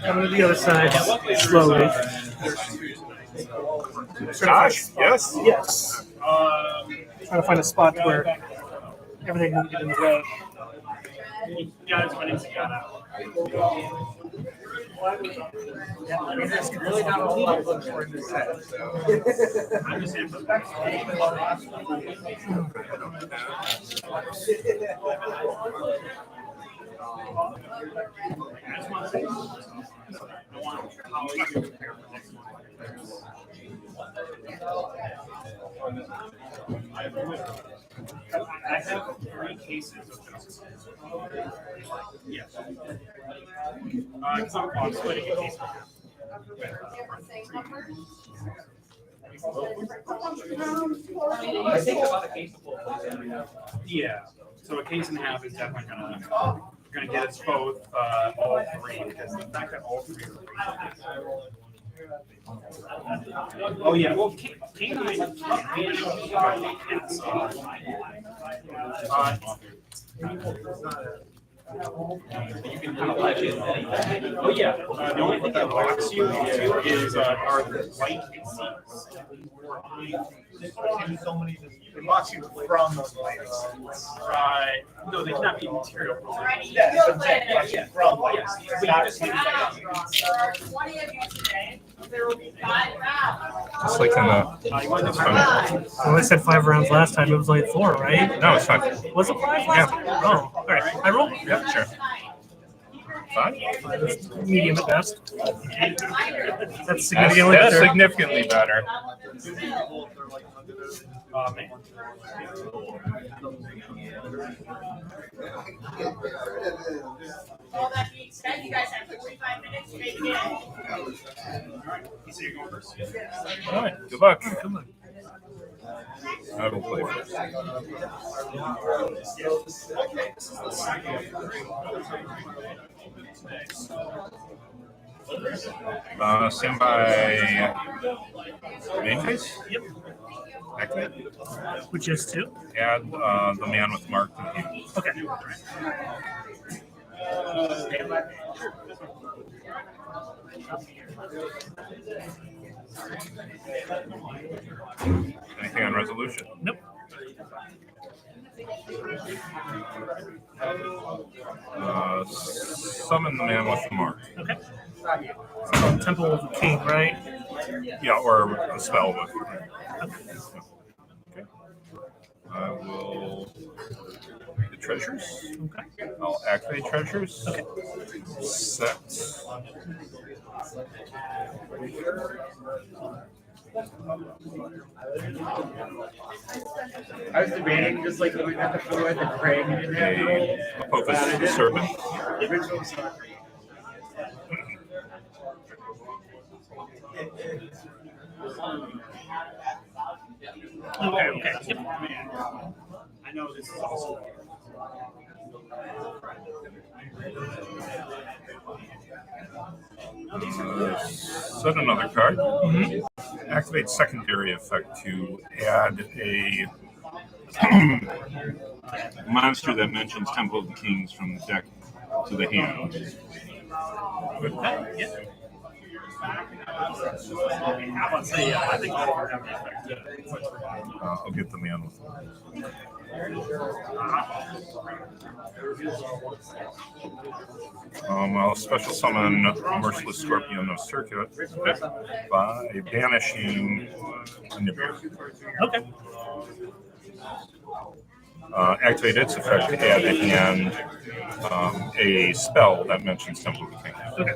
Coming to the other side slowly. Josh, yes? Yes. Trying to find a spot where everything won't get in the way. Really not a whole lot of looks for in this set. I have 3 cases of justice. Yes. I'm splitting a case. I think about a case of both. Yeah. So a case and a half is definitely gonna get us both all 3 because the fact that all 3 are oh yeah, well canine you can kind of let it. Oh yeah, the only thing that blocks you is are the light seats. It blocks you from those lights. No, they cannot be material. Yeah, that's what I'm saying. It blocks you from lights. It's not For 20 of you today, there will be 5 rounds. Just like in the. Well, I said 5 rounds last time. It was like 4, right? No, it's fine. Was it 5 last time? Oh, all right. I roll. Yep, sure. 5? Medium at best. That's significantly That's better. significantly better. All that being said, you guys have 45 minutes to make it. All right, good luck. Good luck. I will play first. Stand by main phase? Yep. Activate. Which is 2. Add the man with mark to the game. Okay. Anything on resolution? Nope. Summon the man with the mark. Okay. Temple of the King, right? Yeah, or a spell with. Okay. I will. The treasures. Okay. I'll activate treasures. Okay. Set. I was debating just like looking at the floor at the Craig and didn't have to roll. Apophis the serpent. The original stuff. Okay. Yep. I know this is also. Set another card. Activate secondary effect to add a monster that mentions Temple of the Kings from the deck to the hand. I think all are having effect. I'll get the man with I'll special summon Merciless Scorpion of Circuit by banishing Nibiru. Okay. Activate its effect to add to hand a spell that mentions Temple of the King. Okay.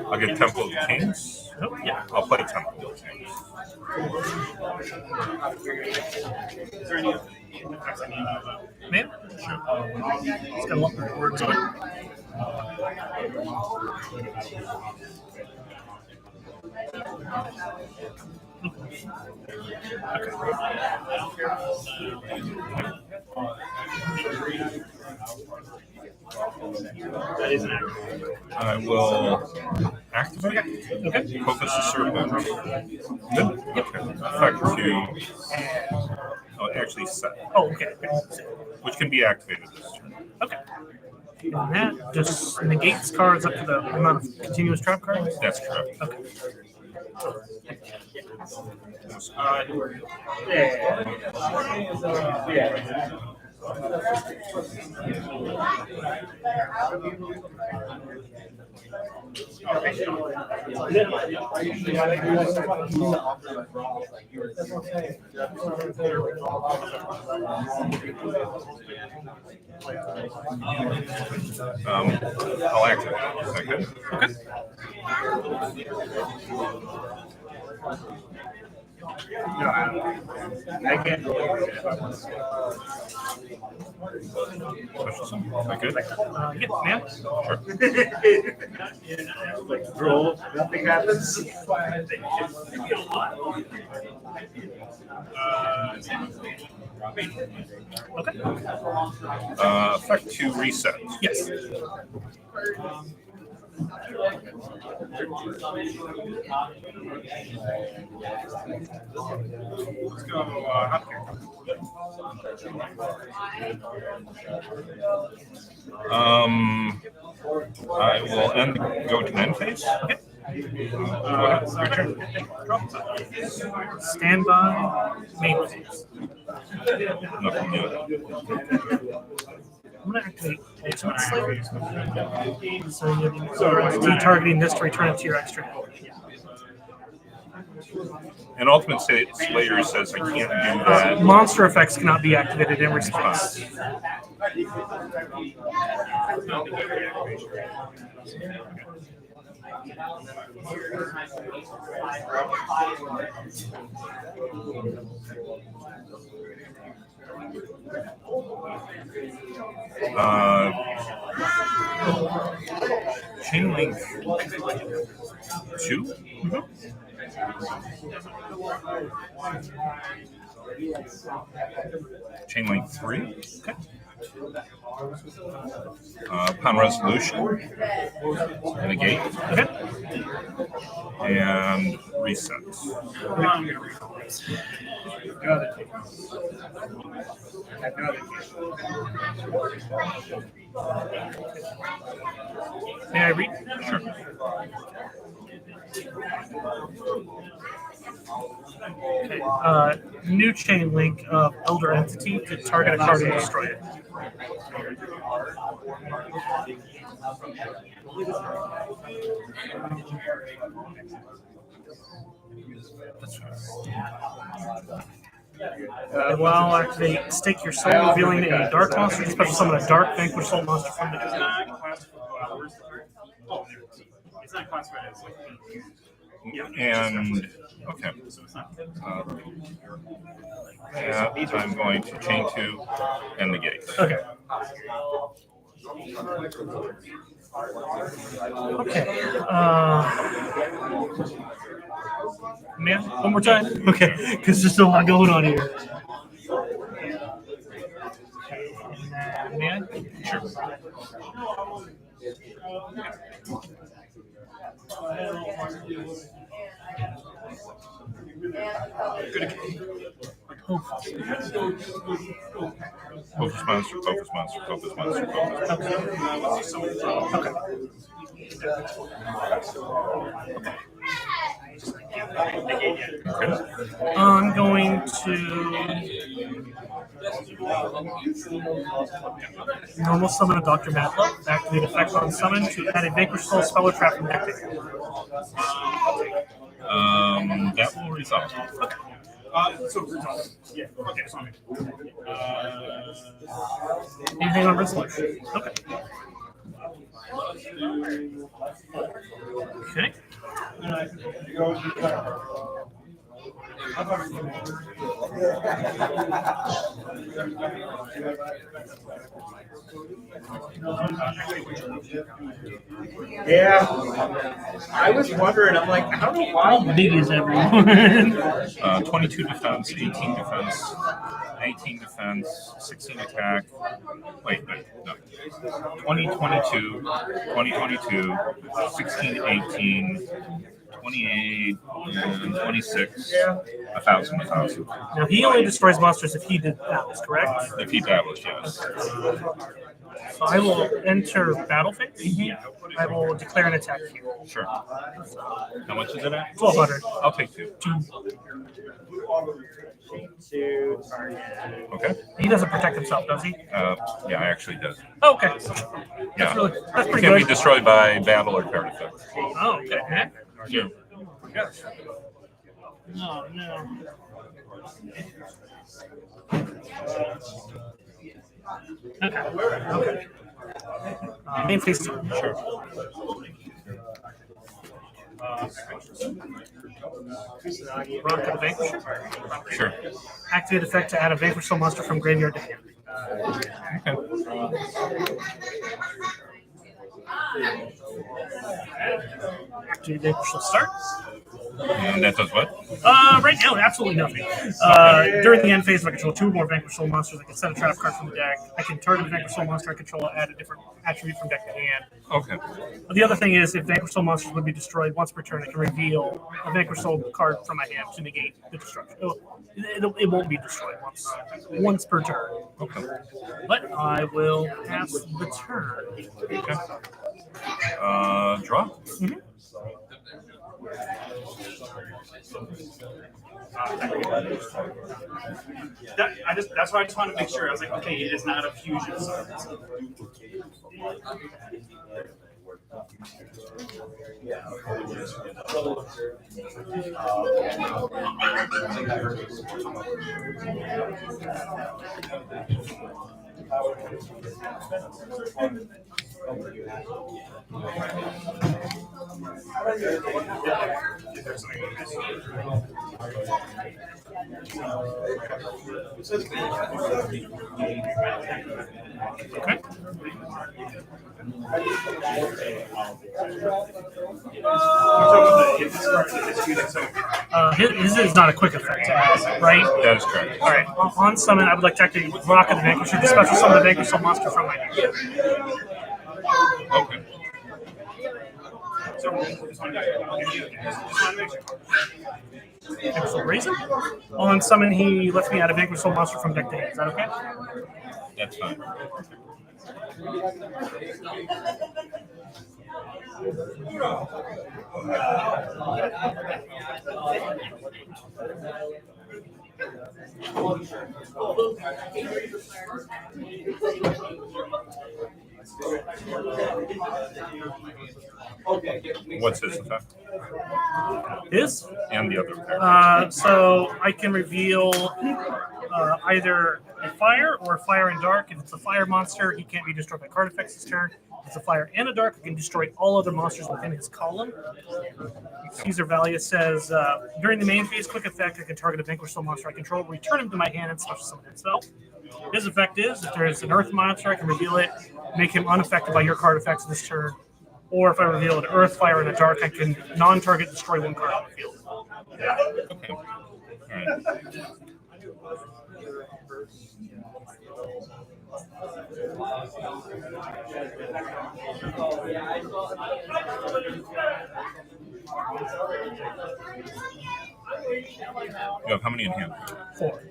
I'll get Temple of the Kings. Oh, yeah. I'll play Temple of the Kings. Is there any effects I need to know about? Man? Sure. It's got a lot more words on it. That is an action. I will activate. Okay. Focus the Serpent. Good. Okay. Effect to. Oh, actually set. Oh, okay. Which can be activated this turn. Okay. And that just negates cards up to the amount of continuous trap cards? That's correct. Okay. I'll activate it. Is that good? Okay. I can't go. Special symbol. Is that good? Yeah, man. Sure. Like roll, nothing happens. Okay. Effect to reset. Yes. Let's go Hopkins. I will go to end phase. Okay. Go ahead. Your turn. Stand by. Main phase. Nothing new. I'm going to activate Ultimate Slayer. So you're targeting this to return it to your extra hand. And Ultimate Slayer says I can't do that. Monster effects cannot be activated in response. Chain Link 2? Chain Link 3? Okay. Upon resolution, negate, Okay. and reset. May I read? Sure. Okay. New chain link of Elder Entity to target a card and destroy it. While activate Stake Your Soul, revealing a dark monster. Special summon a dark vanquish soul monster from the It's deck. not classified. It's not classified as like. And, okay. I'm going to chain 2 and negate. Okay. Okay. Man, one more time. Okay, because there's a lot going on here. Man, Sure. Focus monster, focus monster, focus monster, focus monster. okay. I'm going to normal summon a Dr. Madlove. Activate effect on summon to add a vanquish soul spell or trap from deck to hand. That will resolve. So yeah. Okay, so Anything on resolution? Okay. Okay. Yeah. I was wondering, I'm like, I don't know why. How big is everyone? 22 defense, 18 defense, 18 defense, 16 attack. Wait, no. 2022, 2022, 16, 18, 28, and 26. 1,000. Now he only destroys monsters if he did that, correct? If he dabbles, yes. So I will enter battle phase. I will declare an attack here. Sure. How much is it at? 1,200. I'll take 2. To target. Okay. He doesn't protect himself, does he? Yeah, actually does. Oh, okay. Yeah. That's pretty Can be good. destroyed by battle or card effect. Oh, okay. Yeah. No, no. Okay. Main phase 2. Sure. Rock of the Vanquisher. Sure. Activate effect to add a Vanquish Soul monster from graveyard to hand. Activate Vanquish Soul start. And that does what? Right now, absolutely nothing. During the end phase, if I control 2 more Vanquish Soul monsters, I can set a trap card from the deck. I can target a Vanquish Soul monster I control, add a different attribute from deck to hand. Okay. The other thing is, if Vanquish Soul monsters would be destroyed once per turn, I can reveal a Vanquish Soul card from my hand to negate the destruction. It won't be destroyed once per turn. Okay. But I will pass the turn. Okay. Draw? Mm-hmm. That's why I just wanted to make sure. I was like, okay, it is not a fusion. So. Okay. His is not a quick effect, right? That is correct. All right. On summon, I would like to activate Rock of the Vanquisher to special summon the Vanquish Soul monster from my hand. Okay. Vanquish Soul Raisin. On summon, he lets me add a Vanquish Soul monster from deck to hand. Is that okay? That's fine. What's his effect? His? And the other character. So I can reveal either a fire or a fire and dark. If it's a fire monster, he can't be destroyed by card effects this turn. If it's a fire and a dark, I can destroy all other monsters within his column. Caesar Valia says, during the main phase quick effect, I can target a Vanquish Soul monster I control, return him to my hand, and special summon himself. His effect is, if there's an Earth monster, I can reveal it, make him unaffected by your card effects this turn. Or if I reveal an Earth, Fire, and a Dark, I can non-target destroy one card on the field. Okay. All right. You have how many in hand? 4.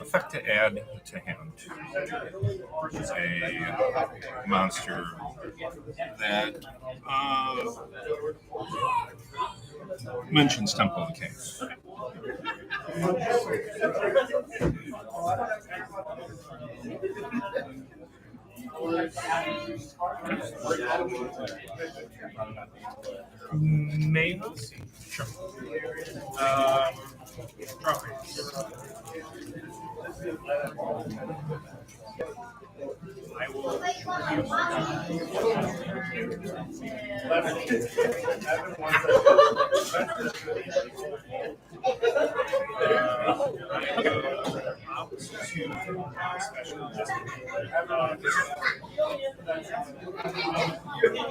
Effect to add to hand is a monster that mentions Temple of the Kings. Maybe. Sure. I will.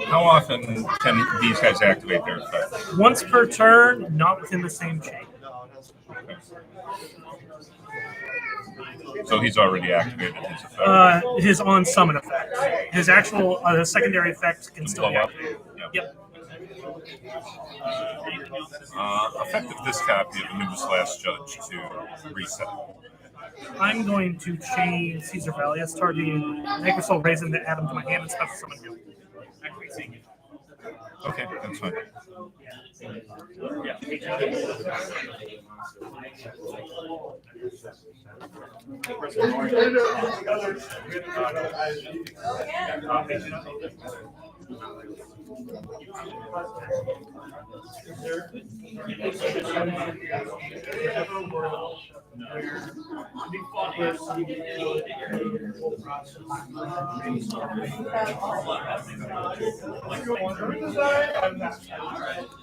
How often can these guys activate their effect? Once per turn, not within the same chain. So he's already activated his effect. His on summon effect. His actual secondary effect can still be Blow up. activated. Yep. Yep. Effective this copy of Anubis Last Judge to reset. I'm going to chain Caesar Valius, targeting Microsoft Raisin to add him to my hand and special summon him. Okay, that's fine.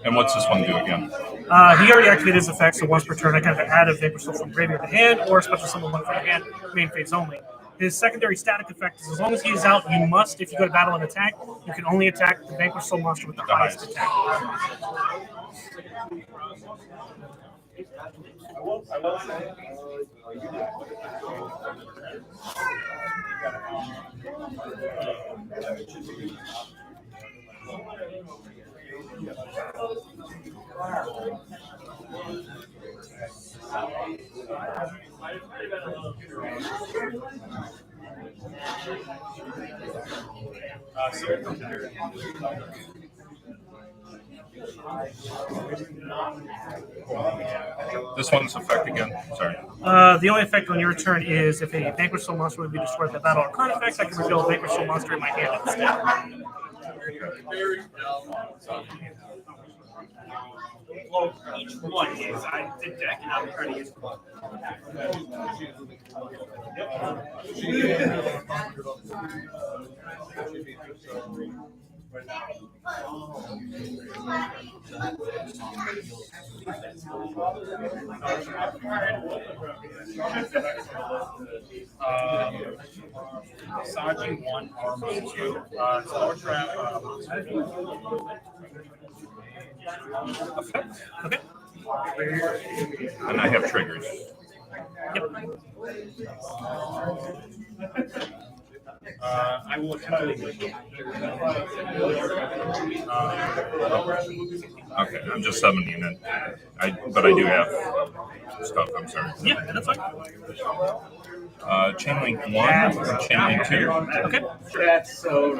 And what's this one do again? He already activated his effect, so once per turn I kind of add a Vapor Soul from graveyard to hand, or special summon one from the hand, main phase only. His secondary static effect is as long as he is out, you must, if you go to battle and attack, you can only attack the Vapor Soul monster with the highest attack. This one's effect again. Sorry. The only effect on your turn is if a Vanquish Soul monster would be destroyed by battle or card effects, I can reveal a Vanquish Soul monster in my hand instead. Well, each one is. I did deck and I'm trying to use one. Saji 1, Armor 2, Slow Trap, Okay. And I have triggers. Yep. I will attempt to Okay, I'm just summoning it. But I do have stuff. I'm sorry. Yeah, that's fine. Chainlink 1 and Chainlink 2. Okay. That's so.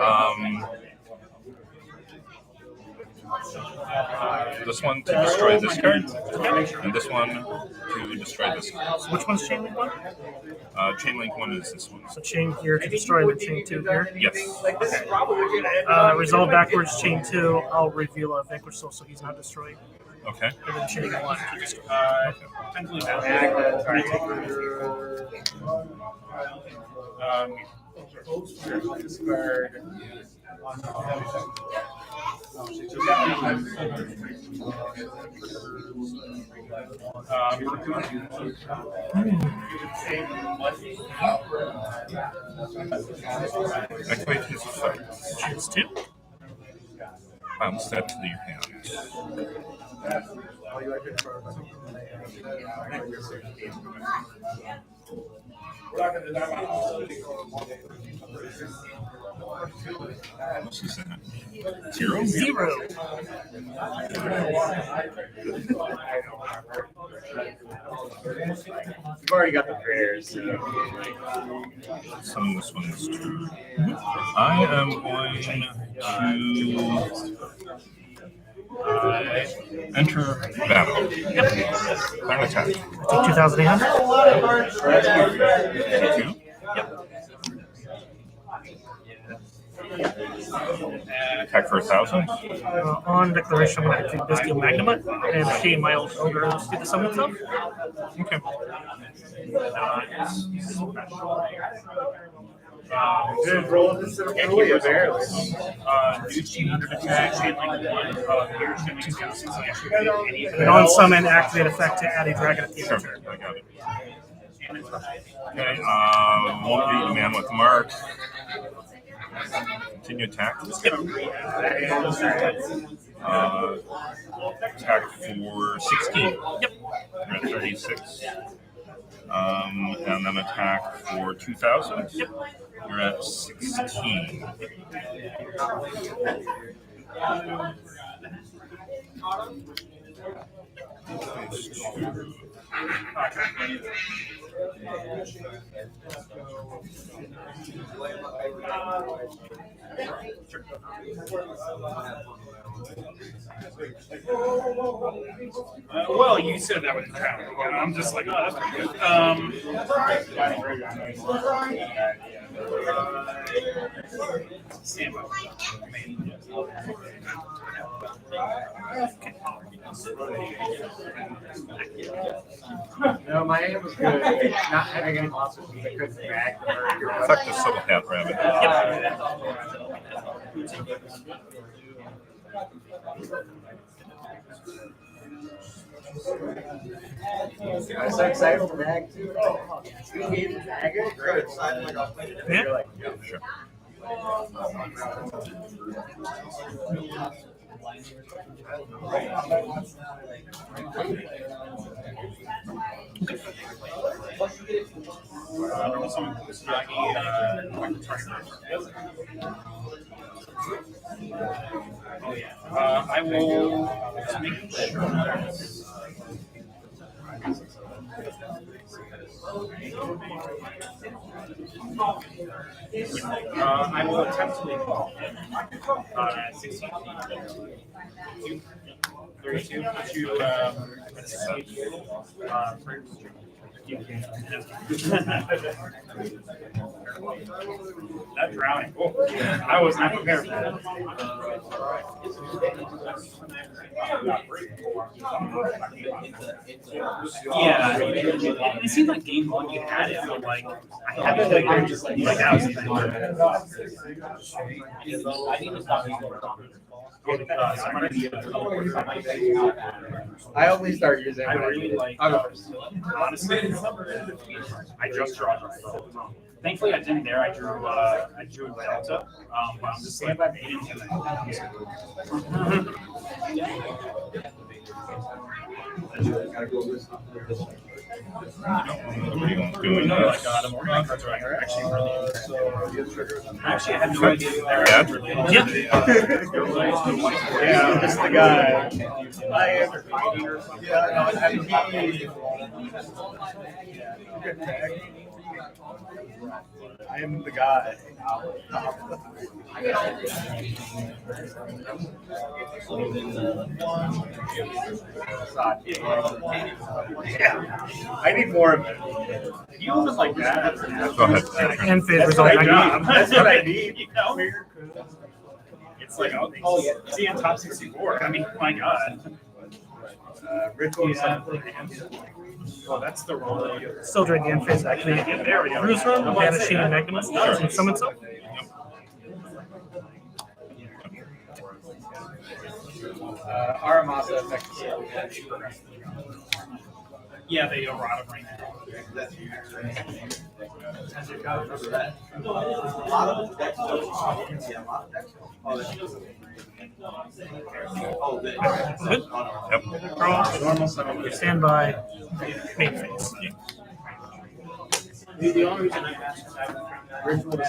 This one to destroy this card, and this one to destroy this card. So which one's chain link one? Chainlink 1 is this one. So chain here to destroy, and then chain 2 here. Yes. Resolve backwards, chain 2. I'll reveal a Vanquish Soul so he's not destroyed. Okay. And then chain 1 to destroy. mentally Activate his effect. Choose 2. Bounce that to your hand. What's this in? 0. 0. You've already got the prayers. So. Summon this one is true. I am going to enter battle. Plan attack. Take 2,800. 2. Yep. Attack for 1,000. On declaration, I'm going to activate Bestial Magnum and see my old ogre do the summon stuff. Okay. Didn't roll this early, barely. 1,500 attack, chain link 1, pierce, and makes any of And on summon, activate effect to add a dragon at the end of Sure, turn. I got it. Okay, won't beat the man with the mark. Continue attack. Attack for 16. Yep. You're at 36. And then attack for 2,000. Yep. You're at 16. well, you said that wouldn't count. And I'm just like, oh, that's pretty good. Stand by. No, my aim was good. Not having any losses because I couldn't back. Effect the Subtle Hat Rabbit. I'm so excited for that too. You gave the bag it? Great. Yeah. You're like, Yeah, sure. I will just make sure. I will attempt to leave 16 feet. 32. Put you that drowning. Oh, I was not prepared for that. Yeah, it seemed like game one you had it, but like I had it like just like that was the thing. I only start using it I when really like. Honestly, I just drew. Thankfully, I didn't there. I drew a delta. But I'm just like, I didn't do Doing like the morning cards are actually really interesting. Actually, I had no idea there. Yep. Yeah, I'm just the guy. I am. Yeah, no, I am the guy. Yeah, I need more of it. You was like that. Go ahead. And phase That's what result. I need. That's what I need. You know, it's like, oh yeah, see in top 64. I mean, my God. Ritual Oh, that's the roll that you. Still drain the end phase, activate There we go. Jerusalem, and a Sheen Magnum, and summon stuff. Aramasa affects Yeah, they errata right now. Good. Yep. Draw. Stand by. Main phase. The only reason I asked is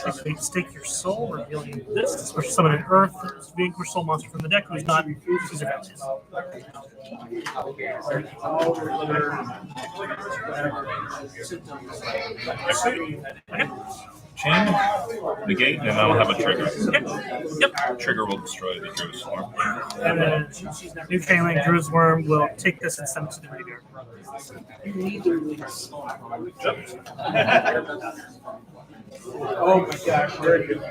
Activate Stake Your Soul, revealing this. Special summon an Earth, Vanquish Soul monster from the deck who is not Caesar Valleys. Chain, negate, and I'll have a trigger. Yep. Trigger will destroy the Jerusalem. And then new chain link Jerusalem will take this and send it to the graveyard. Oh my gosh, very good.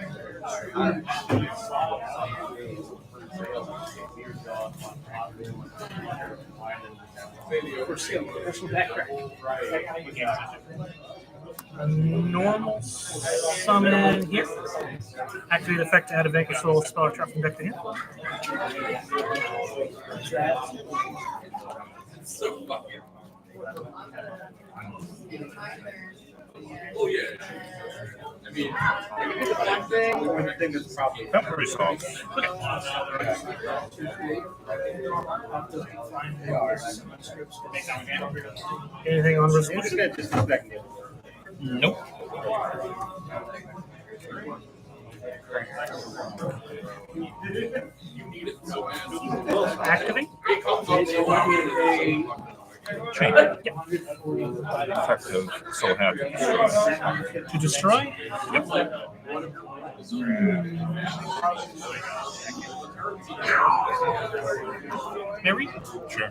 Normal summon here. Activate effect to add a vanquish soul spell or trap from deck to hand. That pretty solved. Anything on resolution? Nope. Activate. Change. Effective. So happy. To destroy. Mary? Sure.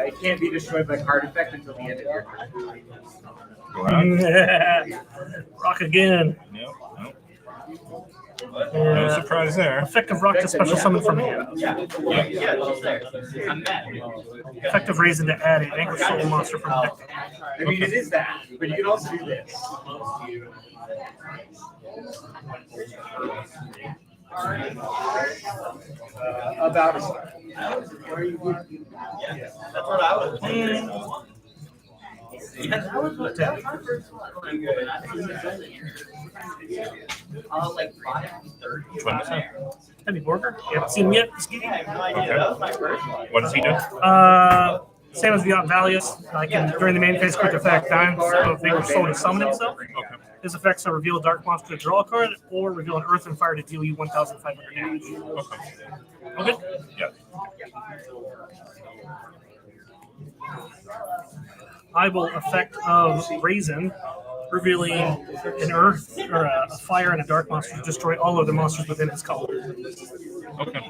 It can't be destroyed by card effect until the end of your turn. Go ahead. Rock again. Nope. No surprise there. Effective rock to special summon from hand. Effective reason to add a vanquish soul monster from deck. I mean, it is that, but you can also do this. About as much. That's what I was thinking. Like 5:30. Heavy Borger. You haven't seen him yet. This game. I have no idea. That was my first one. What does he do? Same as Beyond Valius. I can, during the main phase, quick effect, dime of vanquish soul to summon himself. Okay. His effects are reveal a dark monster to draw a card, or reveal an earth and fire to deal you 1,500 damage. Okay. Okay. Yeah. I will effect of Raisin, revealing an earth or a fire and a dark monster to destroy all other monsters within its color. Okay.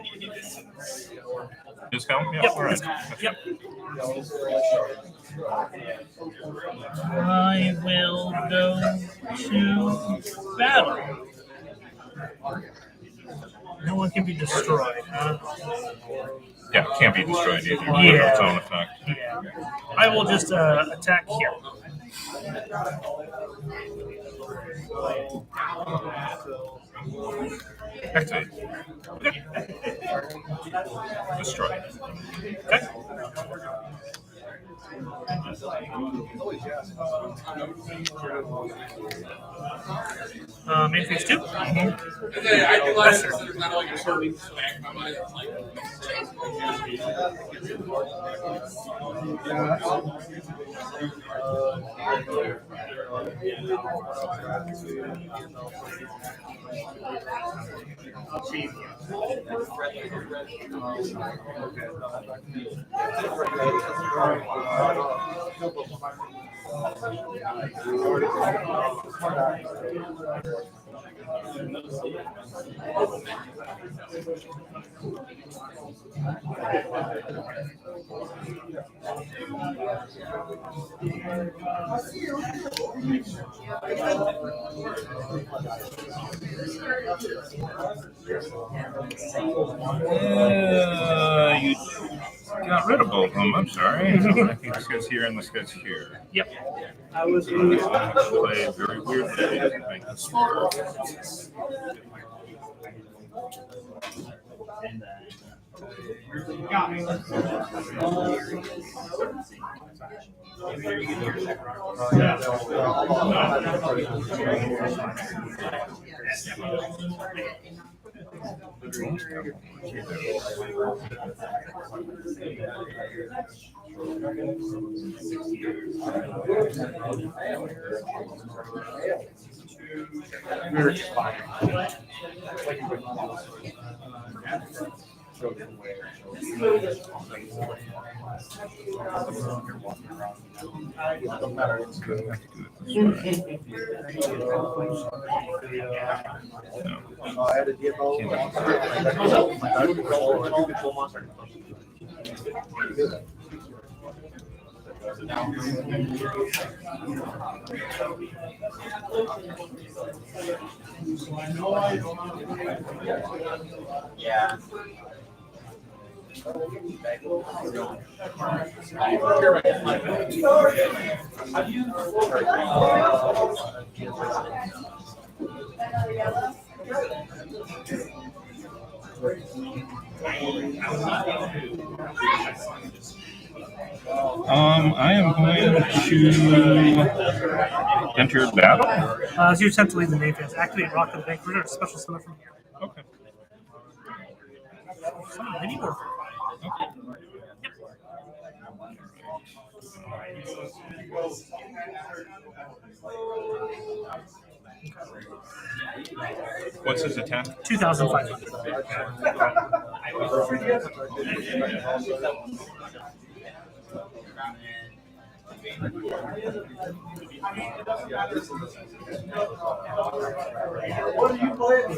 Discount? Yeah. Yep. All right. Yep. I will go to battle. No one can be destroyed, huh? Yeah, can't be destroyed either. Yeah. Its own effect. Yeah. I will just attack here. Activate. Destroy. Okay. Main phase 2. I realize that there's not like a certain smack on my You got rid of both of them. I'm sorry. I think this guy's here and this guy's here. Yep. Played very weirdly. I think this Yeah. I am going to enter battle. As you attempt to leave the main phase, activate Rock of the Bank. We're going to special summon from here. Okay. Summon mini board. What's his attack? 2,500. What are you playing?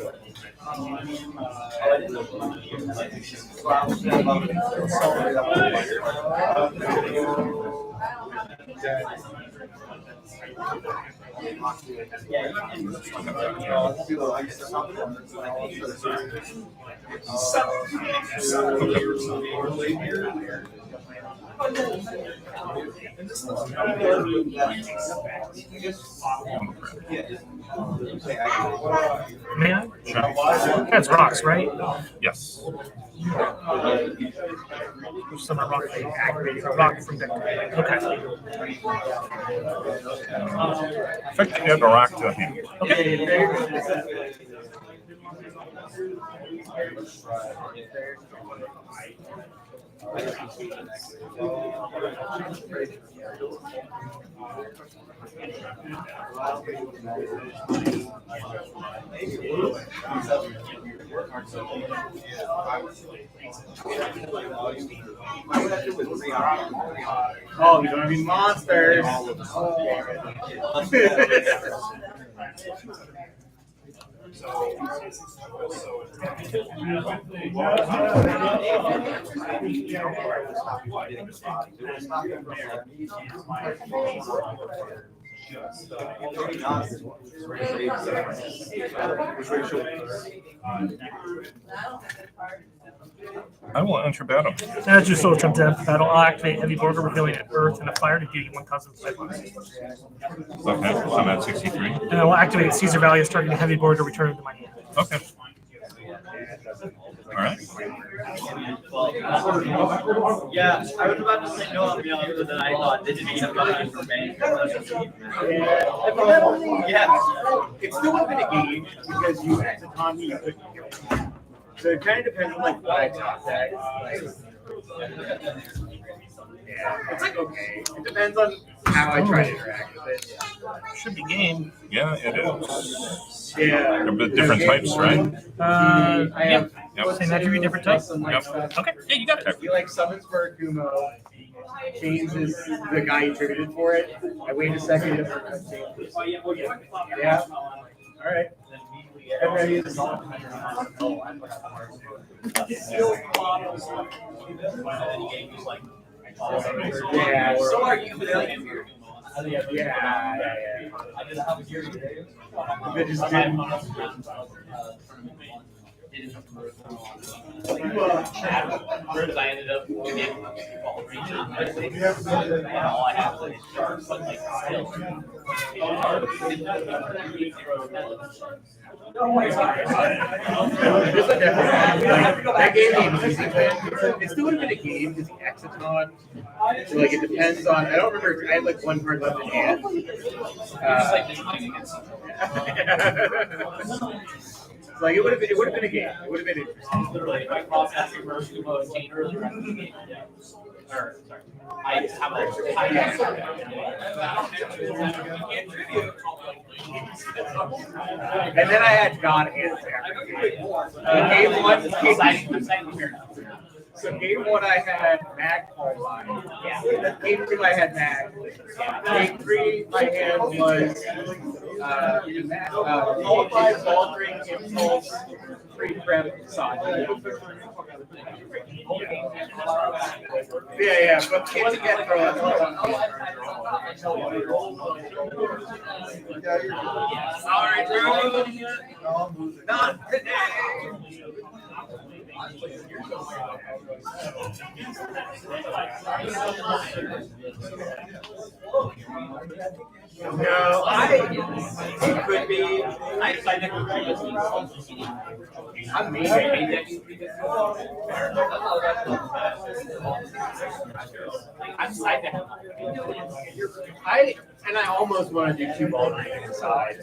Man, Sure. that's rocks, right? Yes. Summon rock. Activate rock from deck. Okay. Effectively, add a rock to a hand. Okay. Oh, you don't have any monsters. I will enter battle. As you solo jump to battle, I'll activate Heavy Border, revealing an Earth and a Fire to deal you 1,500. Okay, so I'm at 63. And I will activate Caesar Valius, targeting Heavy Border, returning to my hand. Okay. All right. Yeah, I was about to say no, I'll be honest, but then I thought they didn't have money for bank. Yeah, it's still within a game because you at the time you couldn't kill. So it kind of depends on like what I talk that. Yeah, it's like okay. It depends on how I try to interact with it. Should be game. Yeah, it is. Yeah. They're bit different types, right? I Yeah. have Yep. Same attribute, different type. some like Yep. stuff. Okay. Yeah, you got it. He like summons for a Kumo, changes the guy he attributed for it. I wait a second. Yeah. All right. I'm ready to solve. Yeah. So are you, but Yeah. I did have a year today. They just didn't. Whereas I ended up getting ball range and all I had was a sharp, but like still. That game was easy, man. It still would have been a game because the Exiton. So like it depends on. I don't remember. I had like one card left in hand. Just like this playing against Like it would have been a game. It would have been interesting. literally if I cross that reverse chain earlier in the game. Or sorry. I just have And then I had God hands there. Game one. So game one I had Mag Pulvine. Game two I had Mag. Game three my hand was Pulvine, Baldring, Impulse, Free Prep, Side. Yeah, but kids get thrown. Sorry, Drew. Not today. No, it could be. I'm me. I'm side deck. I almost want to do 2 ball inside.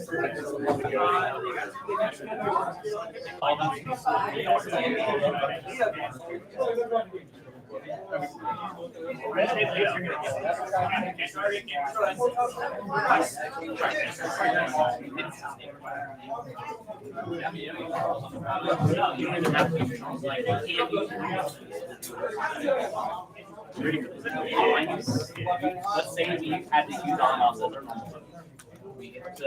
Let's say we had to use on off the we get to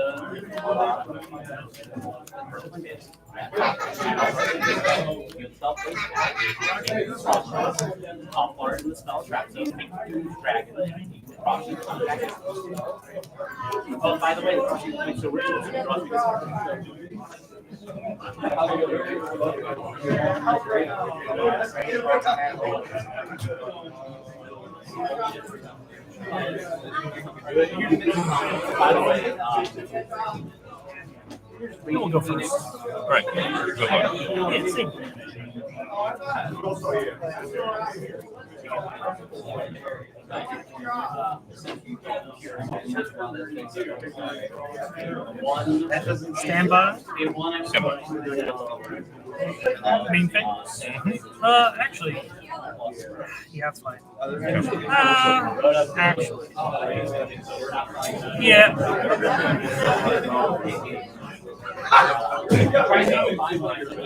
top part in the spell trap, so dragon. Oh, by the way, so we're by the way, We will go first. All right. Good luck. That doesn't Stand by. Main phase. Actually, yeah, it's fine. Actually, yeah.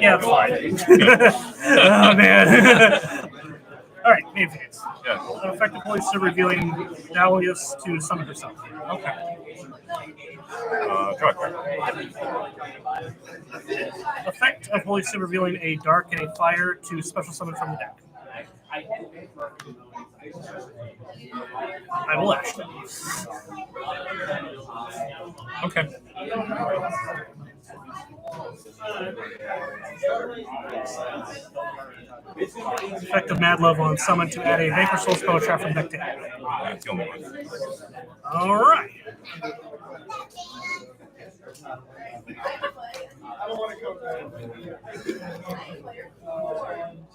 Yeah, it's fine. Oh man. All right, main phase. Yeah. Effective voice of revealing Duelist to summon herself. Okay. Draw a card. Effect of Holy Super revealing a dark and a fire to special summon from the deck. I will ash them. Okay. Effect of Mad Love on summon to add a Vapor Soul spell trap from deck to hand. That's the only one. All right.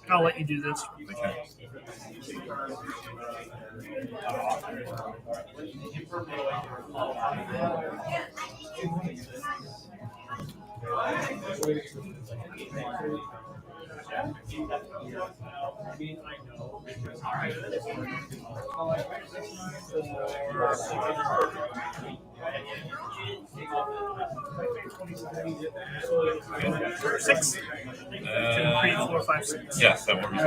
I'll let you do this. Okay. Six. 2, 3, 4, 5, 6. Yes, that works.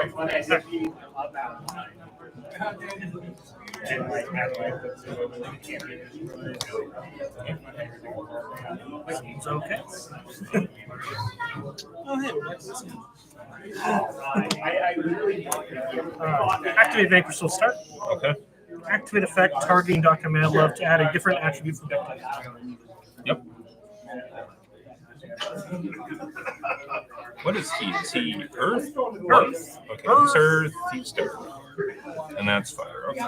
Seems okay. Activate Vapor Soul start. Okay. Activate effect targeting Dr. Mad Love to add a different attribute from deck type. Yep. What is he? Is he Earth? Earth. Okay, he's Earth, he's Dark. And that's fire. Okay.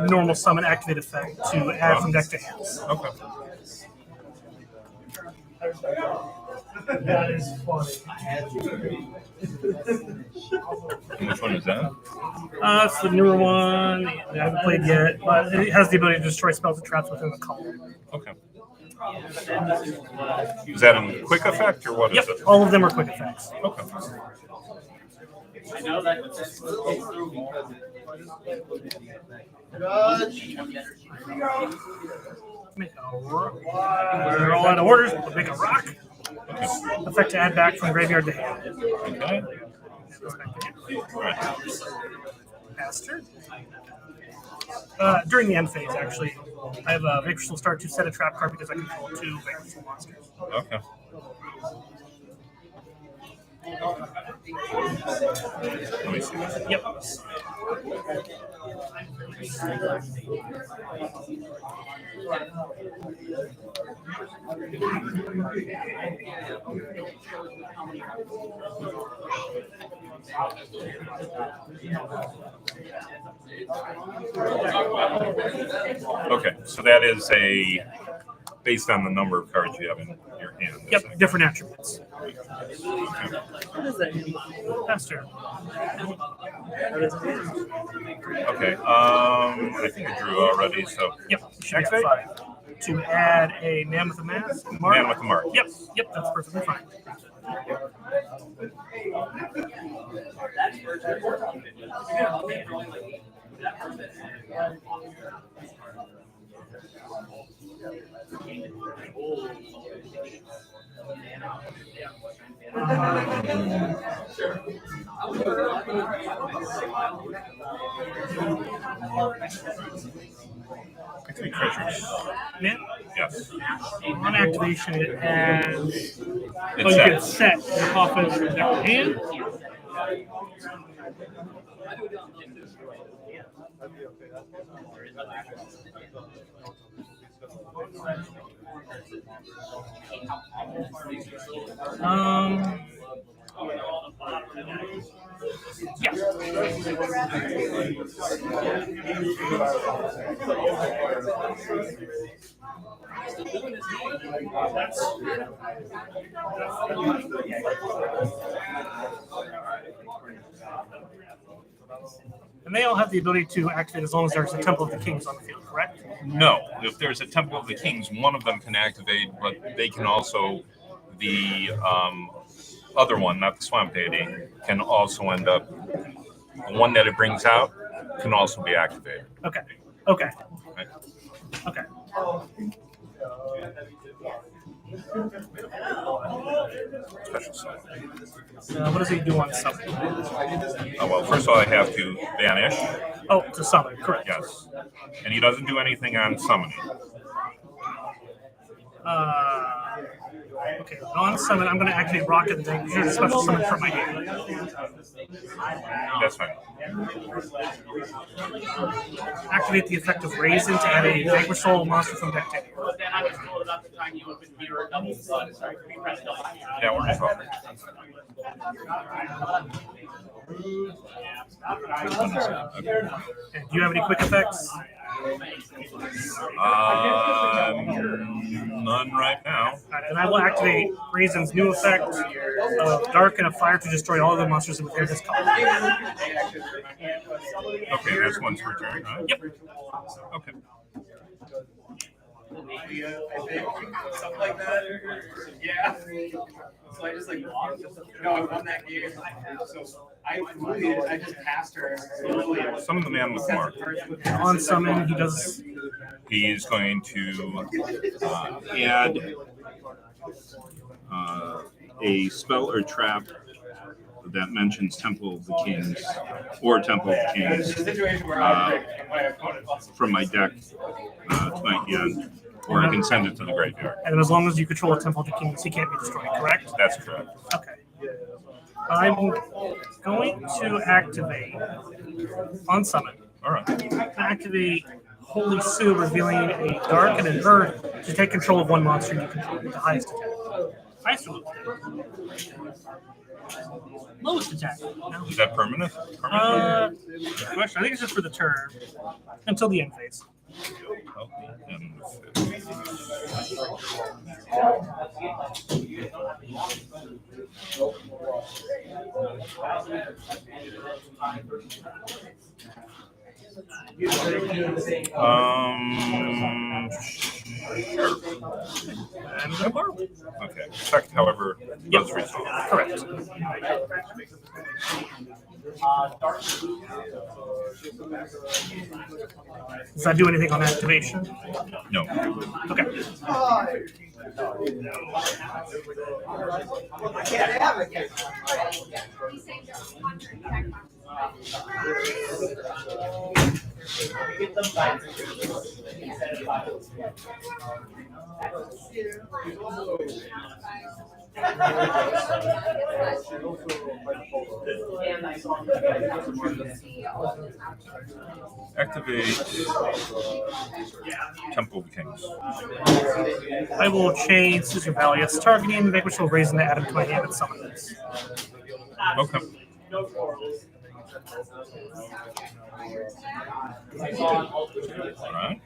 Normal summon activate effect to add from deck to hands. Okay. That is funny. And which one is that? It's the newer one. I haven't played yet, but it has the ability to destroy spells and traps within the column. Okay. Is that a quick effect or what is Yep, it? all of them are quick effects. Okay. I know that. Make a rock. They're all out of orders. We'll make a rock. Effect to add back from graveyard to hand. Okay. All right. Faster. During the end phase, actually, I have a Vaporful start to set a trap card because I control 2 Vaporful monsters. Okay. Let me see. Yep. Okay, so that is based on the number of cards you have in your hand. Yep, different attributes. Okay. Faster. Okay. I think I drew already. So Yep, you should be at Activate? 5. To add a man with a mask. Mark. man with the mark. Yep, that's perfectly fine. Activate treasures. Man, Yes. on activation, it has. It's You can set your offense from deck to hand. Yeah. And they all have the ability to activate as long as there's a Temple of the Kings on the field, correct? No. If there's a Temple of the Kings, one of them can activate, but they can also the other one, not the Swamp Deity, can also end up. The one that it brings out can also be activated. Okay. Right? Okay. Special summon. What does he do on summon? Well, first of all, I have to banish. Oh, to summon, correct. Yes. And he doesn't do anything on summoning. Okay, on summon, I'm going to activate Rocket and then use a special summon from my hand. That's fine. Activate the effect of Raisin to add a Vanquish Soul monster from deck to hand. Then I was told about the time you opened mirror double blood. Sorry, press double. Yeah, we're just off. And do you have any quick effects? None right now. And I will activate Raisin's new effect of Dark and a Fire to destroy all of the monsters within this color. Okay, that's one's per turn, right? Yep. Okay. Something like that. Yeah. So I just I'm on that game. So I just passed her. Summon the man with mark. On summon, he does. He's going to add a spell or trap that mentions Temple of the Kings or Temple of the Kings from my deck to my hand, or I can send it to the graveyard. And as long as you control a Temple of the Kings, he can't be destroyed, correct? That's correct. Okay. I'm going to activate on summon. All right. Activate Holy Sue, revealing a dark and an earth to take control of one monster you control with the highest attack. Highest or lowest attack? No. Is that permanent? Good question. I think it's just for the turn until the end phase. Sure. Okay. Effect, however, does resolve. Correct. Does that do anything on activation? No. Okay. Activate Temple of the Kings. I will change Sister Valius targeting, make which will raise and add him to my hand and summon this. Okay. All right.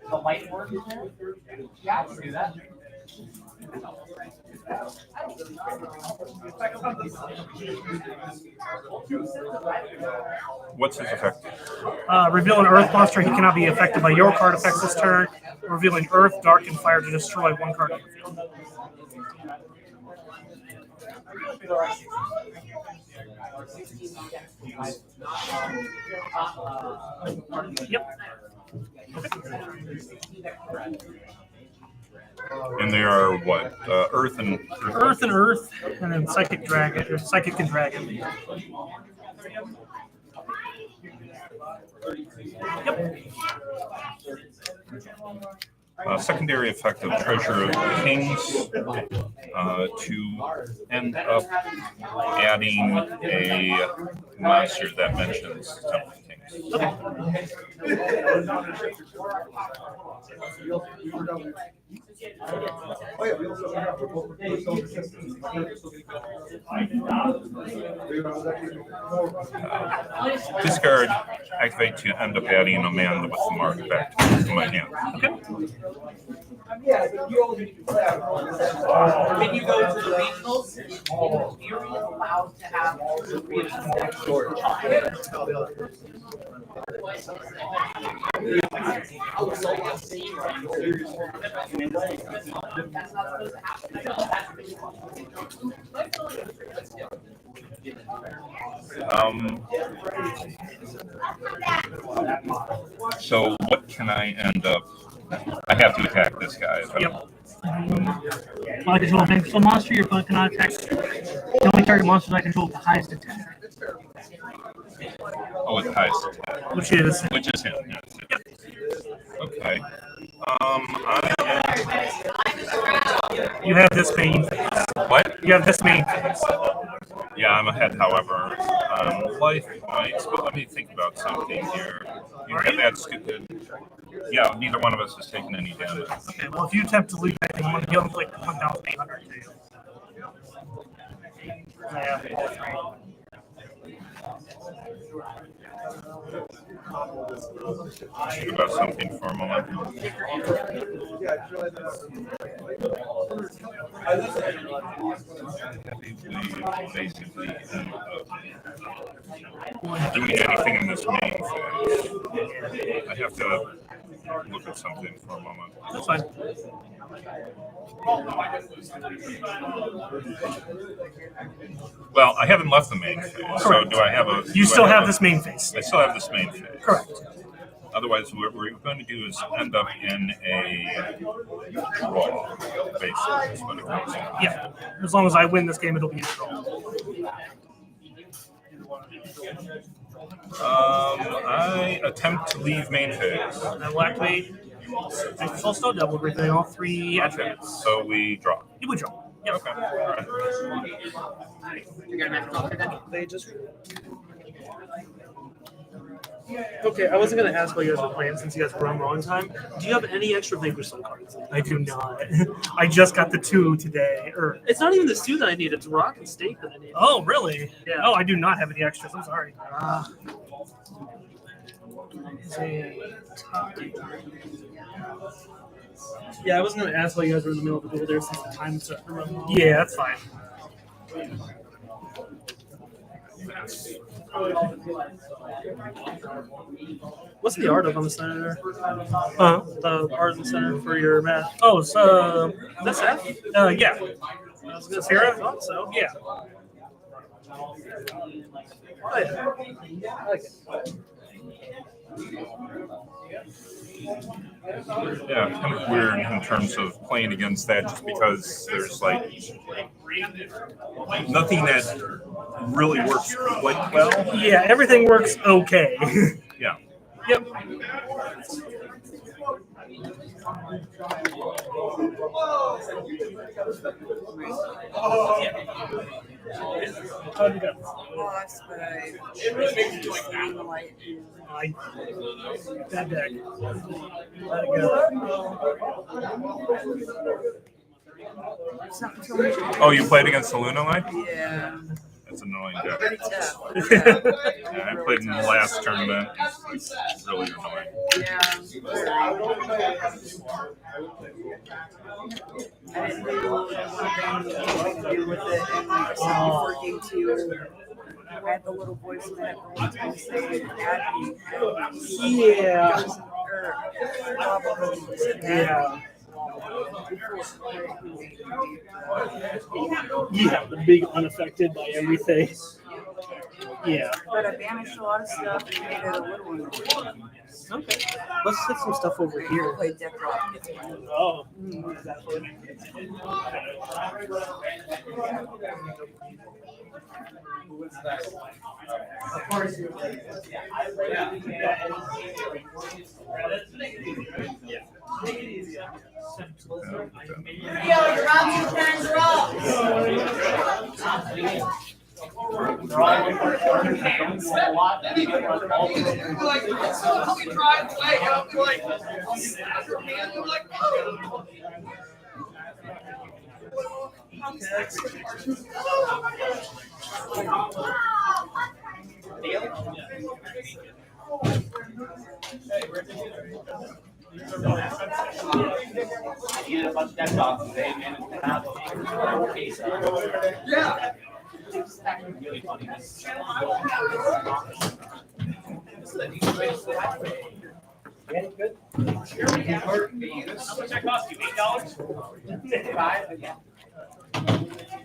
The light work in there? Yeah, I can do that. What's his effect? Reveal an earth monster. He cannot be affected by your card effects this turn. Revealing earth, dark, and fire to destroy one card on the field. Yep. And they are what? Earth and Earth and earth, and then psychic dragon or psychic and dragon. Yep. Secondary effect of Treasure of the Kings to end up adding a monster that mentions Temple of Kings. Discard, activate to end up adding Amanda with the mark back to my hand. Okay. When you go to the regionals, you're allowed to have So what can I end up? I have to attack this guy. Yep. While I control a physical monster, your opponent cannot attack. The only target monsters I control with the highest attack. Oh, with the highest attack. Which is him. Yeah. Yep. Okay. You have this main phase. What? You have this main phase. Yeah, I'm ahead, however. Life points, but let me think about something here. You have that stupid. Yeah, neither one of us has taken any damage. Okay, well, if you attempt to leave anything, I'm going to heal like 1,800 to you. I have all three. Think about something for a moment. Basically end up doing anything in this main phase. I have to look at something for a moment. That's fine. Well, I haven't left the main phase, so do I have a... You still have this main phase. I still have this main phase. Correct. Otherwise, what we're going to do is end up in a draw, basically, is what it comes down to. Yeah. As long as I win this game, it'll be a draw. I attempt to leave main phase. I will activate full snow double, revealing all 3 attributes. So we draw. You would draw. Yep. Okay. All right. You got a magic offer then? They just. Okay, I wasn't going to ask while you guys were playing since you guys were on rolling time. Do you have any extra Vanquish Zone cards? I do not. I just got the 2 today. Or it's not even the 2 that I need. It's Rock and Stake that I need. Oh, really? Yeah. Oh, I do not have any extras. I'm sorry. Yeah, I wasn't going to ask while you guys were in the middle of the goal there since the time is set. Yeah, that's fine. What's the art of on the center there? The art in the center for your math. Oh, it's that's F? Yeah. I was gonna say, I thought so. Yeah. Oh, yeah. I like it. Yeah, kind of weird in terms of playing against that, just because there's like nothing that really works quite well. Yeah, everything works okay. Yeah. Yep. How'd you go? Lost, but I Bad deck. Let it go. Oh, you played against the Luna line? Yeah. That's annoying deck. Pretty tough. Yeah, I played in the last tournament. It's really annoying. Yeah. I didn't know what to do with it, and so before game 2, I had the little voice in that room saying, "Abby, Yeah. yeah." Yeah, the big unaffected by everything. Yeah. But I banished a lot of stuff and made it a little one. Okay. Let's set some stuff over here. Play deck rock. Oh. Your round 2 turns are up. You a bunch of deck boxes, they managed to have a case. Yeah. It's actually really funny. Good. How much that cost you? $8? 5 again.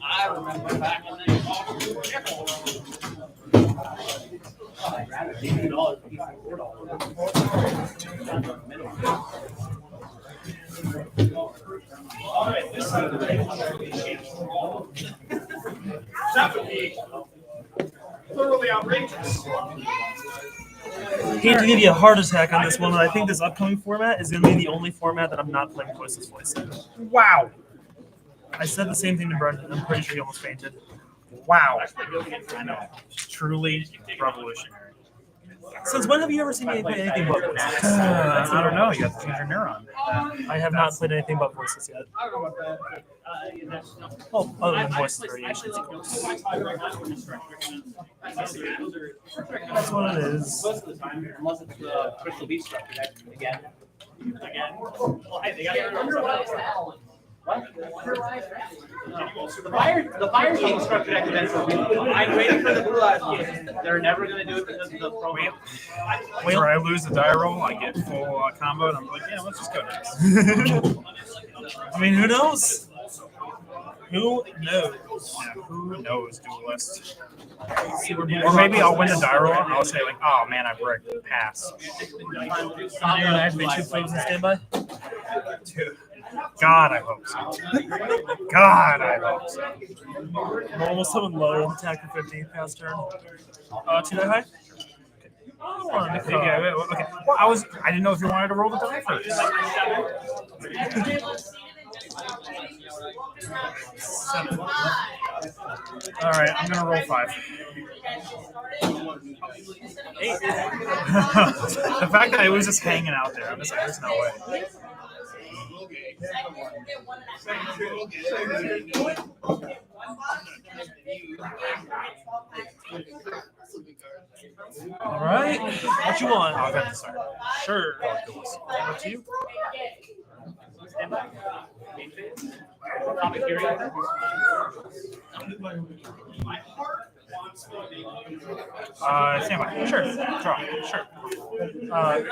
I remember back when they I'd rather $2 $4. All right, this side of the that would be thoroughly outrageous. Hate to give you a heart attack on this one, but I think this upcoming format is going to be the only format that I'm not playing Voiceless Voice in. Wow. I said the same thing to Brendan. I'm pretty sure he almost fainted. Wow. I know. Truly revolutionary. Since when have you ever seen me play anything but Voiceless? I don't know. You have to change your neuron. I have not played anything but Voiceless yet. Oh, other than Voiceless variations, of course. That's what it is. Most of the time, unless it's the Crystal Beach structure deck again. Well, hey, they got what? The Fire King structure deck events are really fun. I'm waiting for the Blue Eyes one. They're never going to do it because of the program. Whenever I lose the die roll, I get full combo, and I'm like, yeah, let's just go next. I mean, who knows? Who knows? Yeah, who knows, Duelist? Or Or maybe I'll win the die roll and I'll say like, oh man, I bricked. Pass. You're gonna activate 2 flames and standby? God, I hope so. God, I hope so. Normal summon low, attack for 15 past turn. 2 die high? Yeah, okay. Well, I didn't know if you wanted to roll the die first. 7. All right, I'm gonna roll 5. 8. The fact that it was just hanging out there, I'm just like, there's no way. All right. What you want? I'll have to start. Sure. Over to you. Standby. Sure. Draw. Sure.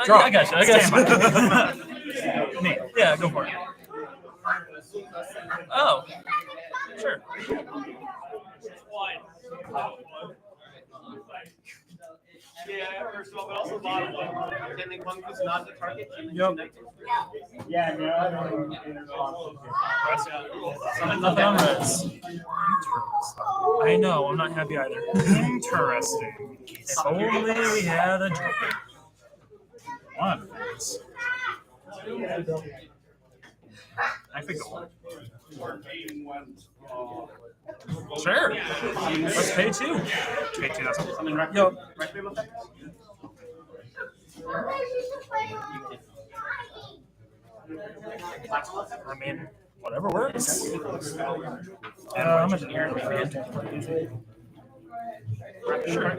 Draw. I got you. Standby. Me. Yeah, go for it. Oh. Sure. Yeah, first of all, but also bottom one. Attending one who's not the target. Yep. Yeah, no, I don't Nothing on reds. I know. I'm not happy either. Interesting. If only we had a joke. One. I think the one. Sure. Let's pay 2. Okay, 2. That's Something right. Yep. Right wheel effect? I mean, whatever works. I'm a generic fan. Sure.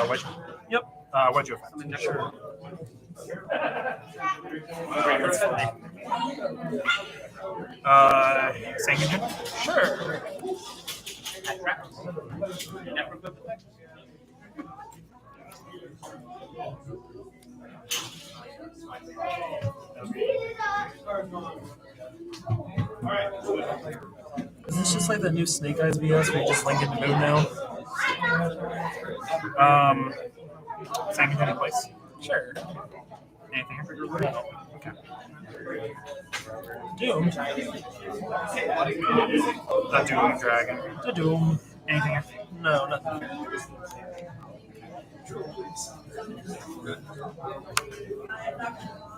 Wedge. Yep. Wedge effect. Sure. That's funny. Sanguine. Sure. Is this just like the new Snake Eyes BS where you just link into Moon now? Sanguine in place. Sure. Anything? Okay. Doom. The Doom Dragon. The Doom. Anything else? No, nothing.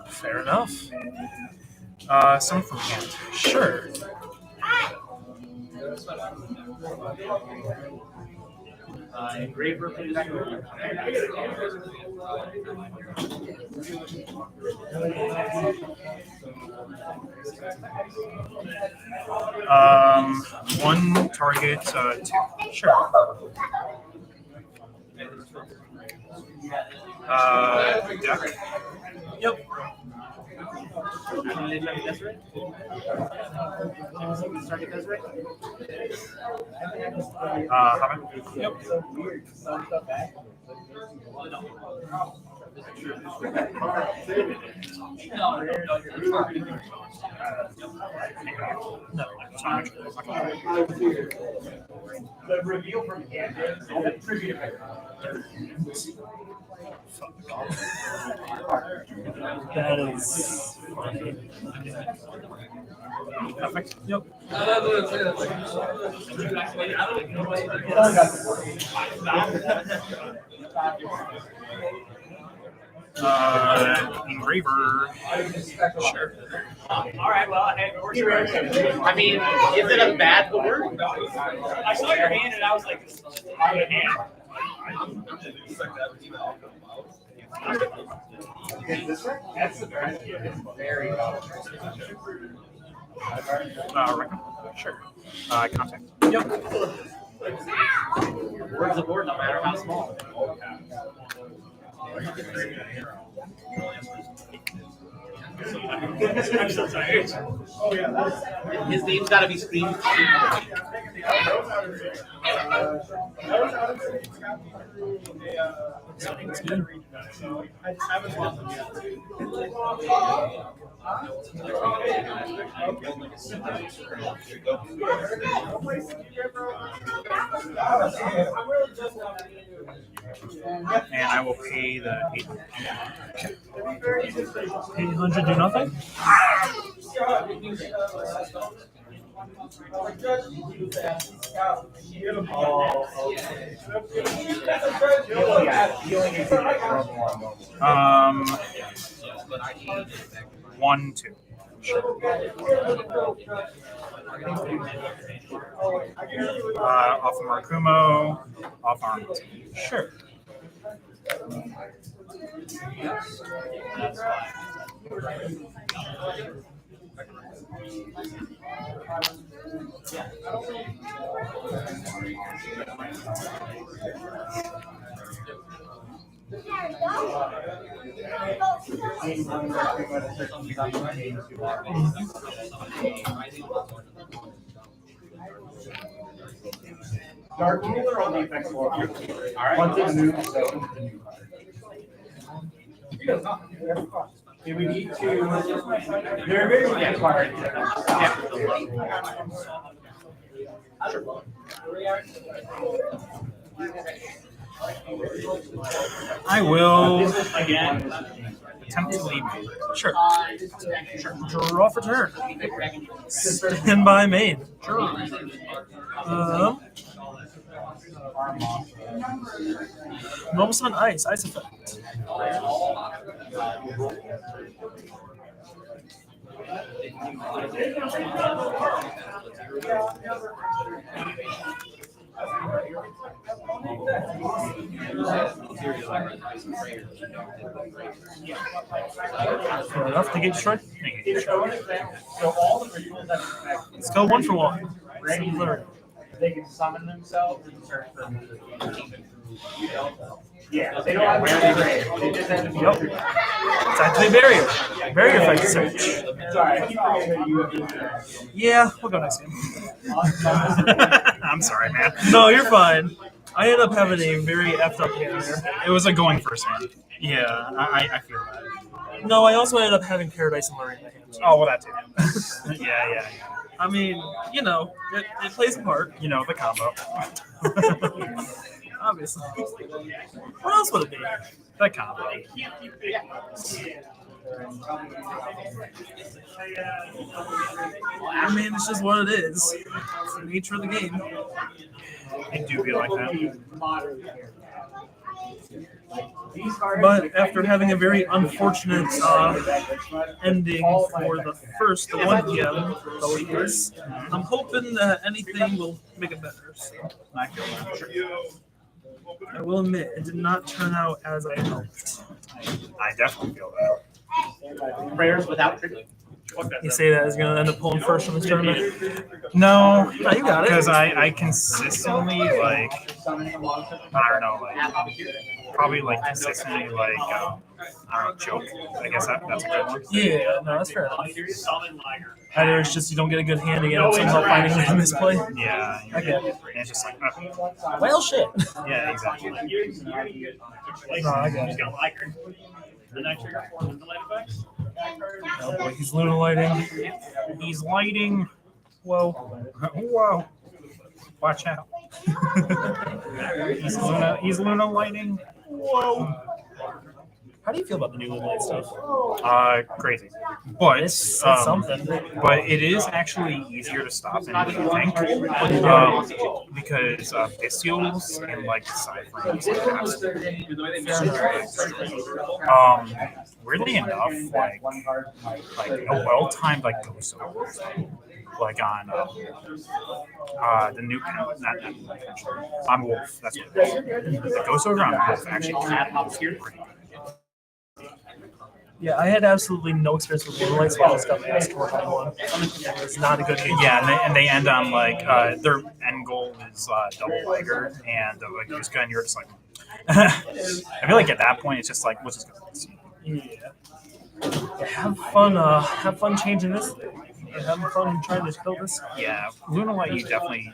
Fair enough. Some from hand. Sure. Engraver for the back of the One target, 2. Sure. Deck. Yep. Haven't. Yep. No. The reveal from Kansas, all the trivia. That is funny. Perfect. Yep. Engraver. Sure. All right, well, hey, I mean, is it a bad word? I saw your hand and I was like, good hand. That's the very Reckon? Sure. Contact. Yep. Words of board, no matter how small. I'm so tired. His name's got to be screamed. And I will pay the 800 do nothing? Um, 1, 2. Off of Markumo, off arm. Sure. Dark ruler on the effects floor. All right. Once it's new, so do we need to? There are very cards. I will attempt to lead. Sure. Draw for turn. Stand by main. Normal Sun Ice effect. Fair enough to get destroyed. Let's go 1 for 1. Singularity. They can summon themselves and search for. Yeah, they don't have to. They just have to be. It's actually a barrier. Barrier effect search. Sorry, I keep forgetting that you. Yeah, we'll go next game. I'm sorry, man. No, you're fine. I ended up having a very effed up hand there. It was a going first hand. Yeah, I feel that. No, I also ended up having Paradise and Lorraine in my hand. Oh, well, that too. yeah. I mean, you know, it plays a part. You know, the combo. Obviously. What else would it be? The combo. I mean, it's just what it is. It's the nature of the game. It do be like that. But after having a very unfortunate ending for the 1 PM, Duelist, I'm hoping that anything will make it better. So I feel that. I will admit, it did not turn out as I hoped. I definitely feel that. Prayers without trigger. You say that is going to end up pulling first in this tournament? No, No, you got it. because I consistently, like, I don't know, like, probably, like, consistently, like, I don't know, joke. I guess that's a good one. Yeah, no, that's fair enough. Either it's just you don't get a good hand again and somehow finding a misplay. Yeah. Okay. And it's just like, Well, shit. yeah, exactly. No, I got it. Oh boy, he's Luna lighting. He's lighting. Whoa. Whoa. Watch out. He's Luna lighting. Whoa. How do you feel about the new Luna light stuff? Crazy. But It's something. But it is actually easier to stop than you think. Because pistols and like deciphering is absolutely weirdly enough, like a well-timed like ghost over, like on the new on Wolf. That's what it is. The ghost over on Wolf actually pops here pretty good. Yeah, I had absolutely no experience with Luna lights, so I just got asked to work on one. It's not a good game. Yeah, and they end on like their end goal is double Liger, and like you're just going, you're just like, I feel like at that point it's just like, let's just go. Yeah. Have fun changing this. Having fun trying to build this. Yeah, Luna Light, you definitely.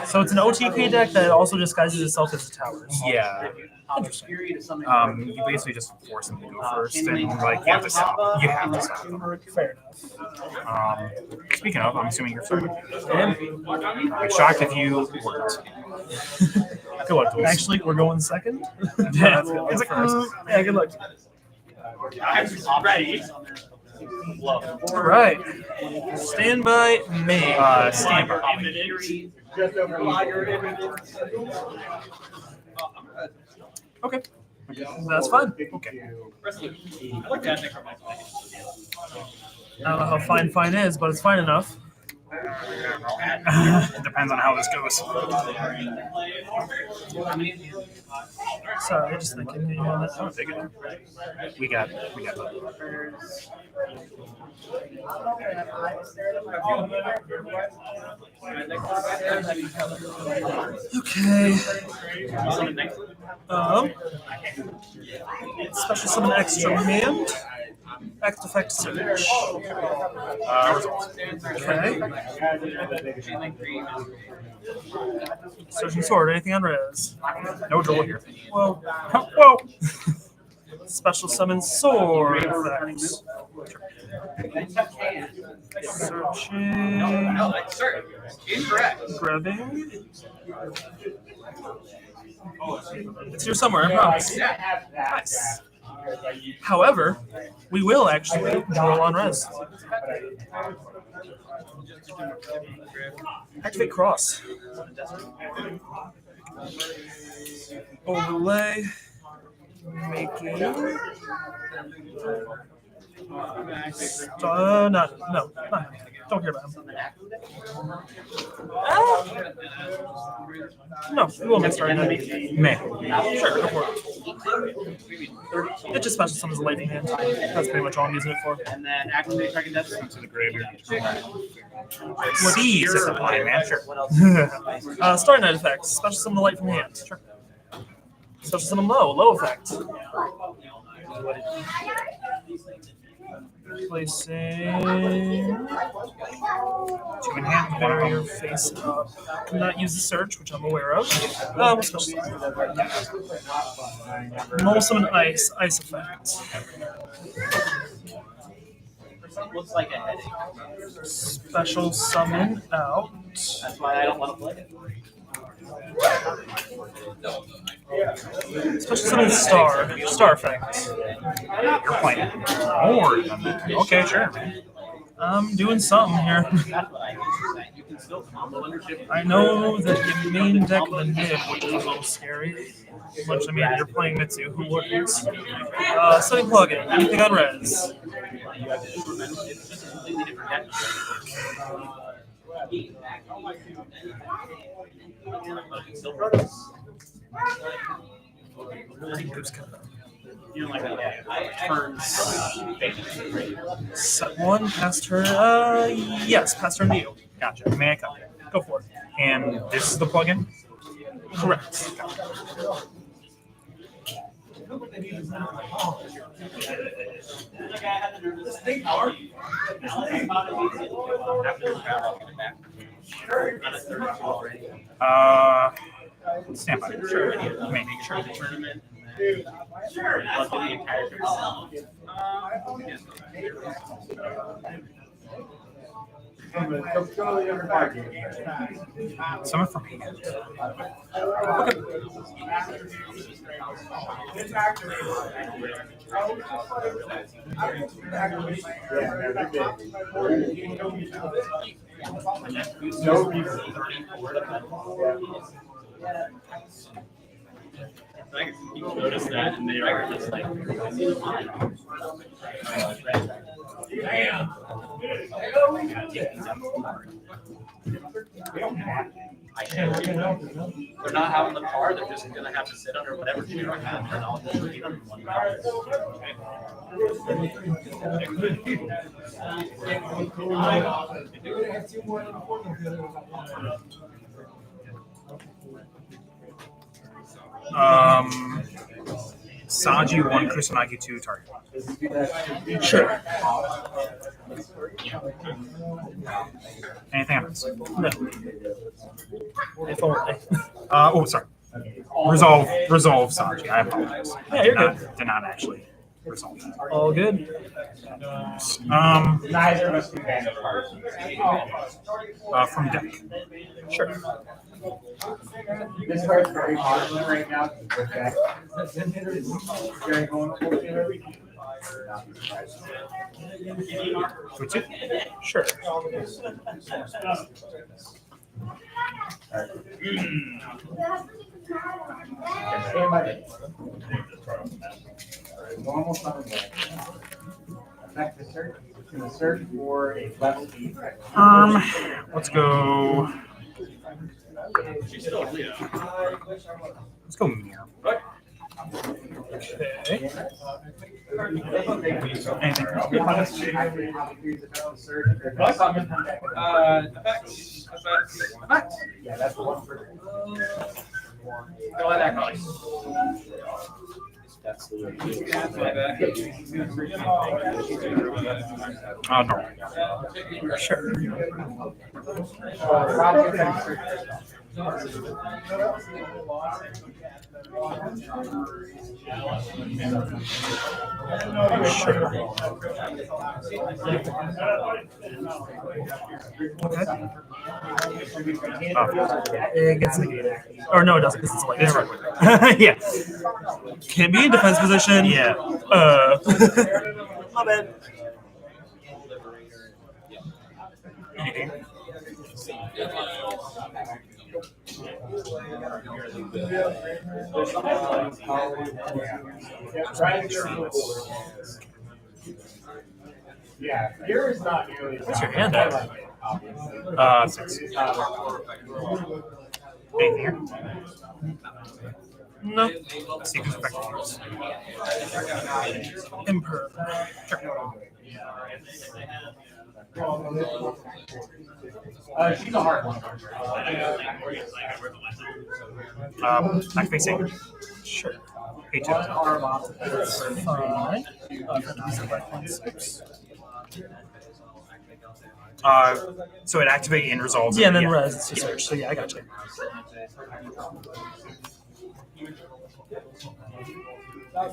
So it's an OTK deck that also disguises itself as a towers. Yeah. Interesting. You basically just force them to go first, and like you have to stop. You have to stop them. Fair enough. Speaking of, I'm assuming you're starting. I'd be shocked if you weren't. Good luck, Duelist. Actually, we're going second. Yeah, It's like, first. yeah, good luck. I'm ready. All right. Stand by me. Stand by. Just over Okay. That's fine. Okay. I like that for my play. I don't know how fine is, but it's fine enough. It depends on how this goes. Sorry, just thinking. You know, Oh, take it. We got. Okay. Special summon extra hand. Act effect search. Okay. Searching sword. Anything on res? No Joel here. Well, whoa. Special summon sword effects. Searching. No, sir. Incorrect. Grabbing. It's here somewhere, I promise. Nice. However, we will actually roll on res. Activate cross. Overlay. Making. No. Don't care about him. No, we won't get started. May. Sure, go for it. It just special summons a lightning hand. That's pretty much all I'm using it for. And then activate second death. To the graveyard. Seeds. It's a fine man, sure. Star Knight effects. Special summon the light from hand. Sure. Special summon low effect. Placing. Two in hand. Barrier face up. Cannot use the search, which I'm aware of. Special normal summon ice effect. Looks like a headache. Special summon out. That's why I don't want to play it. Special summon star effect. You're playing more than that. Okay, sure. I'm doing something here. That's what I think. You can still combo under shift. I know that the main deck of the nib, which is a little scary. Which, I mean, you're playing Mitsu, who wouldn't? Setting plugin. Anything on res? It's just a completely different deck. Still progress. You know, like turns. Set one, past turn. Yes, past turn to you. Gotcha. May I come? Go for it. And this is the plugin? Correct. Stand by. Sure. Maybe. Sure. Summon from hand. Okay. No reason. You notice that, and they are just like, they're not having the car, they're just gonna have to sit under whatever chair I have, and I'll just leave them in one car. Saji 1, Kusanagi 2, target. Sure. Anything else? No. If only. Oh, sorry. Resolve Saji. I apologize. Yeah, you're Did not actually resolve that. All good. Neither of us can ban the cards. From deck. Sure. This card's very popular right now. Okay. Very vulnerable to everything. Switch it. Sure. Stand by it. Normal summon deck. Effect the search. It's going to search for a level E effect. Let's go. Let's go mirror. Okay. Anything Effect. Yeah, that's the one for. Go on that color. no. Sure. It gets negated. Or no, it doesn't because it's like It's right. Yeah. Can't be in defense position. Yeah. My bad. Anything? Yeah, yours is not nearly. What's your hand at? 6. Anything here? No. Sequence effect. Imperv. She's a hard one. Back facing. Sure. A2. One arm off. That's fine. By 0.6. So it activates and resolves. Yeah, and then res it's to search. So yeah, I got you.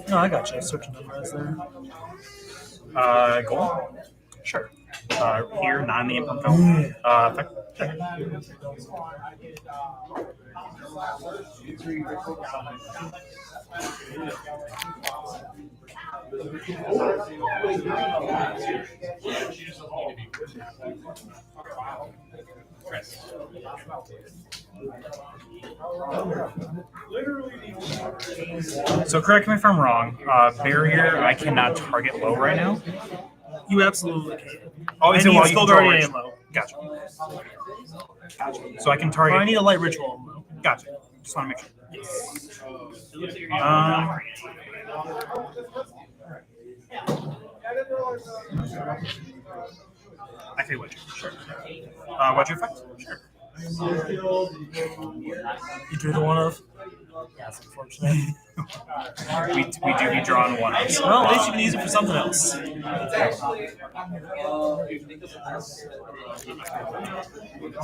No, I got you. Search and then res there. Goal. Sure. Here, not in the imperm film. Effect. So correct me if I'm wrong. Barrier, I cannot target low right now. You absolutely can. Oh, is I it need while you Skull control Guardian ritual? ammo. Gotcha. So I can Or I target. need a light ritual ammo. Gotcha. Just want to make sure. Yes. Actually, what? Sure. What's your effect? Sure. You drew the one of? That's unfortunate. We do be drawn one. Well, at least you can use it for something else.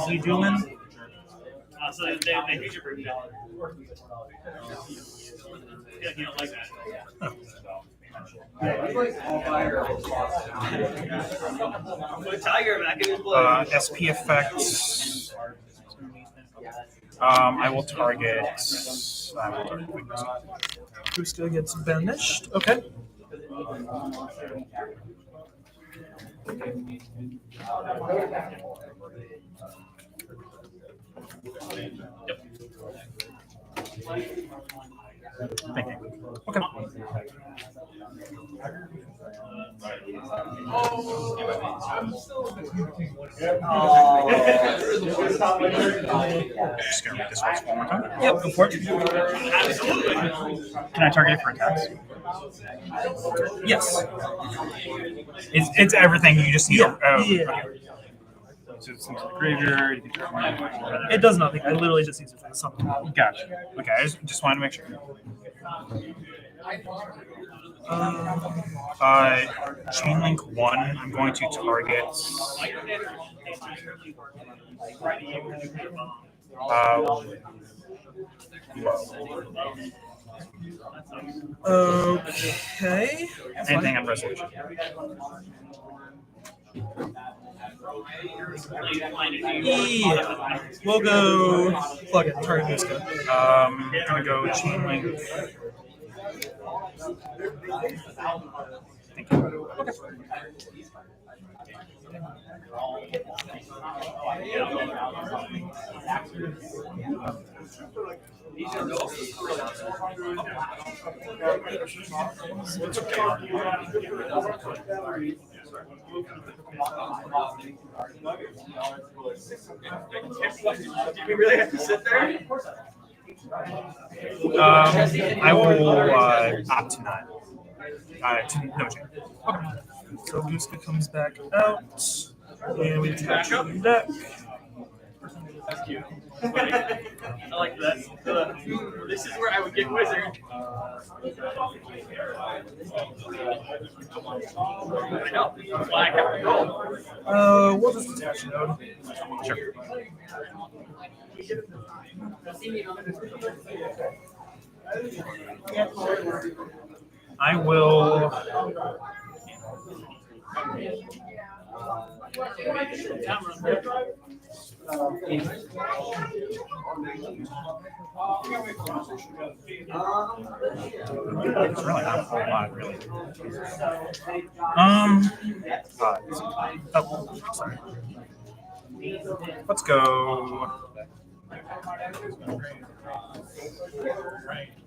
See, Julian? So they hate your birthday. Yeah, you don't like that. Tiger back in his blood. SP effects. I will target. Who still gets banished? Okay. Thank you. Okay. Just gonna read this once one more time. Yep, go for it. Can I target it for attacks? Yes. It's everything. You just need. Yeah. Okay. Yeah. So it's into the graveyard. It does nothing. I literally just use it for something. Gotcha. Okay, I just wanted to make sure. Chain link 1, I'm going to target. Okay. Anything on resolution. Yeah. We'll go plug it. Target Miska. Gonna go chain link. Thank you. We really have to sit there? I will opt to not. No chain. Okay. So Miska comes back out, and we attach the deck. That's cute. I like that. This is where I would get wizard. I know. Black and gold. We'll just attach a node. Sure. I will. It's really not a whole lot, really. Oh, sorry. Let's go.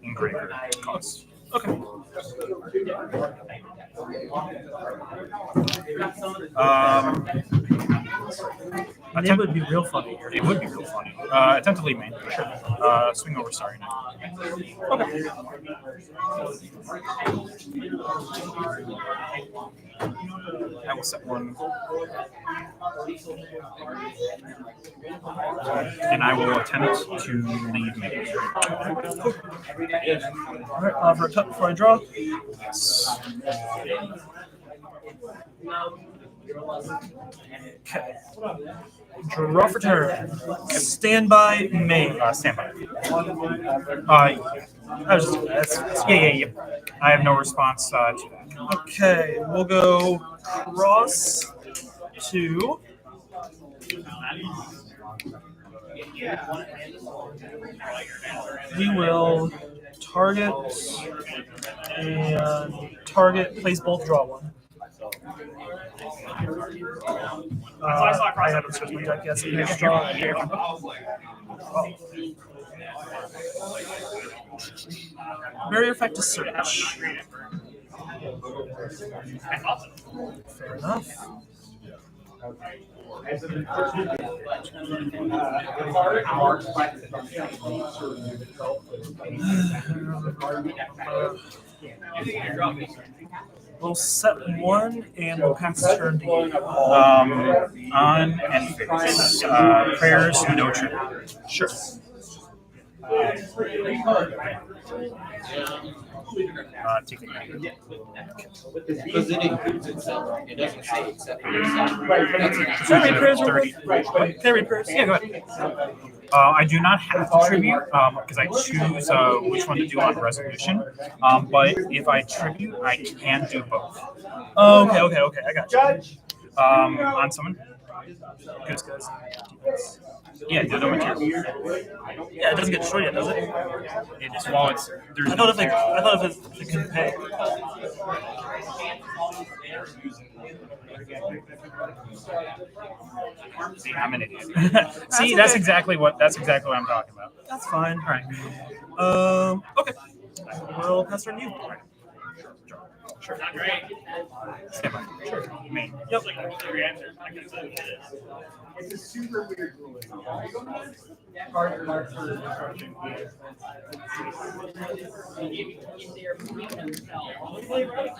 Engraver cost. Okay. It would be real funny. It would be real funny. Attentively main. Sure. Swing over Starry now. Okay. I will set one. And I will attempt to leave main. All right. I'll have a cut before I draw. Yes. Okay. Draw for turn. Standby main. Standby. I was just, Yeah. I have no response to that. okay, we'll go cross to. We will target and target, place both, draw one. I haven't switched my deck yet, so you just draw. Very effective search. Fair enough. We'll set one and we'll pass the turn to you. On and face. Prayers, no trip. Sure. Take it. Because it includes itself. It doesn't say except for yourself. Can I read prayers real quick? Can I read prayers? Yeah, go ahead. I do not have to tribute because I choose which one to do on resolution. But if I tribute, I can do both. Oh, okay. I got you. On someone? Goose guys. Yeah, the other material. Yeah, it doesn't get destroyed yet, does it? It's well, it's there's. I thought if it could pay. See, I'm an idiot. See, that's exactly what I'm talking about. That's fine. All right. Okay. We'll pass turn to you. Sure. Not great. Stand by. Sure. Main. Yep. Three answers. I can say it is. It's a super weird ruling.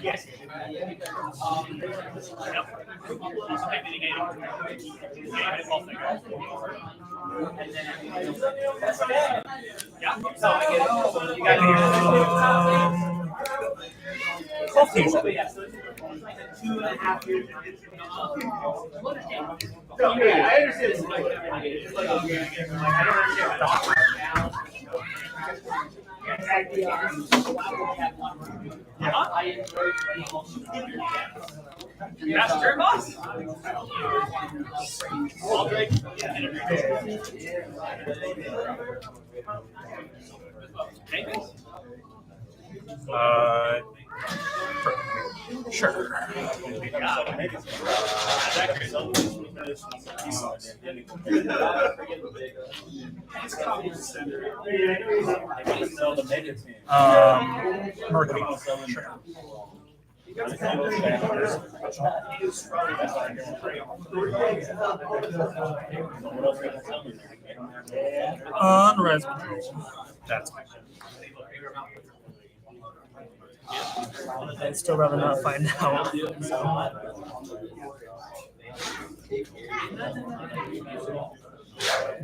Yes. both usually. That's your boss. Sure. Murder. Sure. Unres control. That's fine. I'd still rather not find out.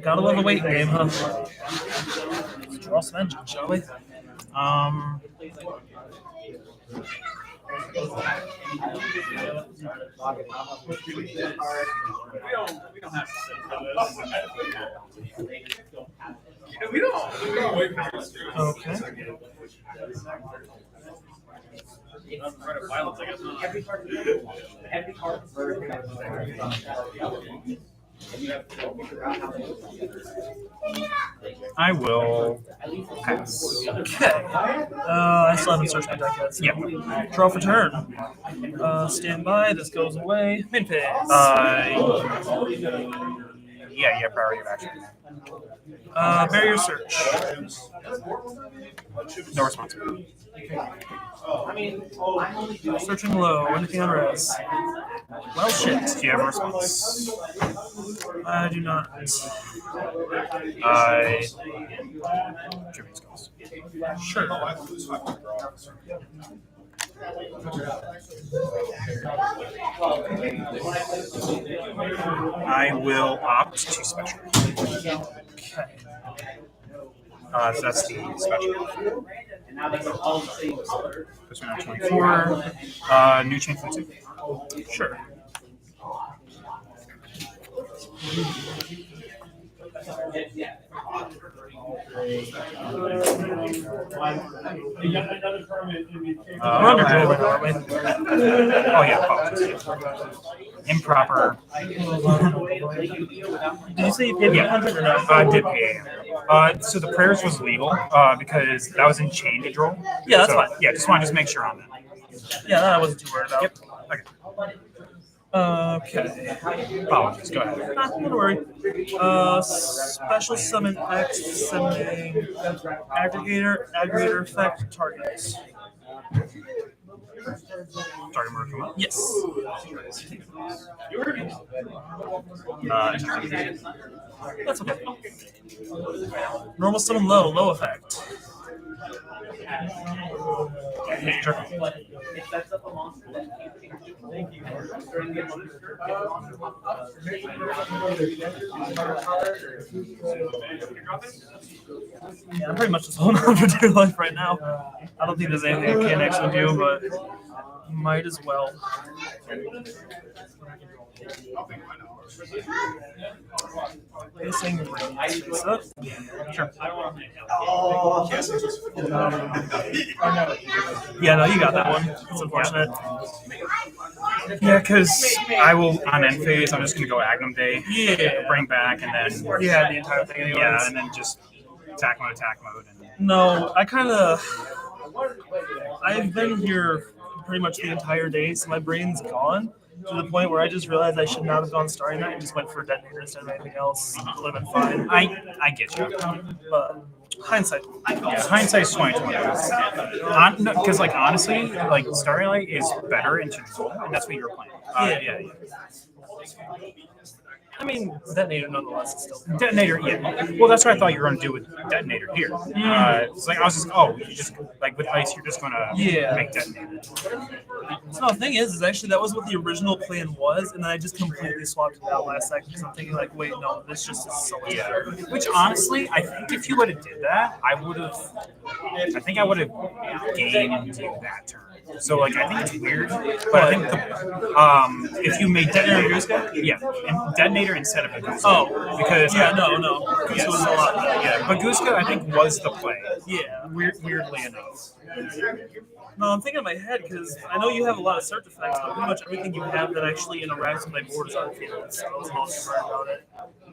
Gotta love the waiting game, huh? Let's draw some engine, shall we? We don't have to sit for this. We don't wait for this. Okay. Every card I will pass. Okay. I still haven't searched my deck yet. So. Yeah. Draw for turn. Stand by. This goes away. Min phase. Yeah, priority of action. Barrier search. No response. Searching low. Anything on res? Well, shit. Do you have a response? I do not. Jimmy's goes. Sure. I will opt to special. Okay. So that's the special. now they can all the same color. This one 24. New chain 22. Sure. Yeah. We're under Julian, aren't we? Oh yeah, apologies. Improper. Did you say you paid 100 or no? I did pay. So the prayers was legal because that was in chain to draw. Yeah, that's So, fine. Yeah, just want to make sure on that. Yeah, that I wasn't too worried about. Yep. Okay. Okay. Apologies. Go ahead. Don't worry. Special summon X, sending aggregator effect targets. Target mark come up. Yes. That's okay. Normal summon low effect. Sure. It sets up a monster that Yeah, I'm pretty much just holding on for dear life right now. I don't think there's anything I can actually do, but might as well. Facing range. Sure. Yeah, no, you got that one. It's unfortunate. Yeah, because I will on end phase. I'm just gonna go Agnum Day. Yeah. Bring back and then You had the entire thing anyways. yeah, and then just attack mode. And No, I've been here pretty much the entire day, so my brain's gone to the point where I just realized I should not have gone Starry Night and just went for a detonator instead of anything else. It would have been fine. I get you. But hindsight. Yeah, hindsight's 20/20. Because like honestly, like Starlight is better in control, and that's what you're playing. Yeah. I mean, detonator nonetheless is still. Detonator, yeah. Well, that's what I thought you were going to do with Detonator here. It's like I was just, you just like with ice, you're just going to make Detonator. So the thing is actually that was what the original plan was, and then I just completely swapped it out last second because I'm thinking like, wait, no, this just is so much better. Which honestly, I think if you would have did that, I think I would have gained that turn. So like I think it's weird, but I think if you made Detonator Baguska, yeah, and Detonator instead of Baguska. Oh, because no. Yes. Was a lot better. Yeah, Baguska I think was the play. Yeah. Weirdly enough. No, I'm thinking in my head because I know you have a lot of search effects, but pretty much everything you have that actually interacts with my board is undefeated. So I was also worried about it.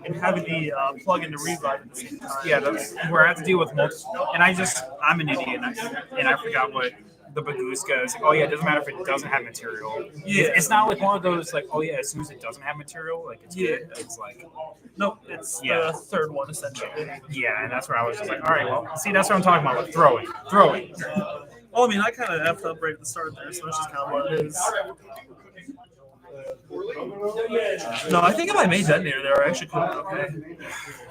And having the plug in to revive at the same time. Yeah, that's where I have to deal with multiple. And I'm an idiot, and I forgot what the Baguska is. Like, oh yeah, it doesn't matter if it doesn't have material. Yeah. It's not like one of those like, oh yeah, as soon as it doesn't have material, like it's good. It's like, Nope, it's Yeah. the third one essentially. yeah, and that's where I was just like, all right, well, see, that's what I'm talking about. With throwing. Well, I mean, I kind of effed up right at the start there, so that's just kind of what it is. No, I think if I made Detonator there, I actually could have been okay.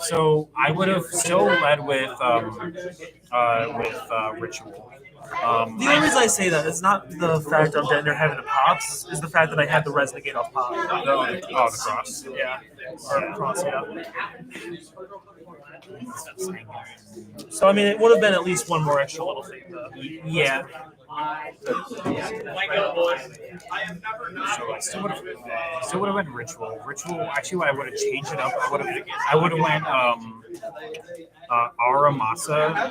So I would have still led with Ritual. The only reason I say that is not the fact of Detonator having the pops, is the fact that I had the Res Negate off pop. The cross. Yeah. Or the cross, yeah. So, I mean, it would have been at least one more extra little thing, though. Yeah. Like, boys, I have never not. So I still would have went Ritual. Actually, I would have changed it up. I would have went Aramasa. I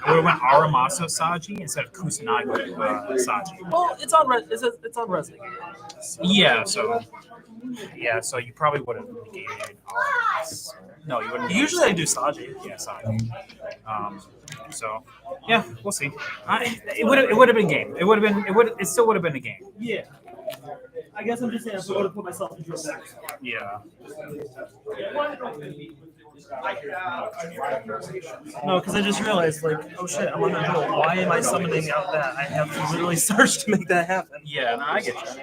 would have went Aramasa Saji instead of Kusanagi Saji. Well, it's on Res Negate. So you probably would have negated. No, you wouldn't. Usually I do Saji. Yeah, Saji. So yeah, we'll see. It would have been game. It still would have been a game. Yeah. I guess I'm just saying I would have put myself into a back. Yeah. No, because I just realized, like, oh shit, I'm on the drill. Why am I summoning out that? I have to literally search to make that happen. Yeah, no, I get you.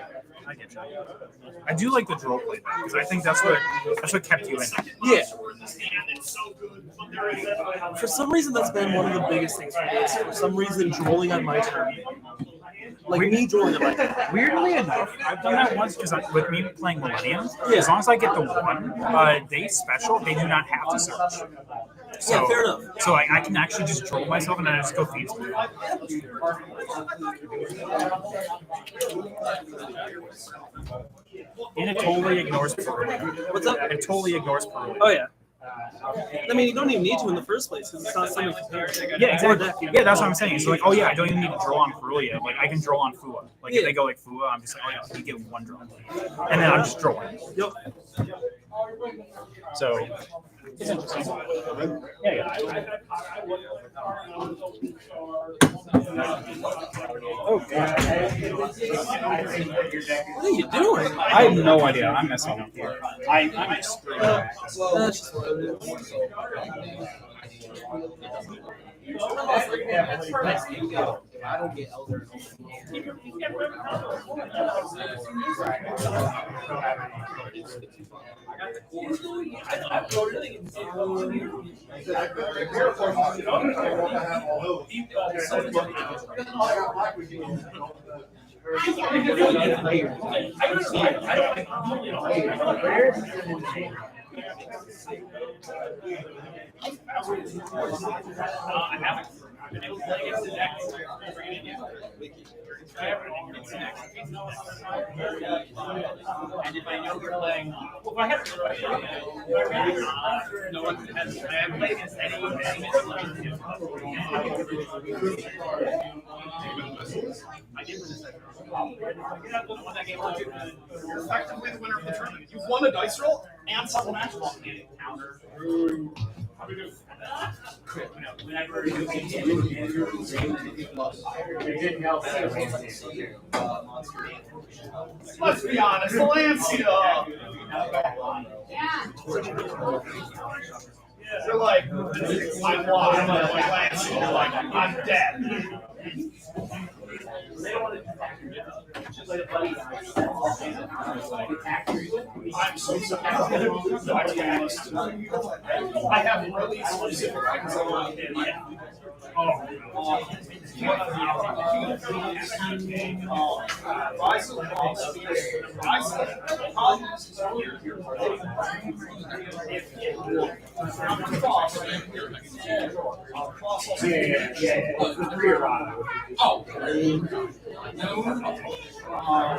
I do like the draw play though, because I think that's what kept you in. Yeah. For some reason, that's been one of the biggest things for me. For some reason, drooling on my turn. Like me drooling on my turn. Weirdly enough, I've done that once because with me playing Millennium, Yeah. as long as I get the one, they special, they do not have to search. So, Yeah, fair enough. So I can actually just troll myself and then I just go feed. And it totally ignores Peru. What's up? It totally ignores Peru. Oh, yeah. I mean, you don't even need to in the first place because it's not something to do. Yeah, exactly. Yeah, that's what I'm saying. So like, oh yeah, I don't even need to draw on Perulia. Like I can draw on Fua. Like if they go like Fua, I'm just like, oh yeah, you get one draw, and then I'm just drawing. Yep. So it's interesting. Yeah. What are you doing? I have no idea. I'm messing up here. I'm extremely bad. That's just what it is. I don't get elder. I haven't been able to play against the deck. And if I know you're playing, well, if I have no one has, I haven't played against any I did win the second round. You're effectively the winner of the tournament. You've won a dice roll and supplemental counter. Let's be honest, Valencia. They're like, I'm lost. I'm like, Valencia. They're like, I'm dead. I'm so sorry. I have really specific items I want to hit. Oh.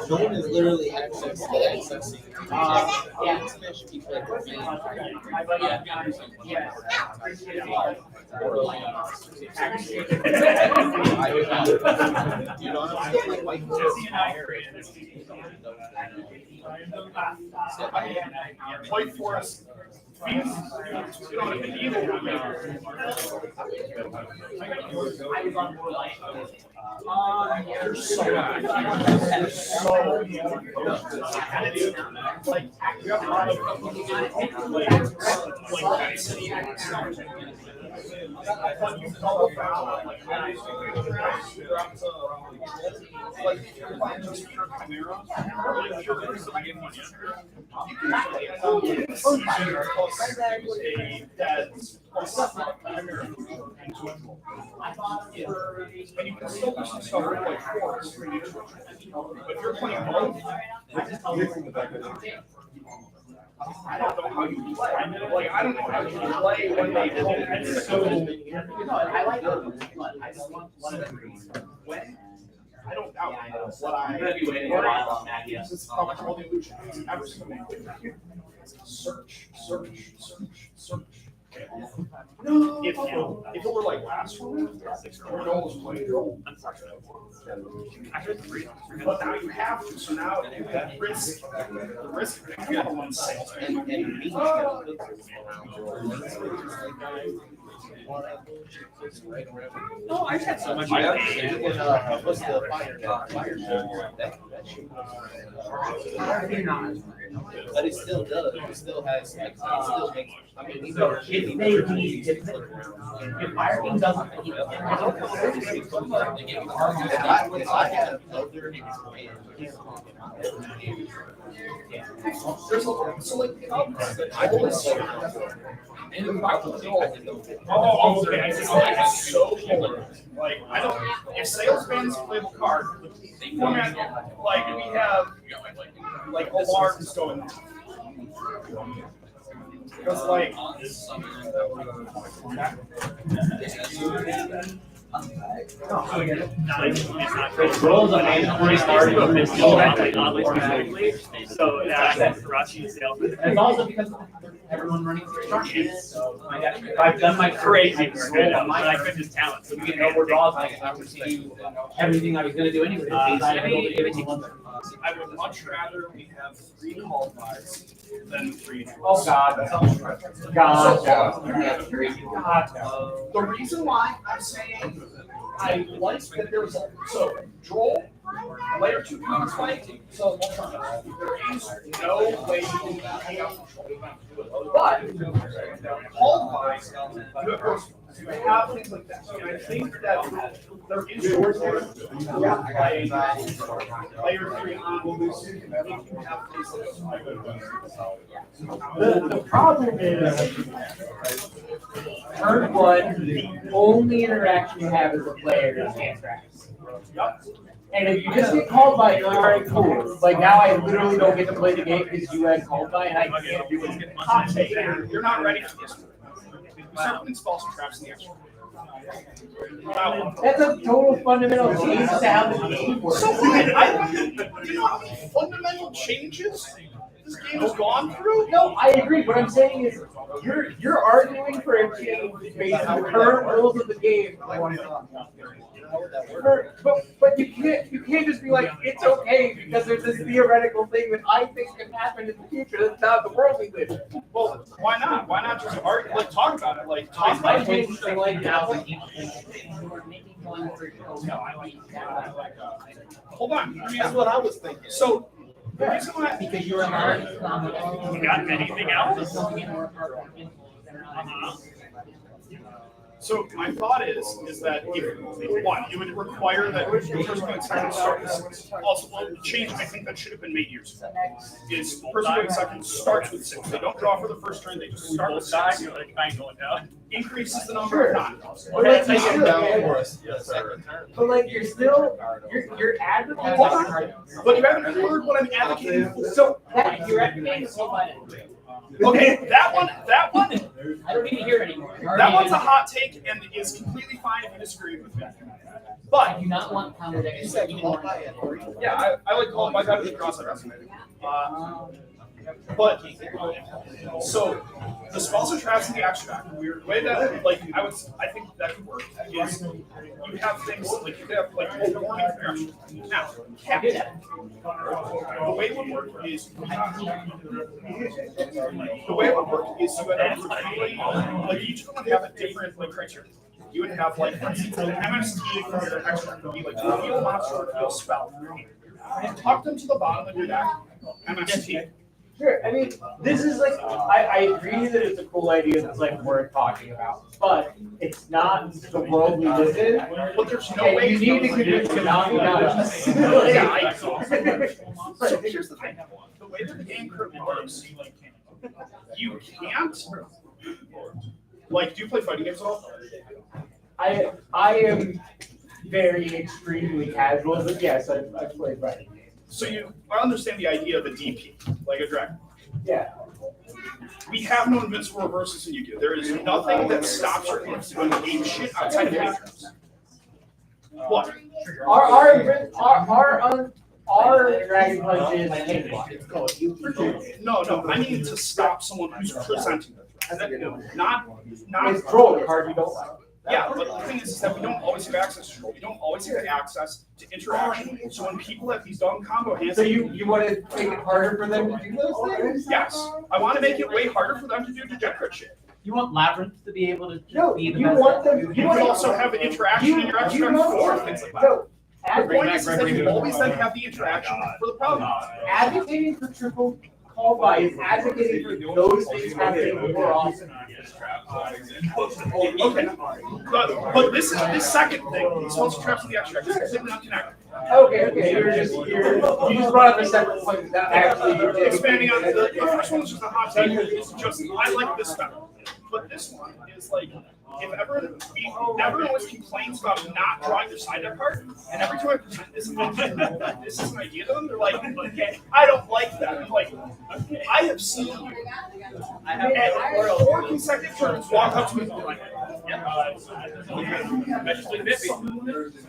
Zone is literally access to access. Should be played for me. You know, I'm still like white. White Forest. And you can still do some stuff with like force. But if you're playing both, I don't know how you play. Like, I don't know how you play when they roll. It's so. I like it. I just want when. I don't doubt what I'm going to be waiting for a while. This is how much all the illusion is ever seen. Search. If it were like last one, your goal was playing goal. But now you have to, so now you have risk. The risk of one sales. No, I had so much. I understand. What's the fire? But it still does. It still has. Like, it still makes. I mean, these are if fire king doesn't, I have other So like, I always say, oh, okay. I just like it's so polar. Like, I don't. If salesmen's play the card, format like we have like alarms going on. Because like. rolls a mandatory card to miss So that's Russian sales. it's also because everyone running through instructions. So I've done my crazy But I couldn't just talent. So you get no more draws. I would see everything I was going to do anyway. I would much rather we have 3 call buys than 3 draws. Oh God. The reason why I'm saying I like that there's a draw layer 2 comes fight, so there is no way you can hang out control. But call buys, you of course have things like that. And I think that there is short layer 3 on have things like The problem is, turn one, the only interaction you have as a player is hand tracks. And if you just get called by, you're already cool. Like now I literally don't get to play the game because you had called by and I can't do it. You're not ready for this. We start putting spells and traps in the extra. That's a total fundamental change to how the game works. So what? You know how many fundamental changes this game has gone through? No, I agree. What I'm saying is, you're arguing for a change based on the current rules of the game. But you can't just be like it's okay because there's this theoretical thing that I think can happen in the future. That's not the world we live in. Well, why not? Why not just argue? Like talk about it. Like talk about it. Hold on. That's what I was thinking. So the reason why Because you're not. You got anything else? So my thought is that if one, you would require that the first going second start. Also, well, the change I think that should have been made years ago is person going second starts with 6. They don't draw for the first turn. They just start with 6. Increases the number of non-draws. But like, you Yes, sir. but like you're still you're advocating. Hold on. But you haven't heard what I'm advocating for. So that you're advocating so much. Okay, that one. I don't need to hear anymore. That one's a hot take and is completely fine if you disagree with me. But I do not want counter deck. yeah, I like calling my guy with the cross fascinating. But so the spells are traps in the extract. The way that I think that could work is you have things like you could have like warning interaction. Now, the way it would work is you would have like each of them would have a different like criteria. You would have like for instance an MST for your extract would be like reveal monster, reveal spell. And tuck them to the bottom of your deck. MST. Sure. I mean, this is like I agree that it's a cool idea that's like worth talking about, but it's not the world we live in. But there's no And way you need to convince Konami not us. So here's the thing. The way that the game currently works, you can't like do you play fighting games at all? I am very extremely casual, but yes, I play fighting games. So I understand the idea of the DP, like a dragon. Yeah. We have no invincible reverses than you do. There is nothing that stops your opponents doing game shit outside of matrix. What? Our Dragon Punch is hit block. No. I mean to stop someone who's presenting the threat. Not. It's troll card you don't like. Yeah, but the thing is that we don't always have access to control. We don't always have access to interaction. So when people have these dumb combo hands, So you want to make it harder for them to do those things? yes, I want to make it way harder for them to do degenerate shit. You want Labyrinth to be able to No, be the you best. want them. You can also have an interaction in your extract for things like that. No, The point is that you always then have the interaction for the problem. advocating for triple call by is advocating for those things happening more often. Okay, but this second thing, these spells are traps in the extract, is completely unconnected. Okay, you just brought up a separate point that actually Expanding on the first one is just a hot take. It's just I like this better, but this one is like if everyone always complains about not drawing their side deck card, and every time I present this is an idea to them, they're like, I don't like that. I'm like, I have seen you at 4 consecutive turns walk up to me and be like,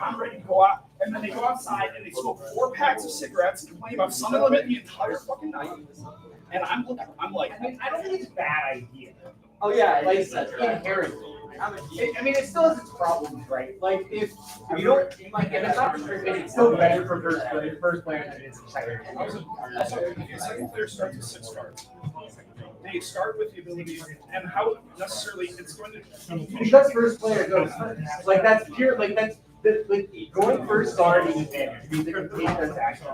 I'm ready to go out. And then they go outside and they smoke 4 packs of cigarettes and complain about some of them the entire fucking night. And I'm like, I don't think it's a bad idea. Oh yeah, Like inherently. I mean, it still has its problems, right? Like if you don't like, if it's not restricted, it's still better for first player than it is for second. the second player starts with 6 cards. They start with the ability, and how necessarily it's going to. Because first player goes first. Like that's pure. Like that's going first is already an advantage because they can take those actions.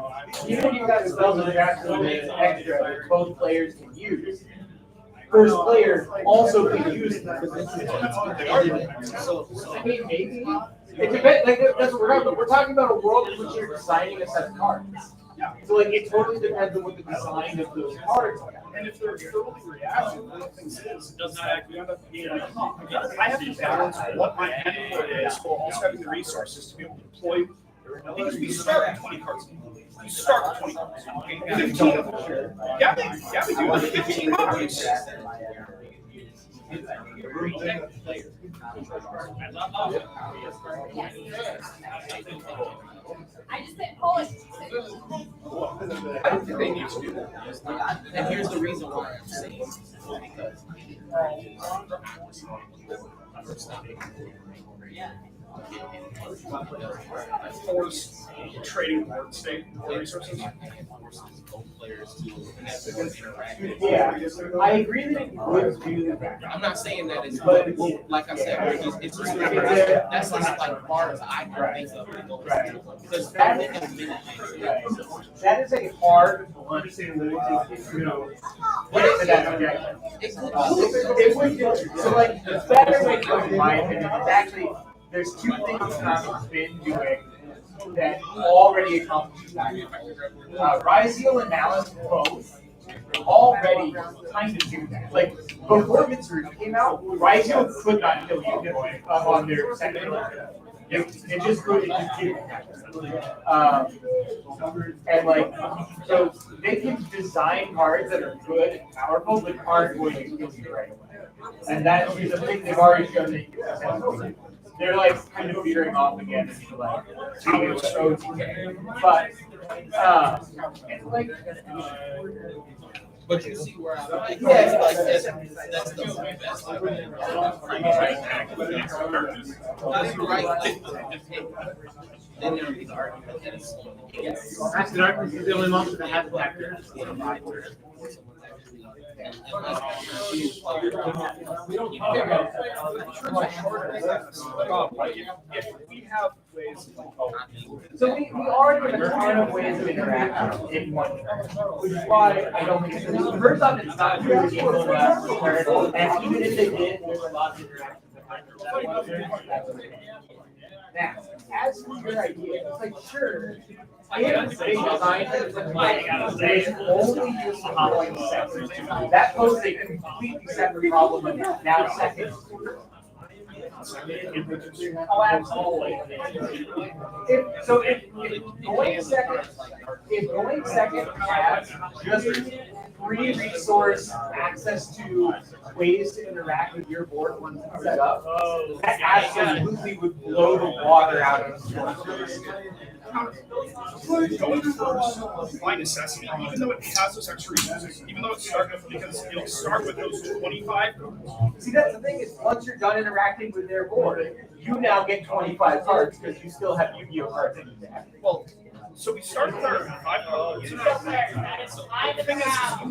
Even if you've got spells that are actually extra that both players can use. First player also can use them. I mean, maybe. It depends. Like that's what we're talking about. We're talking about a world in which you're designing a set of cards. So like it totally depends on what the design of those cards are. And if they're totally reactive, one of the things is it does not actually end up being I have to balance what my input is while also having the resources to be able to deploy. Because we start with 20 cards. We start with 20 cards. 15 of them. Yeah, we do. 15 copies. I just said Polish. I don't think they need to do that. And here's the reason why I'm saying Force trading board state resources. both players to interact. Yeah, I agree that it would do that. I'm not saying that it's, but like I said, it's just that's like far as I can think of. Because that is a minute. That is a hard one to get to that objection. It would do. So like the better way to go, in my opinion, is actually there's two things Toronto's been doing that already accomplishes that. Ryziel and Malice both already kind of do that. Like before Mitsuru came out, Ryziel could not kill you on their second level. It just couldn't. And like, so they can design cards that are good and powerful, but aren't going to kill you right away. And that is a thing they've already shown that you can successfully. They're like kind of veering off again into like OTK. But it's like. But you see where I'm like, Yeah, like that's the best. You're right. Then there are these arguments that it's Acid Darkness is the only monster that has factors. So we are given a ton of ways of interacting in one turn, which is why I don't think it's first off it's not really the last turn, and even if they did, there's a lot of interactions behind it. Now, as for your idea, it's like sure. I am saying design they only use the following sectors. That poses a completely separate problem of now second. Oh, absolutely. If going second has just free resource access to ways to interact with your board once it's set up, that absolutely would blow the water out of it. Going first by necessity, even though it has those extra resources, even though it's starting because it'll start with those 25. See, that's the thing is once you're done interacting with their board, you now get 25 cards because you still have Yu-Gi-Oh cards in your deck. Well, so we start with our 5 cards. The thing is,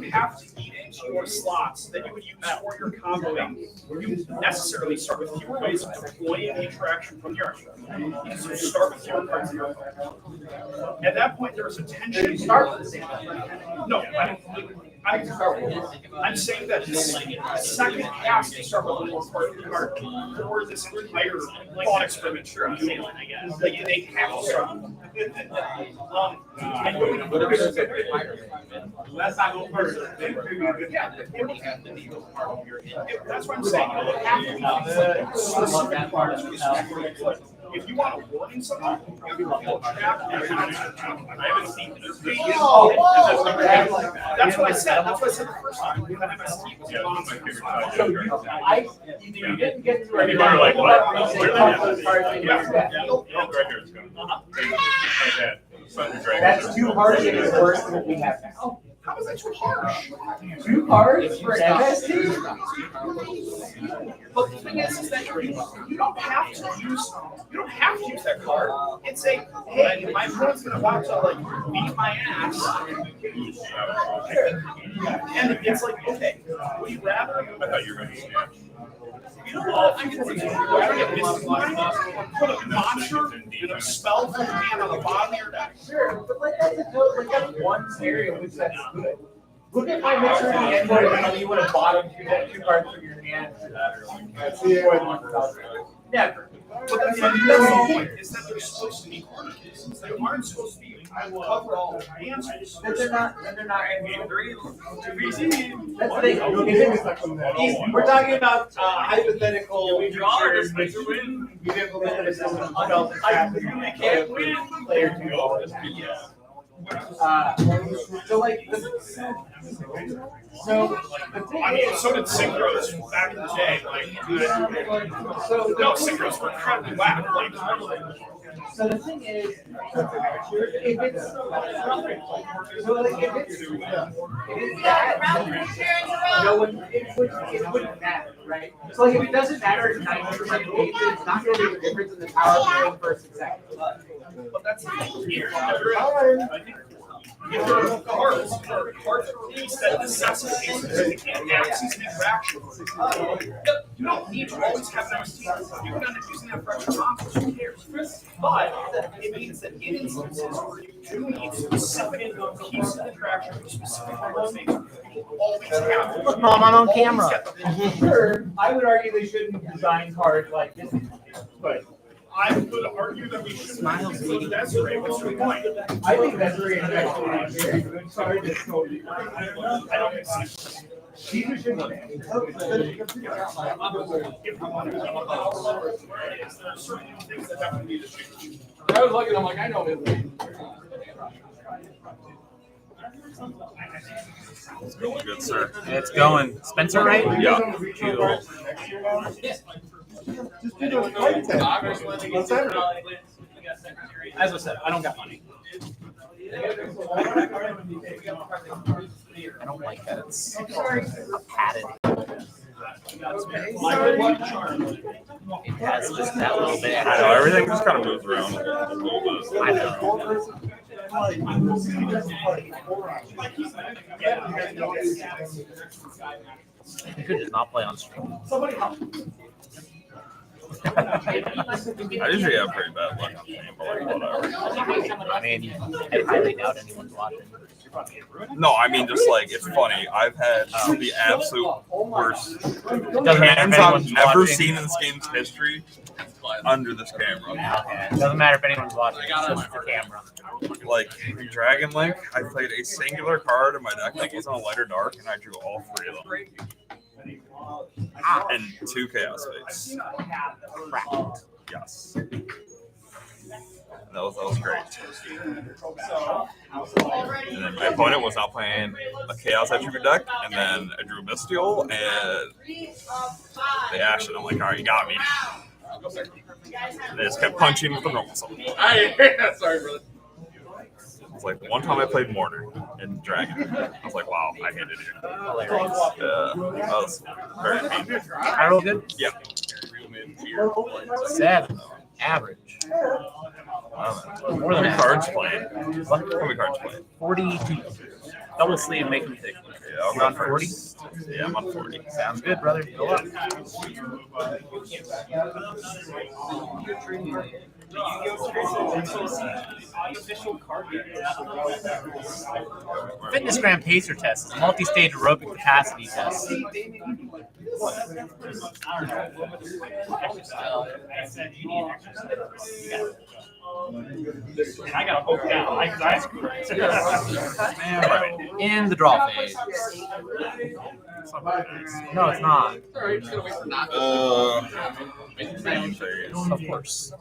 you have to eat into your slots that you would use for your comboing. You necessarily start with fewer ways of deploying the interaction from your because you start with fewer cards in your phone. At that point, there is a tension. You start with the same. No, I'm saying that the second has to start with a more part for this entire thought experiment. Sure, I'm saying I guess. Like they have to start. Let's not go first. Yeah, that's what I'm saying. If you want to warn someone, you feel trapped. I haven't seen this. That's what I said. That's what I said the first time. The MST was So you didn't get through You were like, what? That's too harsh and it's worse than what we have now. How is that too harsh? 2 cards for an MST? But the thing is that you don't have to use that card and say, hey, my opponent's gonna want to like beat my ass. And it's like, okay, would you rather? I thought you were going to snatch. I'm gonna put a monster with a spell from hand on the bottom of your deck. Sure, but like that's one scenario in which that's good. Look at my mixer in the end board and tell me you want to bottom 2 cards from your hand. Never. But that's the point, is that they're supposed to be cards. They aren't supposed to be cover all answers. But they're not. That's the thing. We're talking about hypothetical. We draw or just features make which a win? you've implemented a system of spells and traps. really can't win. Player 2 always. So like the thing I mean, is, so did synchros back in the day. Like, no, synchros were incredibly whack. Like, so the thing is, if it's that, no one, it wouldn't matter, right? So like if it doesn't matter in 90% of cases, it's not going to make a difference in the power of the first and second. but that's here. If there are cards released that necessitate specific actions and interactions, you don't need to always have those teams. You can end up using them for extra monsters, who cares? But it means that in instances where you do need specific pieces of interaction or specific things, you always have them. Look, Mom, I'm on Always camera. get them. Sure, I would argue they shouldn't design cards like this, but I would argue that we should include Desiree. What's your point? I think that's very actually very good card. That's totally fine. I don't see. Caesar should go. There are certain things that definitely need to change. I was looking, I'm like, I know it. It's going good, sir. It's going. Spencer, right? Yeah. Cool. Just do those play tests. Let's have it. As I said, I don't got money. I don't like that. It's padded. It has just that little bit. I know, everything just kind of moves around a little bit. I know. You could just not play on stream. I usually have pretty bad luck on game, but like, whatever. I mean, I highly doubt anyone's watching. No, I mean, just like, it's funny. I've had some of the absolute worst Doesn't matter if hands anyone's I've ever watching. seen in this game's history under this camera. Okay. Doesn't matter if anyone's watching. It's just the camera. Like, in Dragon Link, I played a singular card in my deck that was on a lighter dark, and I drew all three of them. And 2 Chaos Fates. Yes. That was great. And then my opponent was not playing a Chaos Attribute deck, and then I drew a Mystial, and they ashed it. I'm like, all right, you got me. And they just kept punching with the normal summon. Sorry, brother. It's like one time I played Mortar in Dragon. I was like, wow, I hated it. That was very painful. I roll good. Yeah. 7. Average. How More than many that. cards played? How many cards played? 42. Double sleeve, make me thick. Yeah, I'll You're go on 40? first. Yeah, I'm on 40. Sounds good, brother. Go up. Fitnessgram Pacer test is a multi-stage aerobic capacity test. I gotta poke down. I screwed In the draw phase. No, it's not. Of course.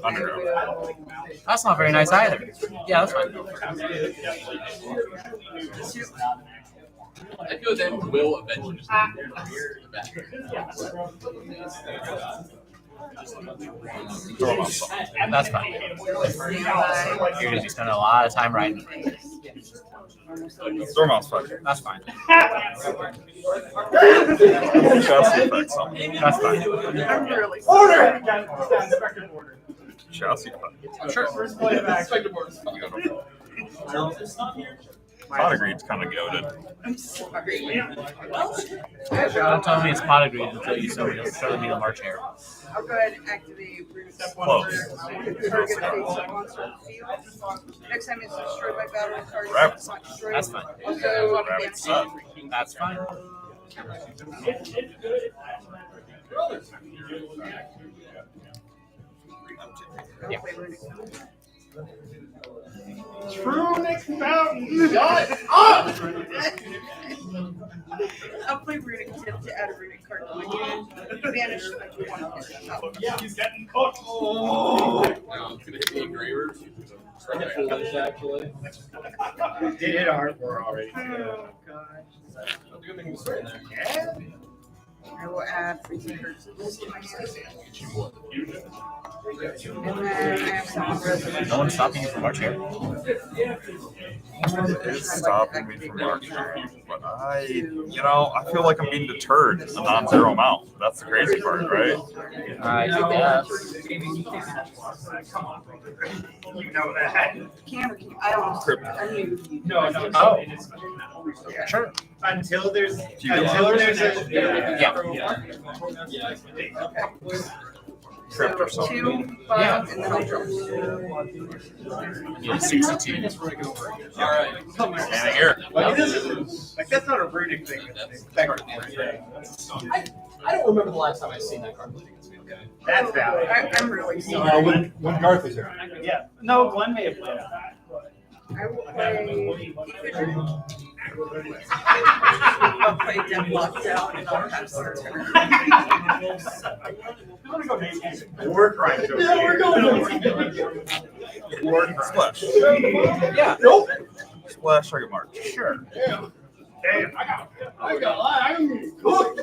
Underground. That's not very nice either. Yeah, that's fine. I feel that will eventually just That's fine. You're gonna be spending a lot of time writing. Dormouse Fighter. That's fine. Chassis effect something. That's fine. I'm really Order! Chassis effect. Sure. expected more. Pot Agreed's kind of goated. I'm sorry. Don't tell me it's pot agreed until you show me the March Hare. I'll go ahead and activate Rune Close. Target face up monster on the field. Next time it's destroyed by battle, target Rabbit. is not destroyed. That's fine. Also, Rabbit set. That's fine. I'll play Runic. Trunic Mountain! Shut up! I'll play Runic Tip to add a Runic card to my hand. Banish one hit. Yeah, he's getting cooked. Now it's gonna hit the engravers. Actually. Did hit hard for already. Oh, God. That's a good thing to start in there. I will add freezing curses to my set. And then I have some resurrection. No one's stopping you from marching here? It's stopping me from marching, but I feel like I'm being deterred a non-zero amount. That's the crazy part, right? I guess. You know that. Can or can I don't Crypto. I mean, No. Oh. Sure. Until there's Do you go on? Crypto or so something. 2, 5, and then I'll drop. Yeah, 62. All right. Standing here. Like that's not a runic thing. I don't remember the last time I seen that card. That's valid. I'm really sorry. When Garth is here. Yeah. No, Glenn may have played. I will I'll play Deadlock down and I'll pass the turn. War crimes over here. We're going Splash. Yeah. Nope. Splash, target march. Sure. Damn, I'm cooked.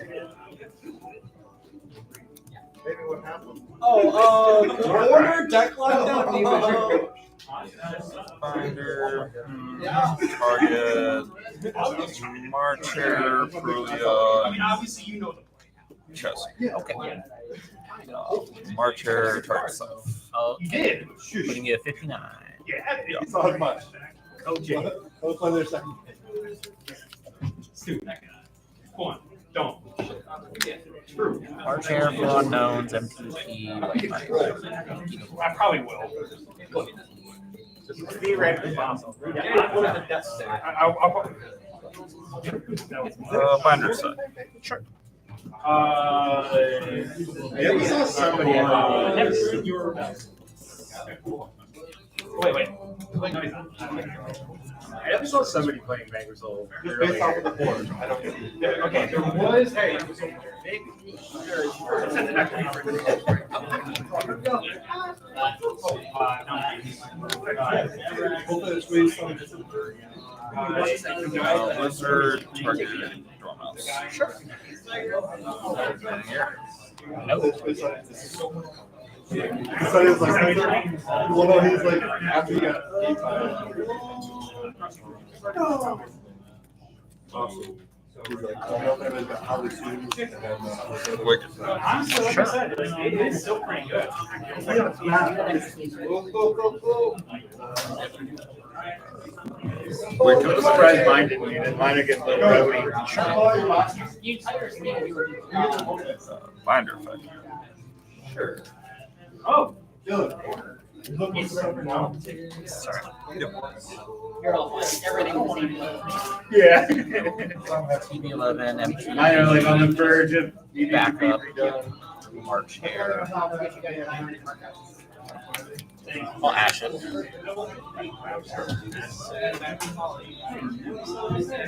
Order deck lockdown. Finder. Target. Marcher. Prulia. Obviously you know the Chess. Okay. Marcher. Target self. You did. Putting you at 59. Yeah. It's not much. Coach. I'll play their second. Stupid. Go on. Don't. True. March Air for unknowns, MTP. I probably will. Be ready for possible. I'll Binder set. Sure. Yeah, we saw somebody. Wait. No, he's not. I never saw somebody playing Vanguard Soul. Just based off of the board. I don't know. Okay, there was. Hey, it was Wizard. Target. Draw mouse. Sure. Here. So it's like, well, no, he's like, after he got 8 awesome. He's like, I'll help him with how we soon. Wicked. Honestly, like I said, it is still pretty good. Wicked. I'm surprised mine didn't need it. Mine would get a little rowdy. Binder effect. Sure. Oh. Dylan. He's looking for something now. Sorry. Yep. Yeah. TB11, MTP. Mine are like on the verge of Back up. March Air. I'll ash it.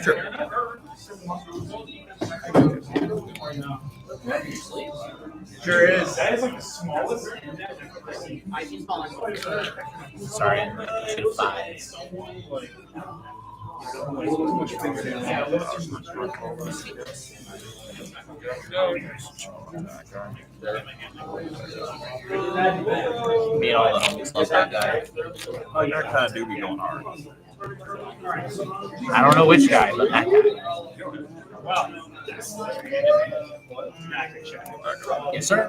Sure. Sure is. That is like the smallest. Sorry, 5. Made all the homies love that guy. Oh, you kind of do be going hard. I don't know which guy, but that guy. Yes, sir. Yes, sir.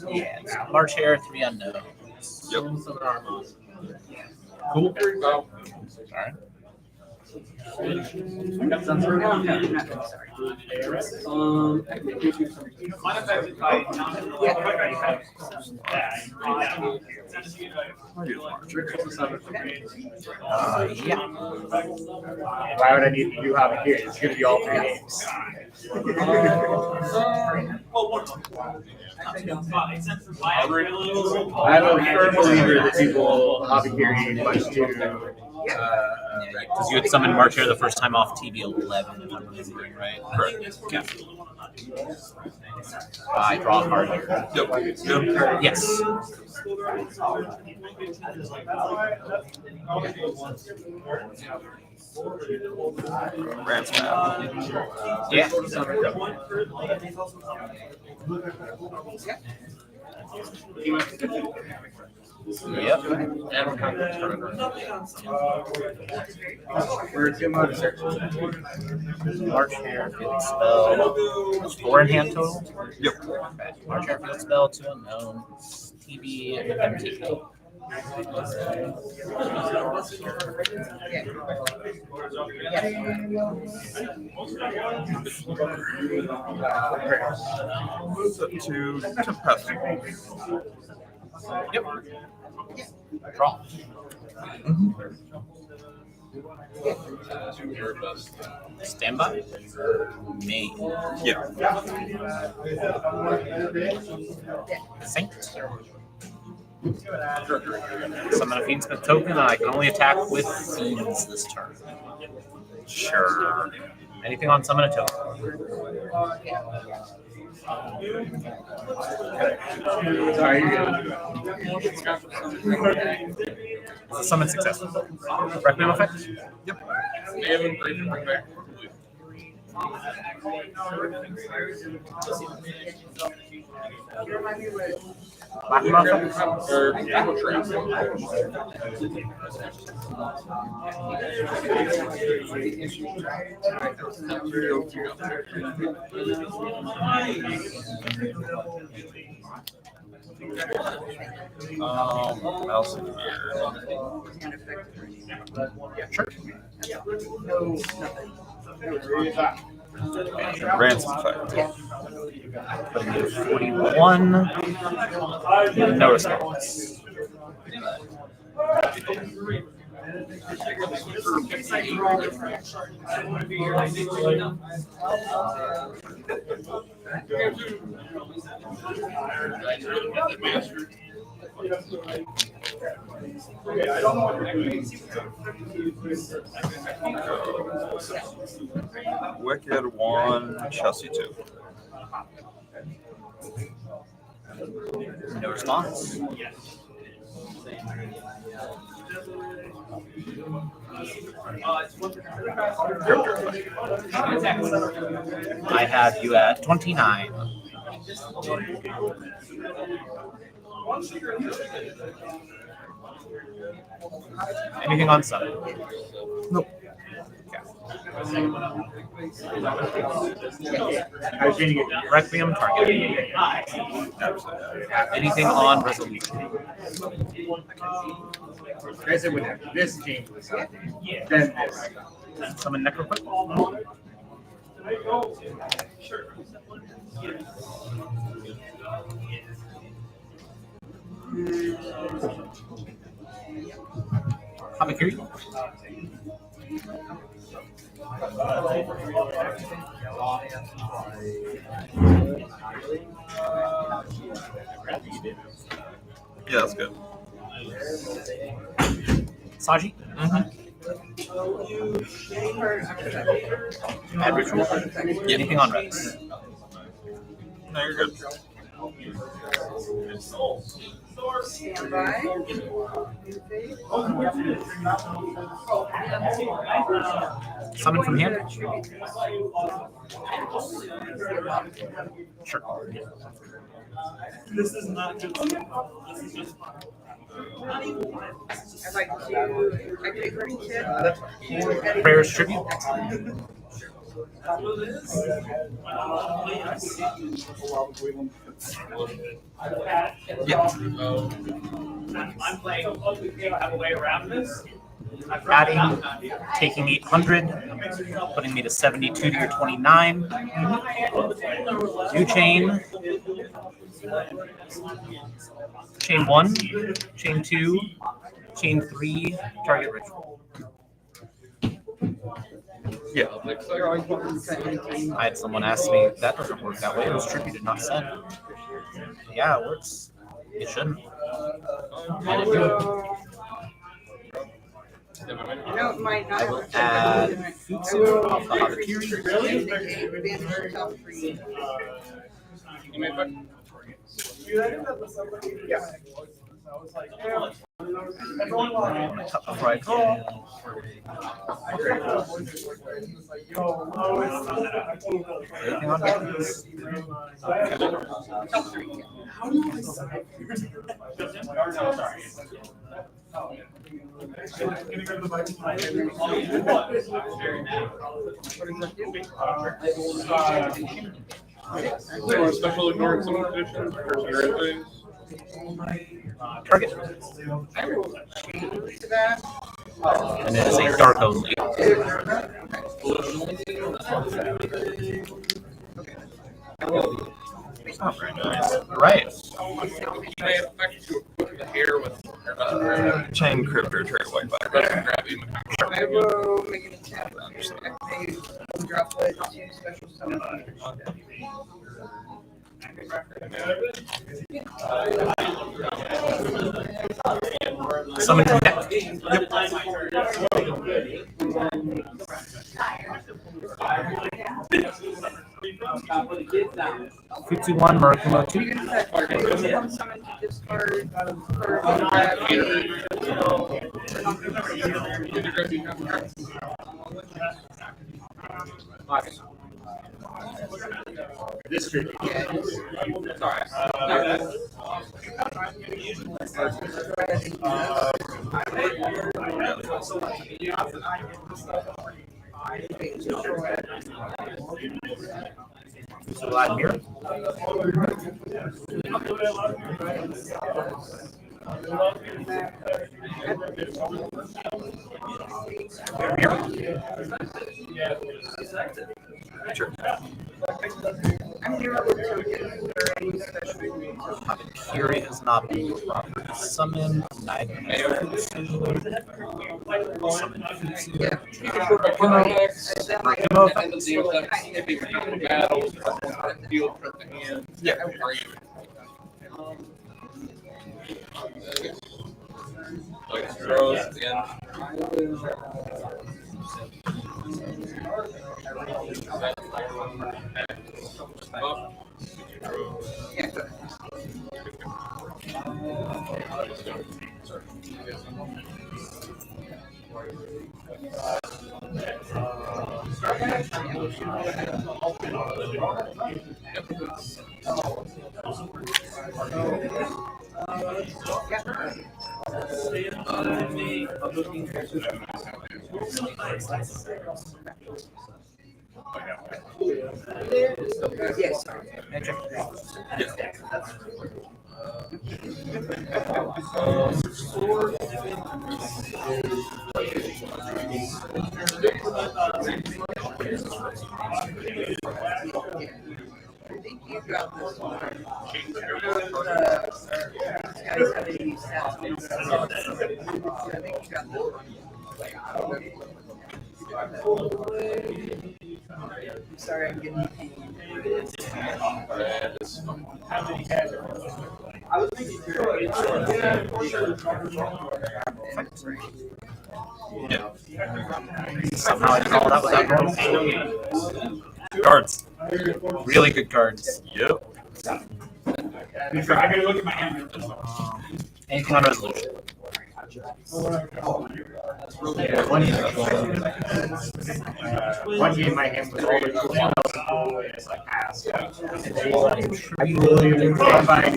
Yeah, it's March Air, 3 unknowns. Yep. Cool. All right. Yeah. Why would I need to do hobby here? It's going to be all 3 games. I'm a firm believer that people hobby carry much to. Because you had summoned March Hare the first time off TV 11, if I'm remembering right. Correct. Yeah. I draw a card here. Yep. Yes. Ransom map. Yeah. Yep. We're 2 mode search. March Hare field spell. 4 in hand total? Yep. March Hare field spell, 2 unknowns. TB and empty. Set to Tempest. Yep. Draw. Standby. Main. Yeah. Saint. Summon a Fiendsmith token, and I can only attack with Fiends this turn. Sure. Anything on summon a token. Sorry, you're good. Summon successful. Requiem effect? Yep. What else is here? Sure. Ransom effect. Putting you at 41. No response. Wicked 1, Chelsea 2. No response. I have you at 29. Anything on summon? Nope. Requiem target. Anything on resolution? I said when this change was something, then this. Summon Necrofoot. Hamakiri. Yeah, that's good. Saji. Add ritual. Anything on Rex? No, you're good. Standby. Summon from hand. Sure. This is not just. This is just. I'd like to activate Burning Tip. Prayers tribute. Yeah. I'm playing. Have a way around this. Adding, taking 800, putting me to 72 to your 29. New chain. Chain 1, chain 2, chain 3, target ritual. Yeah. I had someone ask me, that doesn't work that way. It was tributed, not sent. Yeah, it works. It shouldn't. And it do. No, it might not. I will add Futsu off the Harakiri. I'm gonna cut before I call. Anything on buttons? Special ignoring some conditions or anything. Target. And it is a dark only. It's not very nice. Right. Chain crypto trade white back. I will make an attack. Activate, drop it to special summon. Summon from deck. Futsu 1, Murakumo 2. Summon to discard District. So add mirror. Sure. I'm never with tokens or any special. Fury has not been properly summoned. Summon Futsu. Yes. I think you got this one. Guys have any stats? I think you got this one. I'm sorry, I'm getting I was thinking Somehow I call that without normal. Cards. Really good cards. Yep. Anything on resolution? One game my hand was already it's like pass. He's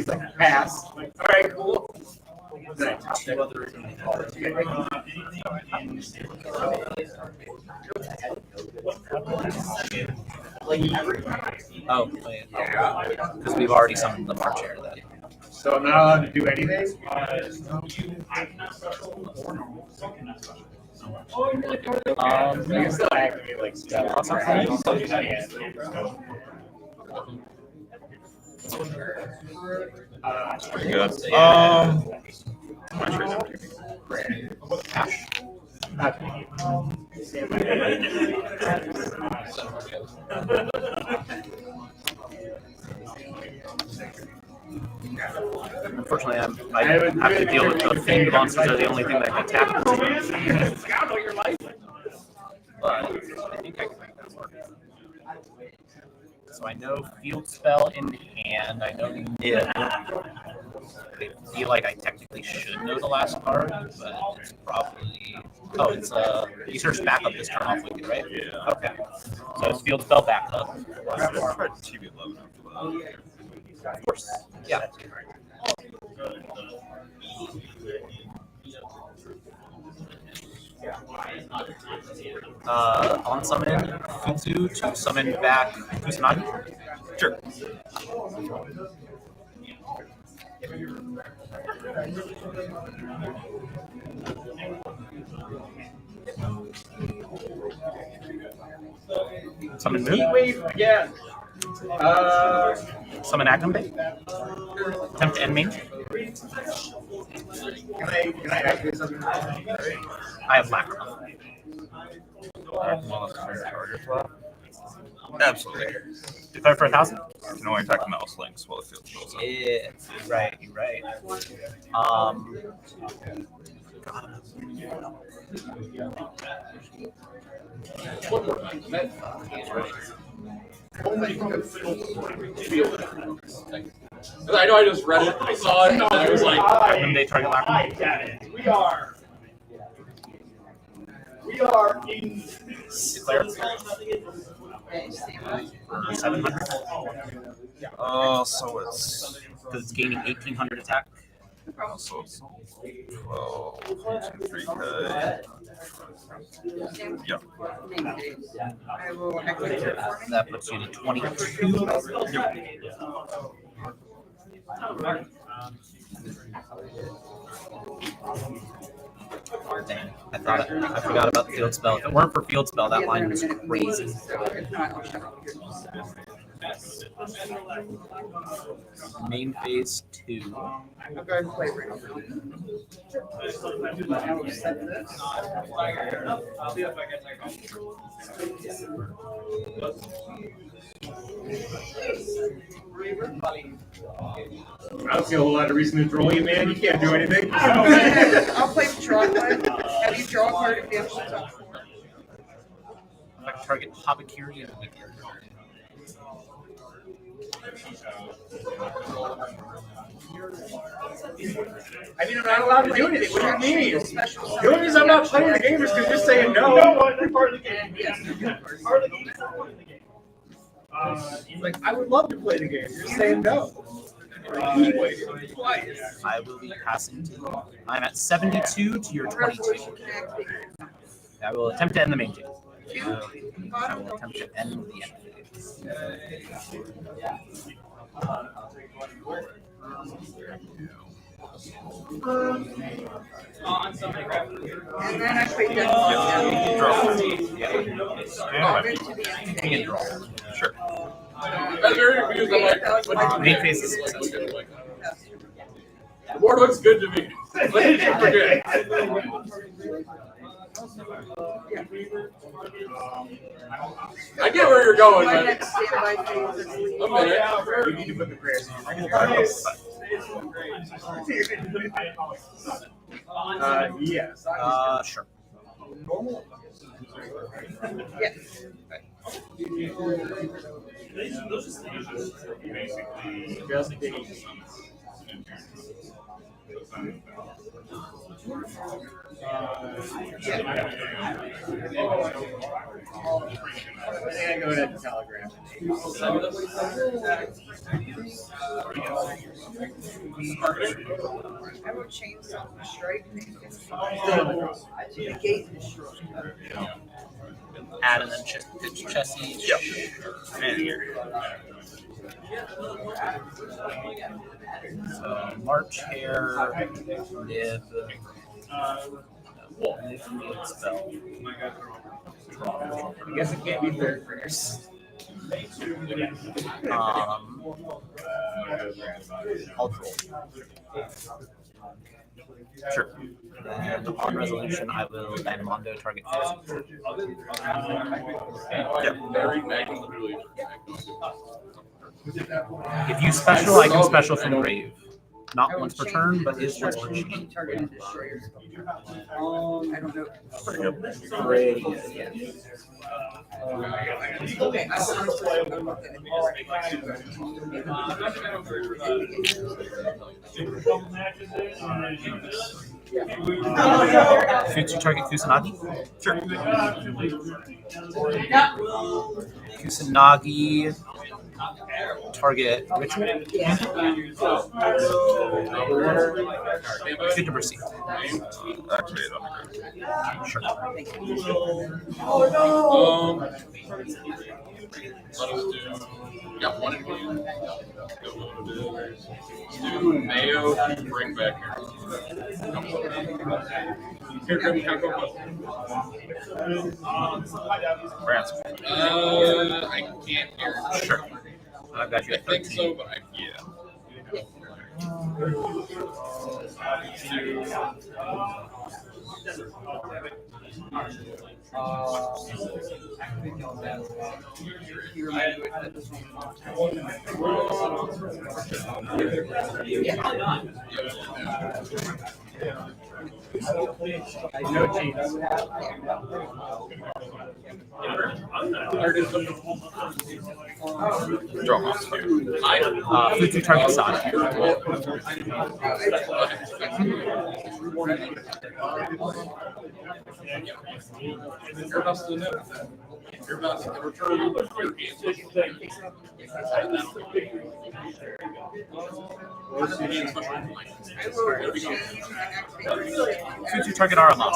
like pass. All right, cool. Oh, because we've already summoned the March Air then. So I'm not allowed to do anything? You can still activate like spells. Pretty good. Unfortunately, I have to deal with the fiend monsters. Are the only thing that can attack. But I think I can make that work. So I know field spell in hand. I know nib. I feel like I technically should know the last card, but it's probably. Oh, it's you search backup this turn off wicked, right? Yeah. Okay. So it's field spell backup. Tried TV11 after that. Of course. Yeah. On summon Futsu to summon back Kusanagi. Sure. Summon Moon. Wave again. Summon Agnum. Attempt to end main. Can I activate something? I have black. Absolutely. Declare for 1,000. You can only attack mouse links while the field spells up. Yeah, you're right. I know I just read it, I saw it, and I was like, When they target black. I get it. We are in. Declare. 700. So it's Because it's gaining 1,800 attack. so it's 12, 3K. Yep. I will activate it for me. That puts you to 22. Dang, I forgot about the field spell. If it weren't for field spell, that line was crazy. So if not, I'll shut up. Main phase 2. I'll go ahead and play right now. I will set this. I don't see a whole lot of reason to draw you, man. You can't do anything. I'll play the draw card. Have you draw a card if you have some top 4? If I can target Habakiri and Wicked. I mean, I'm not allowed to do anything. What do you mean? The only reason I'm not playing the game is because you're saying no. You know what? You're part of the game. Yes, you're part of the game. You're part of the game. Like, I would love to play the game. You're saying no. I will be passing to. I'm at 72 to your 22. I will attempt to end the main phase. I will attempt to end the end phase. And then I play death. And draw. Sure. I'm very confused. I'm like, Main phase is successful. the board looks good to me. We're good. I get where you're going, My but next standby phase is leave. a minute. You need to put the prayers on. Yes. Sure. Yes. Just days. And go ahead and telegraph. I will change something to strike. Negate the strike. Add and then pitch Chessie. Yep. And here. So March Hare, Nib. Field spell. I guess it can't be third first. I'll draw. Sure. And upon resolution, I will then Mondo target first. If you special, I can special from grave. Not once per turn, but is once per sheet. Targeted destroyer. I don't know. Great. Okay, I don't Shoot you target Kusanagi? Sure. Kusanagi. Target ritual? Shoot to proceed. Activate on the ground. Sure. Got one in hand. Do Mayo, bring back here. Ransom. I can't hear. Sure. I've got you I at think 13. so, but yeah. You remember it. No changes. Draw monster. Futu target Sada. You're about to know. You're about to return your Futu target Arama.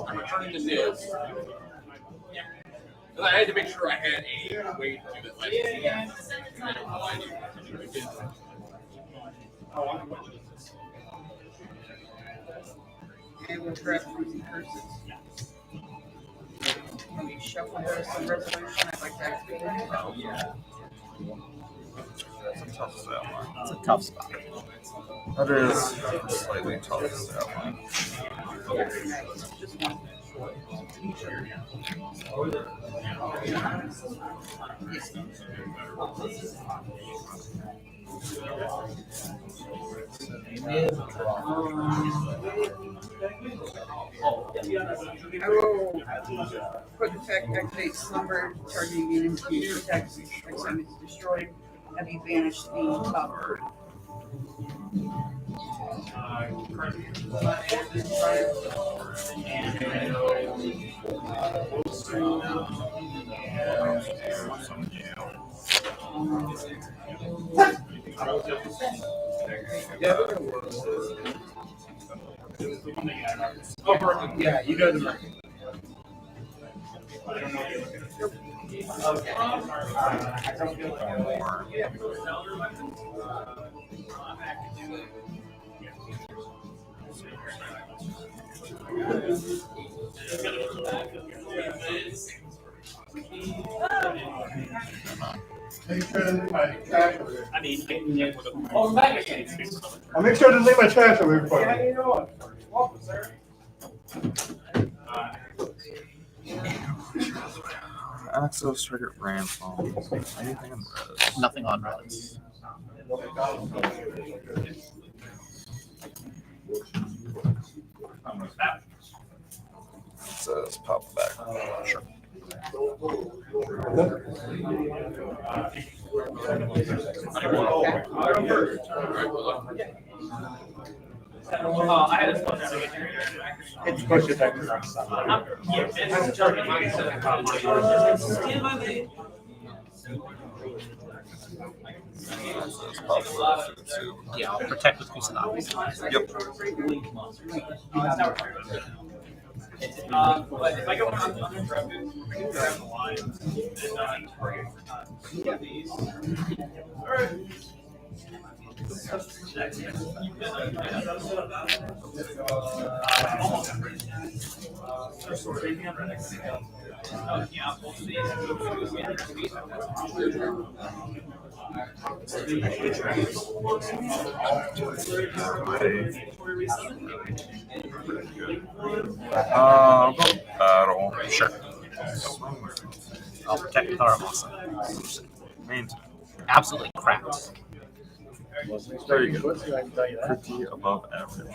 I'm returning the news. I had to make sure I had a way to do that. And we'll grab Ruby curses. When we shuffle those some resolution, I'd like to activate it. That's a tough stat line. It's a tough spot. That is a slightly tough stat line. I will, for the fact activate slumber, targeting unit to protect next time it's destroyed. Have you banished the top bird? Yeah, you go to the market. I'll make sure to leave my trash over here for you. Access trigger ransom. Anything in red? Nothing on reds. It says pop back. Sure. I had a It's push it back to the Yeah, I'll protect with Kusanagi. Yep. But if I go uninterrupted, I can grab the line and target for time. I'll go battle. Sure. I'll protect the Taramosa. Means Absolutely cracked. very good. Pretty above average.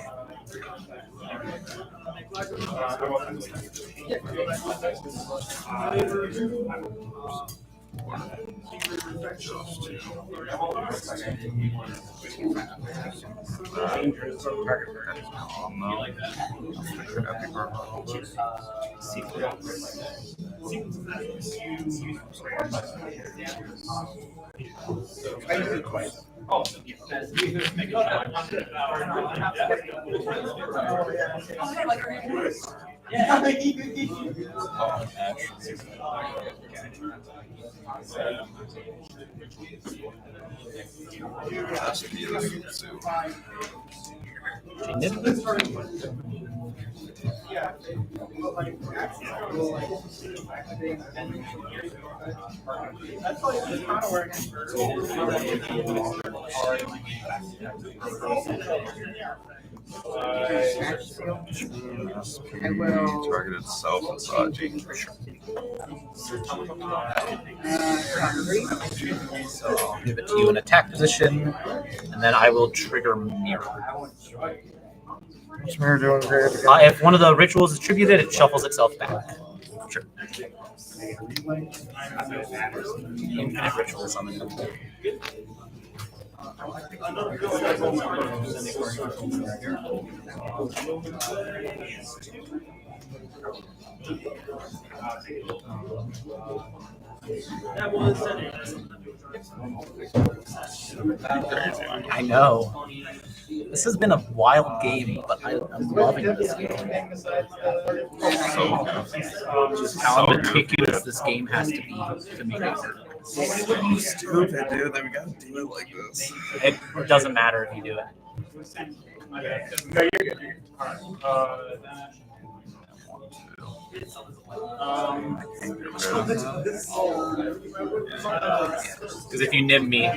Targeted self-massaging. So I'll give it to you in attack position, and then I will trigger Mirror. What's Mirror doing great? If one of the rituals is tributed, it shuffles itself back. Sure. Infinite rituals on the computer. I know. This has been a wild game, but I'm loving this game. Just how meticulous this game has to be to make it work. So stupid, dude. That we gotta do it like this. It doesn't matter if you do it. No, you're good. Because if you nib me,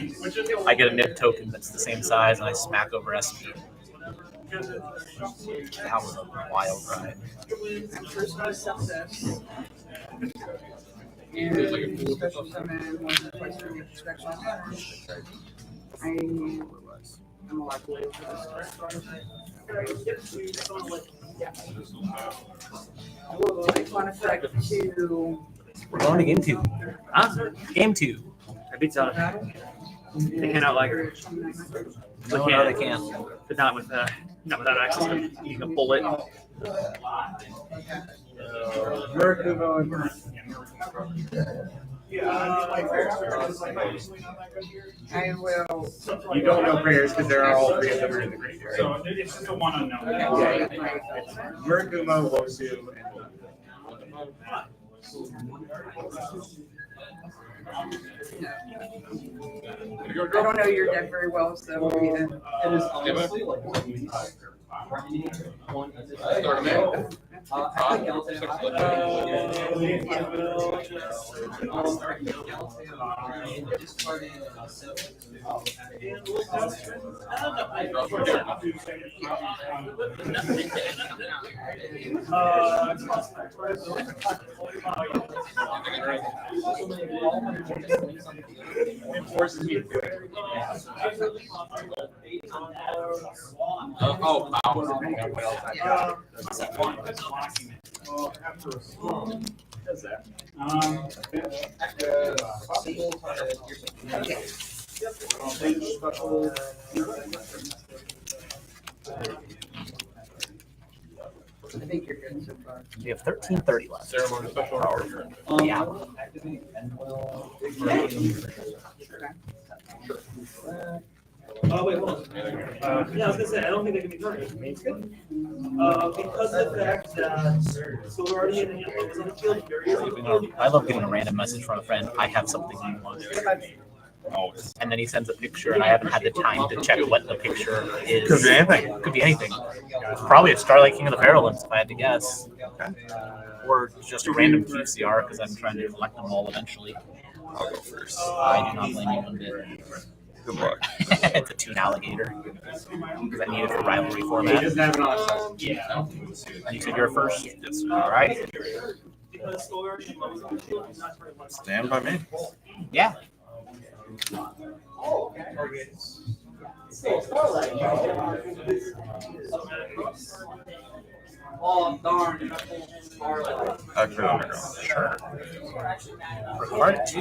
I get a nib token that's the same size, and I smack over SP. That was a wild ride. And special summon once or twice per week, special summon. I'm allowed to wait for this. One effect to. We're going to game 2. Game 2. I beat out. They cannot like her. No, they can't. But not without access. You can pull it. I will. You don't know prayers because there are all three of them are in the graveyard. So it's just a one unknown. Murakumo, Wosu, I don't know your deck very well, so either. It forces me to do it. I think you're good so far. We have 13:30 left. Ceremony special power. Yeah. Oh, wait, hold on. Yeah, I was gonna say, I don't think they can be targeted. Because of the fact that, so we're already in the handbook on the field, very easy. I love getting a random message from a friend. I have something you want. Always. And then he sends a picture, and I haven't had the time to check what the picture is. Could be anything. Could be anything. Probably a Starlight King of the Fairlands, if I had to guess. Or just a random QCR, because I'm trying to collect them all eventually. I'll go first. I do not blame you one bit. Good luck. It's a Toon Alligator. Because I need it for rivalry format. Yeah. You said you're first? Yes, sir. All right. Stand by me. Yeah. Oh, darn. Active Underground. Sure. For card 2.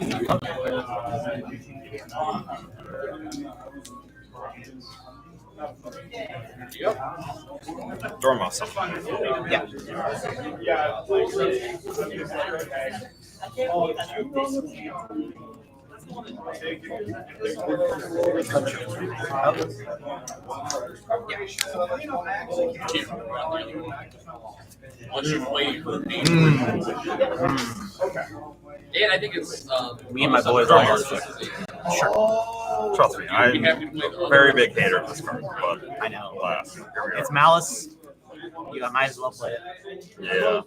Dormouse. Yeah. Once you play her name. And I think it's Me and my boys all use it. Sure. Trust me, I'm a very big hater of this card, but I know. alas, here we It's are. Malice. You might as well play it. Yeah,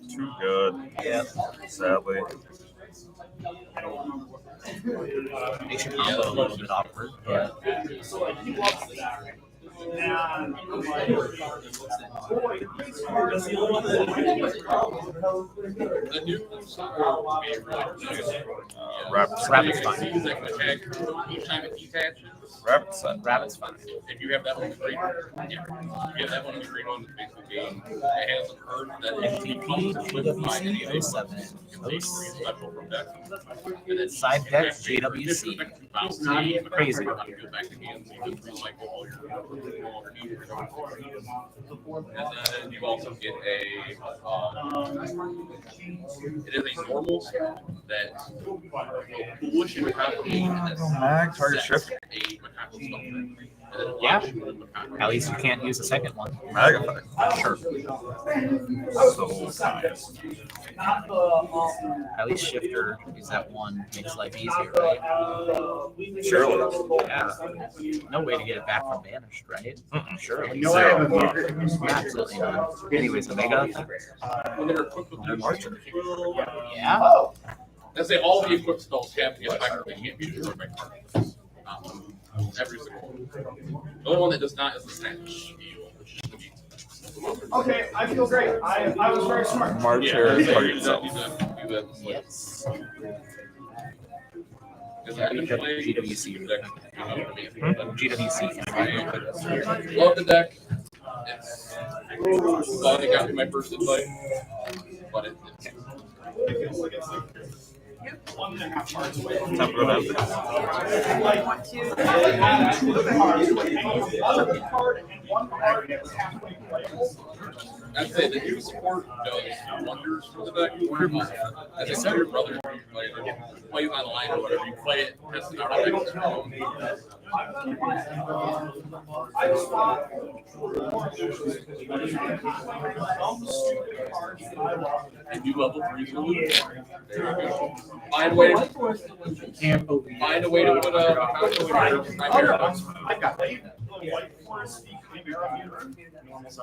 too good. Yeah. Sadly. Makes your combo a little bit awkward. Yeah. The new Rapid's fine. Each time it detaches. Rapid's set. Rabbit's fine. If you have that one, the green one. Yeah. You have that one, the green one, the basic game. It has an earth that MVP, GWC, 07. special from deck. And then Side deck, GWC. Crazy. Go back to hands, you can like all your and then you also get a it is a normal spell that will push a Mag, target shift. Yeah. At least you can't use the second one. Mag effect. Sure. So kind. At least Shifter, use that one, makes life easier, right? Surely. Yeah. No way to get it back from banished, right? Surely. No, I have a Absolutely not. Anyways, Omega. They're marching. Yeah. Let's say all the equipped spells have to get back. They can't be destroyed by cards. Every single one. The only one that does not is the snatch. Okay, I feel great. I was very smart. Marcher target itself. Yes. GWC. GWC. Love the deck. It's glad it got me my first invite, but it's Tempo down. I'd say that your support does wonders for the deck. As I said, your brother, play you online or whatever, you play it, test it out on deck. And you level 3 so there you go. Find a way to put I got it.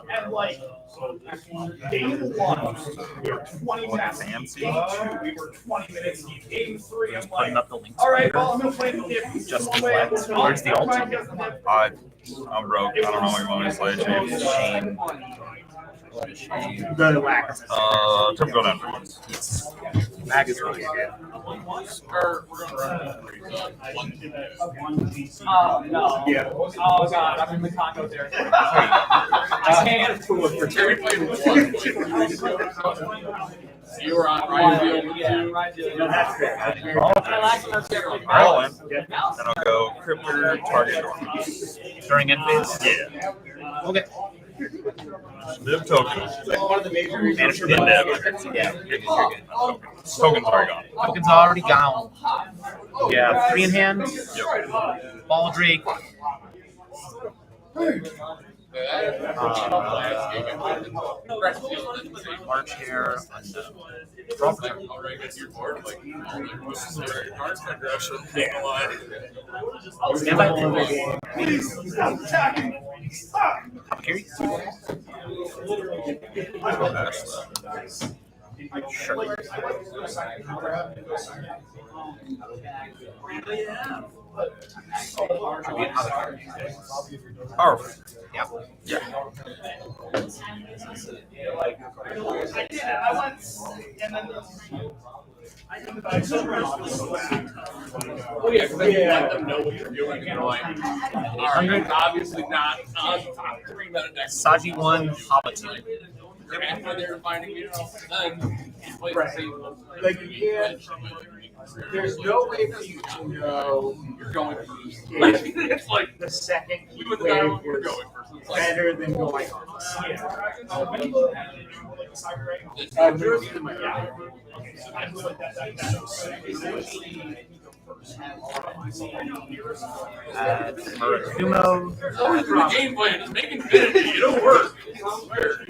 And like game 1, we were 20 minutes deep. Game 2, we were 20 minutes deep. Game 3, I'm Putting like, up the links. all right, well, I'm gonna play the dip. Just deflect. Where's the ultimate? I'm broke. I don't know what you want me to say, James. Shame. What a shame. The lack of Tempo down for once. Mag is really good. Oh, no. Yeah. Oh, God, I'm in the condo there. I can't. You were on Ryan Field. Yeah, right. No, that's great. I like when those get really I'll win. Yeah. Then I'll go Cryptor target Dormouse. During end phase? Yeah. Okay. Live token. One of the major reasons for Yeah. You're good. Token's already gone. Token's already gone. Yeah, 3 in hand. Yep. Ball Drake. March Hare, unknown. Already get your board, like, this is very cards aggression. Stand by. Please stop attacking. Stop. Carry. Sure. Powerful. Yeah. Yeah. I did it. I went, and then. Oh yeah, because then you let them know what you're doing, and you're like, all right, obviously not on top 3 meta deck. Saji 1, Haba 2. You're halfway there finding me, then you play the same. Like you can't. There's no way for you to know You're going to lose. It's like the second you and the wave dialogue we're is going for. So it's like, better than going on. Murakumo. always the game plan is make infinity. It'll work. I swear.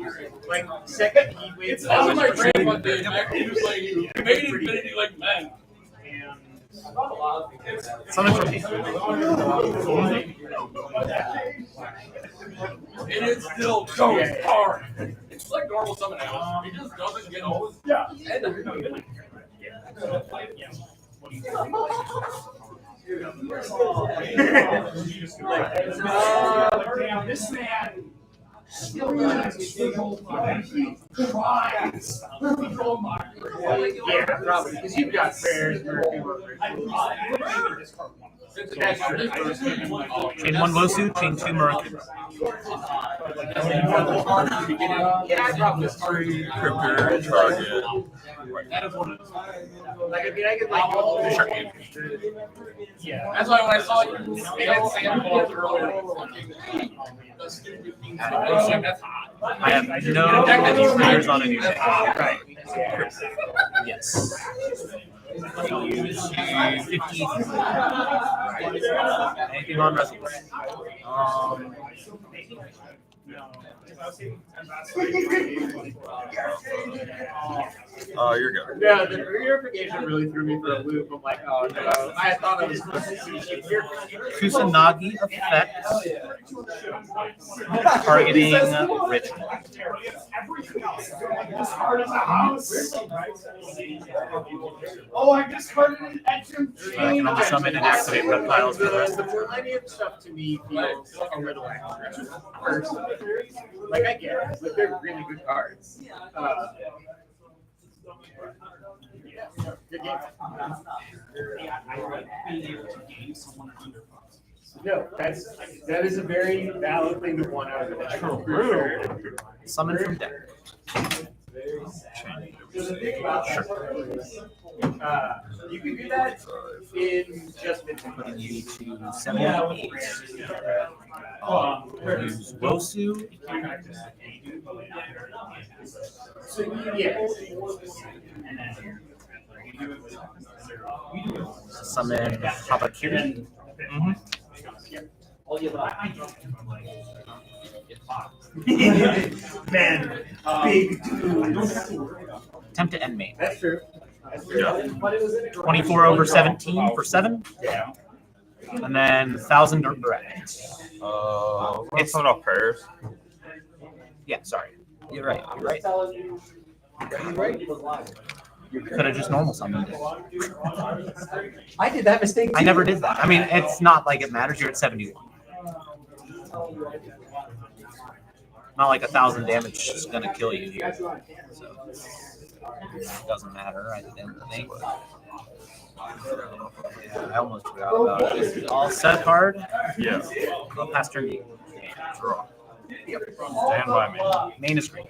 Like second heat wave. It's all my grandma did back when he was like, you made infinity like men. Something from me. And it still goes hard. It's like normal summon house. It just doesn't get old. Yeah. This man still tries. Yeah, probably because you've got fairs. Chain 1 Wosu, chain 2 Murakumo. Yeah, I probably Prepare target. like I mean I could like go Yeah. That's why when I saw you and Sam balls earlier, the stupid thing, I was like, that's hot. I have no players on a new deck. Right. Yes. Use 50. Anything on resolution? You're good. Yeah, the purification really threw me for a loop. I'm like, oh no. I thought I was supposed to see Kusanagi effect. Targeting ritual. Oh, I discarded an action. I can only summon and activate reptiles for the rest The of the turn. millennium stuff to me feels a little extra. Personally. Like I get it, but they're really good cards. Good game. No, that is a very valid thing to want out of the deck. Summon from deck. You can do that in just minutes. Putting you to 78. Use Wosu. So yeah. Summon Habakiri. Man, big dude. Attempt to end main. That's true. That's true. 24 over 17 for 7. Yeah. And then 1,000 direct. It's not off pairs. Yeah, sorry. You're right. You could have just normal summoned it. I did that mistake too. I never did that. I mean, it's not like it matters. You're at 71. Not like 1,000 damage is gonna kill you here. So it doesn't matter. I didn't think. Yeah, I almost forgot about it. All set hard. Yeah. Go past turn D. Draw. Yep. Stand by me. Main is green.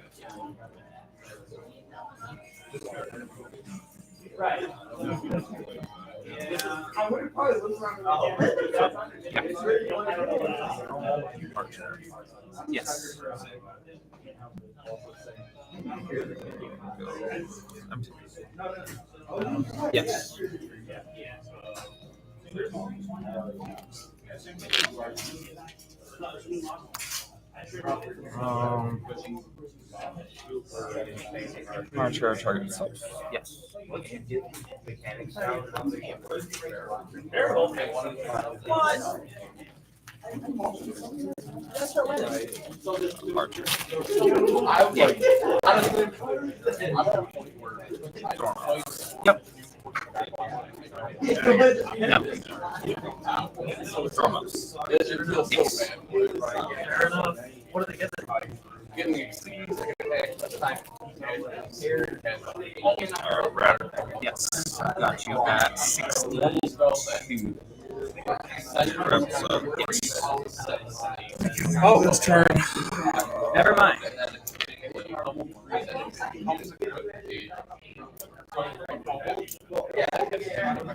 Right. I would have probably looked around. Yes. Yes. Archer target itself. Yes. Archer. Yep. Thromas. Fair enough. What do they get? Raptor. Yes. I got you at 62. Oh, this turn. Never mind.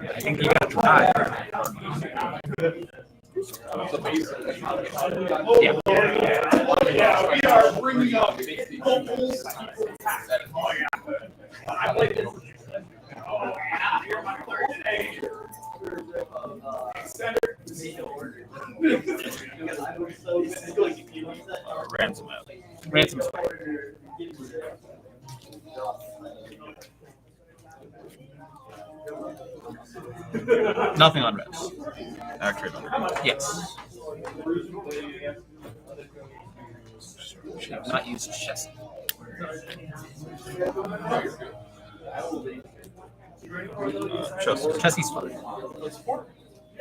I think you got your tie. Yeah. We are bringing up hopefuls. I played this. Ransom. Ransom. Nothing on reps. Actually, Yes. Should have not used chess. Chelsea's fine.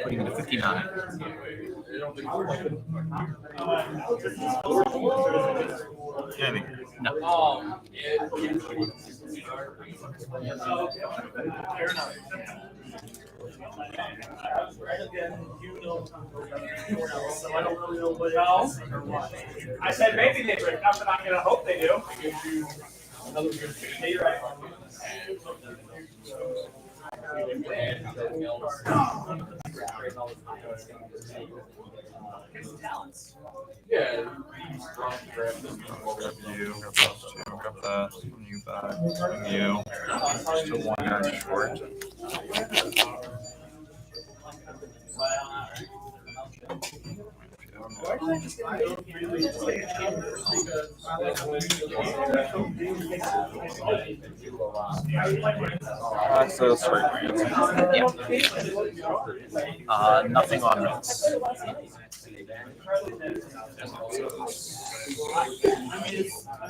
Putting him to 59. No. So I don't really know what else. I said maybe they break up, but I'm gonna hope they do. You're right. Yeah. You, got that, you back, you. Still one guy short. Access right. Yeah. Nothing on notes.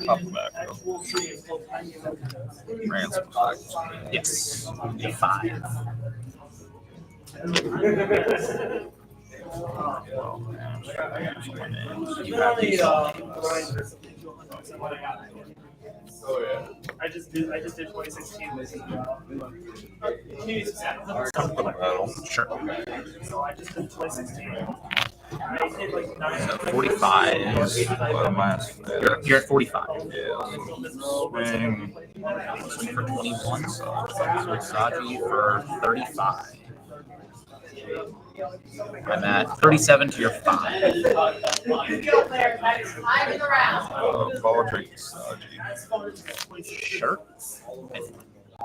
Top and back. Ransom effect. Yes. A 5. You have these. Oh yeah. I just did 2016 with Battle. Sure. So I just did 2016. I did like 9. So 45. You're at 45. Yeah. Swing. Swing for 21. So Saji for 35. I'm at 37 to your 5. Ball drinks. Sure. I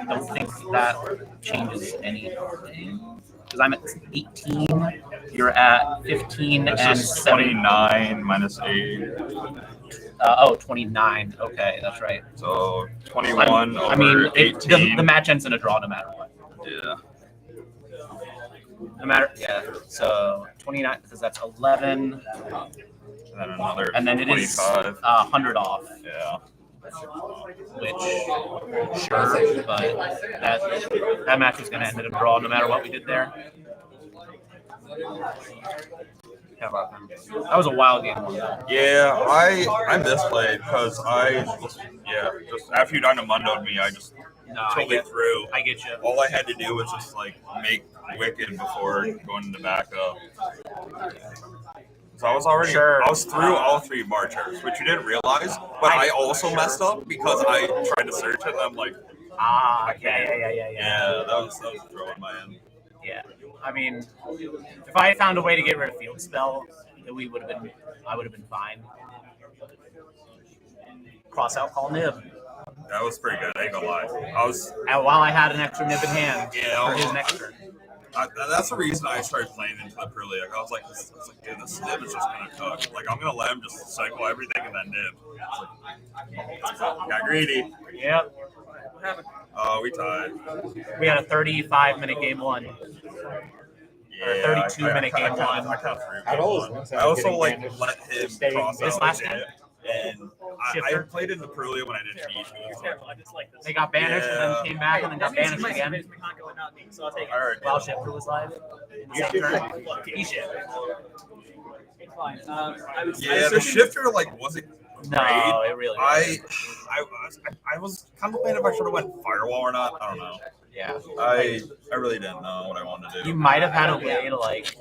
don't think that changes anything. Because I'm at 18, you're at 15 This and is 29 minus 8. 29. Okay, that's right. So 21 over I mean, 18. The match ends in a draw no matter what. Yeah. No matter, yeah. So 29, because that's 11. And then another And then it 25. is 100 off. Yeah. Which, sure, but that match was going to end in a draw no matter what we did there. How about them? That was a wild game one, though. Yeah, I misplayed because just after you dynamundoed me, I just totally threw. I get you. All I had to do was just like make Wicked before going to backup. So I was through all 3 marchers, which you didn't realize, but I also messed up because I tried to search it and I'm like, yeah, that was throwing my end. Yeah, I mean, if I had found a way to get rid of Field Spell, I would have been fine. Cross out, call nib. That was pretty good. I ain't gonna lie. And while I had an extra nib in hand for his next turn. That's the reason I started playing into the Pro League. I was like, dude, this nib is just gonna cook. Like, I'm gonna let him just cycle everything and then nib. Got greedy. Yep. Oh, we tied. We had a 35-minute game one. Yeah, Or 32-minute game one. I kind of threw game one. I also like let him cross This out last his game? hit. And I played in the Pro League when I did cheat. They got banished and then came back and then got banished again. So I'll take it. All right. While Shifter was live. In the same turn. He shit. It's fine. Yeah, the shifter like wasn't great. No, it really wasn't. I was contemplating if I should have went firewall or not. I don't know. Yeah. I really didn't know what I wanted to do. You might have had a way to like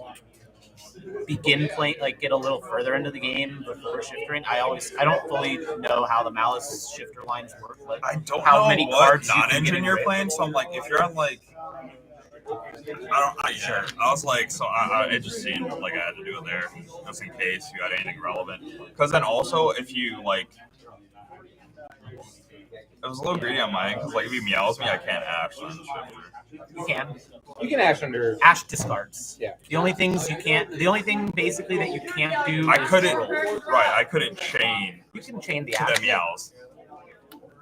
begin playing, like get a little further into the game before shiftering. I don't fully know how the Malice shifter lines work. Like I don't how know many what cards you can get non-engine in you're your playing, so I'm like, if you're on like, Sure. I was like, so it just seemed like I had to do it there, just in case you got anything relevant. Because then also, if you like, it was a little greedy on mine, because like if he meows me, I can't ash on the shifter. You can. You can ash under. Ash discards. Yeah. The only thing basically that you can't do I is couldn't, roll. I couldn't chain You can chain the to ash. the meows.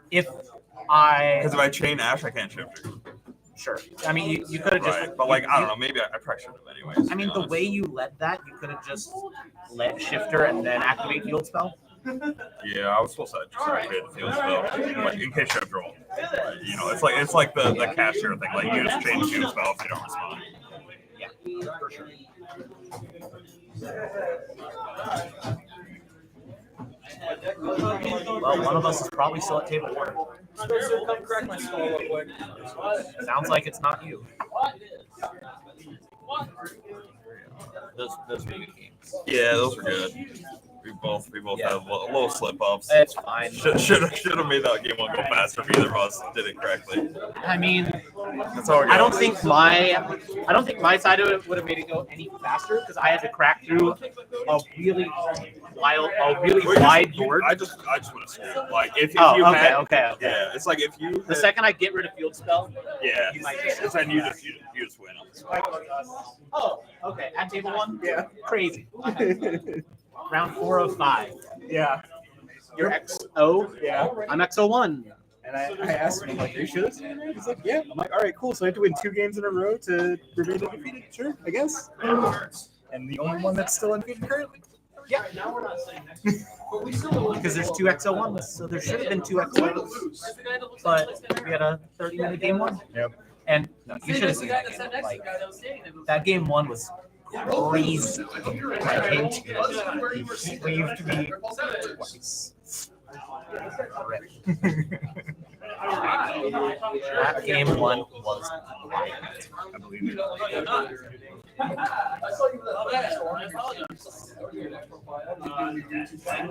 Because if I chain ash, I can't shifter. Sure. I mean, you could have just. Right, but like, I don't know, maybe I probably should have anyways. I mean, the way you led that, you could have just led shifter and then activate field spell. Yeah, I was supposed to just activate the field spell, like in case you have roll. You know, it's like the cashier thing. Like you just change field spell if you don't respond. Yeah, for sure. Well, one of us is probably still at table one. Come crack my skull real quick. Sounds like it's not you. Those were good games. Yeah, those were good. We both had little slip ups. It's fine. Should have made that game one go faster if either of us did it correctly. I mean, That's how it goes. I don't think my side of it would have made it go any faster because I had to crack through a really wide board. I just would have scored. Like if you okay, had, okay. Yeah, it's like if you The second I get rid of field spell, yeah, you might just then you just win. Oh, okay. At table one? Yeah. Crazy. Round 4 of 5. Yeah. You're XO? Yeah. I'm XO1. And I asked him, like, are you sure this is right? He's like, yeah. I'm like, all right, cool. So I have to win 2 games in a row to remain undefeated? Sure, I guess. And the only one that's still undefeated currently. Yeah. Because there's 2 XO1s, so there should have been 2 XOs. But we had a 30-minute game one. Yep. And no, you should have seen that game. Like, that game one was crazy. Like, he sleeved me twice. That game one was wild. I believe it.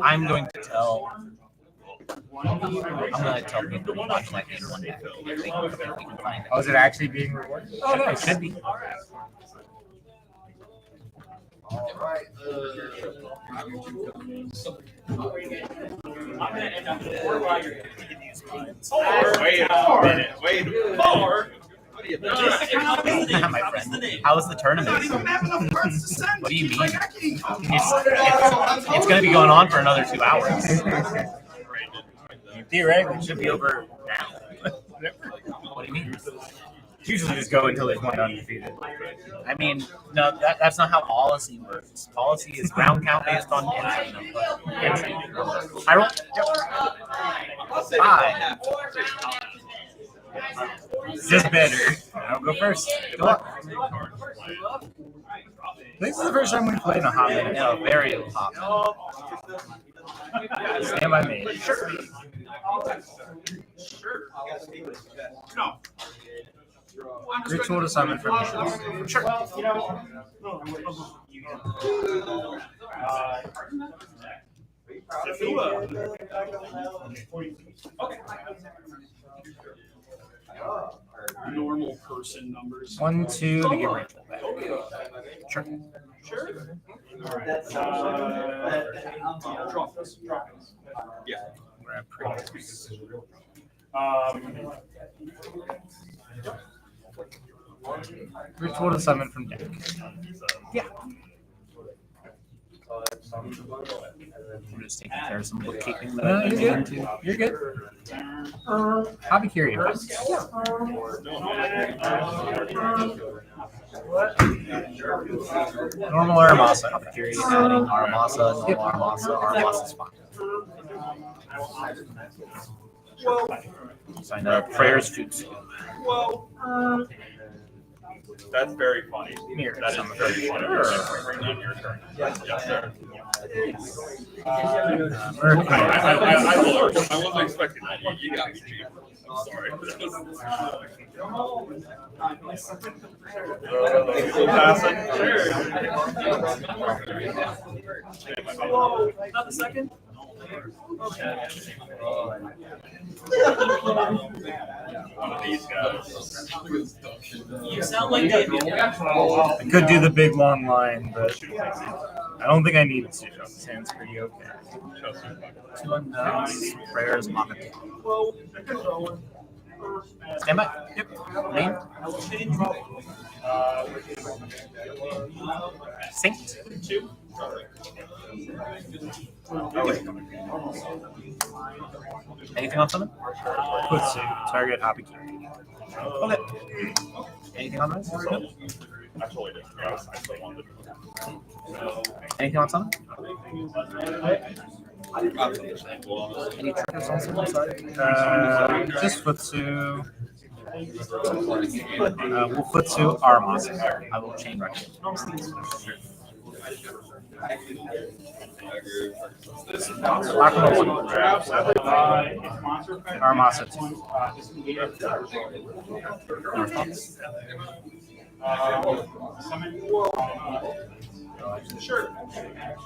I'm going to tell people to watch that game one day. If we can find it. Oh, is it actually being recorded? Oh, no, it should be. All right. Wait. My friend, how was the tournament? What do you mean? It's going to be going on for another 2 hours. Theoretically, it should be over now. What do you mean? Usually just go until there's one undefeated. I mean, no, that's not how policy works. Policy is round count based on entry number. I roll 5. Just better. I'll go first. Go up. This is the first time we played in a hot minute. Yeah, very hot. Stand by me. Sure. Ritual to summon from missions. Sure. Normal person numbers. 1, 2 to get ritual back. Sure. Yeah. Grab previous. Ritual to summon from deck. Yeah. I'm just taking care of some bookkeeping. No, you're good. You're good. I'll be curious. Normal Aramasa. I'll be curious. Adding Aramasa, normal Aramasa, Aramasa's fine. Sign up prayers food. That's very funny. Mirror. That is very funny. Bring down your turn. Yes, sir. I wasn't expecting that. You got me, Chief. I'm sorry. Not the second? One of these guys. You sound like David. I could do the big long line, but I don't think I need to. This hand's pretty okay. 2 unknowns, prayers, Maka. Stand by. Yep. Main. Saint. Anything on summon? Let's see. Target Happy Key. Okay. Anything on res? Nope. I totally did. I still wanted to. Anything on summon? Any triggers on summon? Sorry. Just Futsu. We'll Futsu Aramasa. I will chain record. Aramasa 2.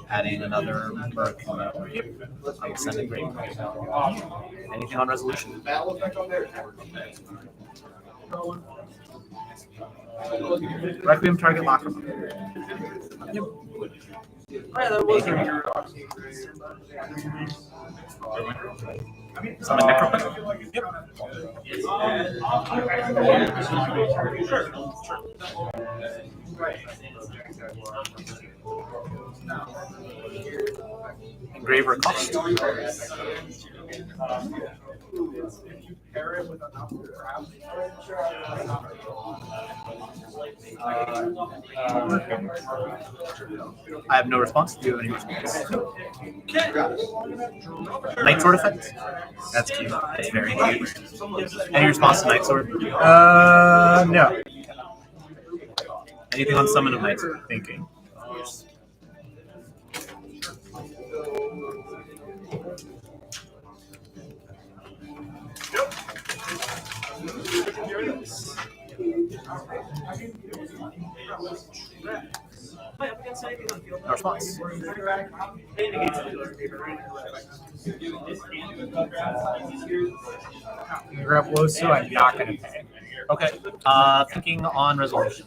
Adding another Merc. I will send a great. Anything on resolution? Requiem target locker. Yep. Summon Necropunk? Yep. Engraver cost. I have no response. Do you have any response? Night Sword effect? That's cute. That's very cute. Any response to Night Sword? No. Anything on Summon of Night Sword? Thinking. No response. Grab Losu, I'm not going to pay. Okay. Thinking on resolution.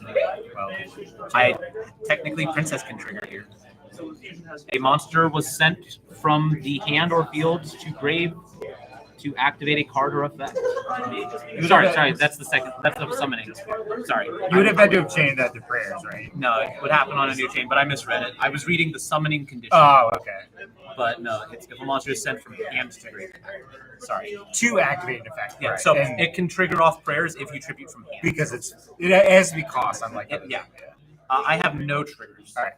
Well, technically Princess can trigger here. A monster was sent from the hand or field to grave to activate a card or effect. Sorry, that's the second. That's the summoning. Sorry. You would have had to have changed that to prayers, right? No, it would happen on a new chain, but I misread it. I was reading the summoning condition. Oh, okay. But no, it's if a monster is sent from hand to grave. Sorry. To activate an effect. Yeah, right. so And it can trigger off prayers if you tribute from hand. because it has to be cost, unlike Yeah. I have no triggers. All right.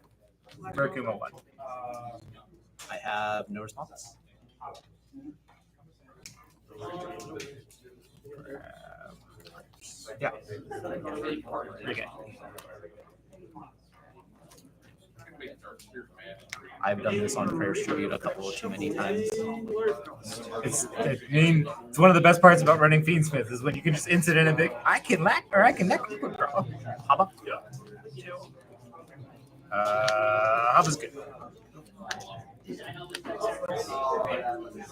Verkuma 1. I have no response. Yeah. Okay. I've done this on Prayers Tribute a couple too many times. It's one of the best parts about running Fiendsmith is when you can just instant in a big, I can lack or I can neck bro. Haba? Haba's good.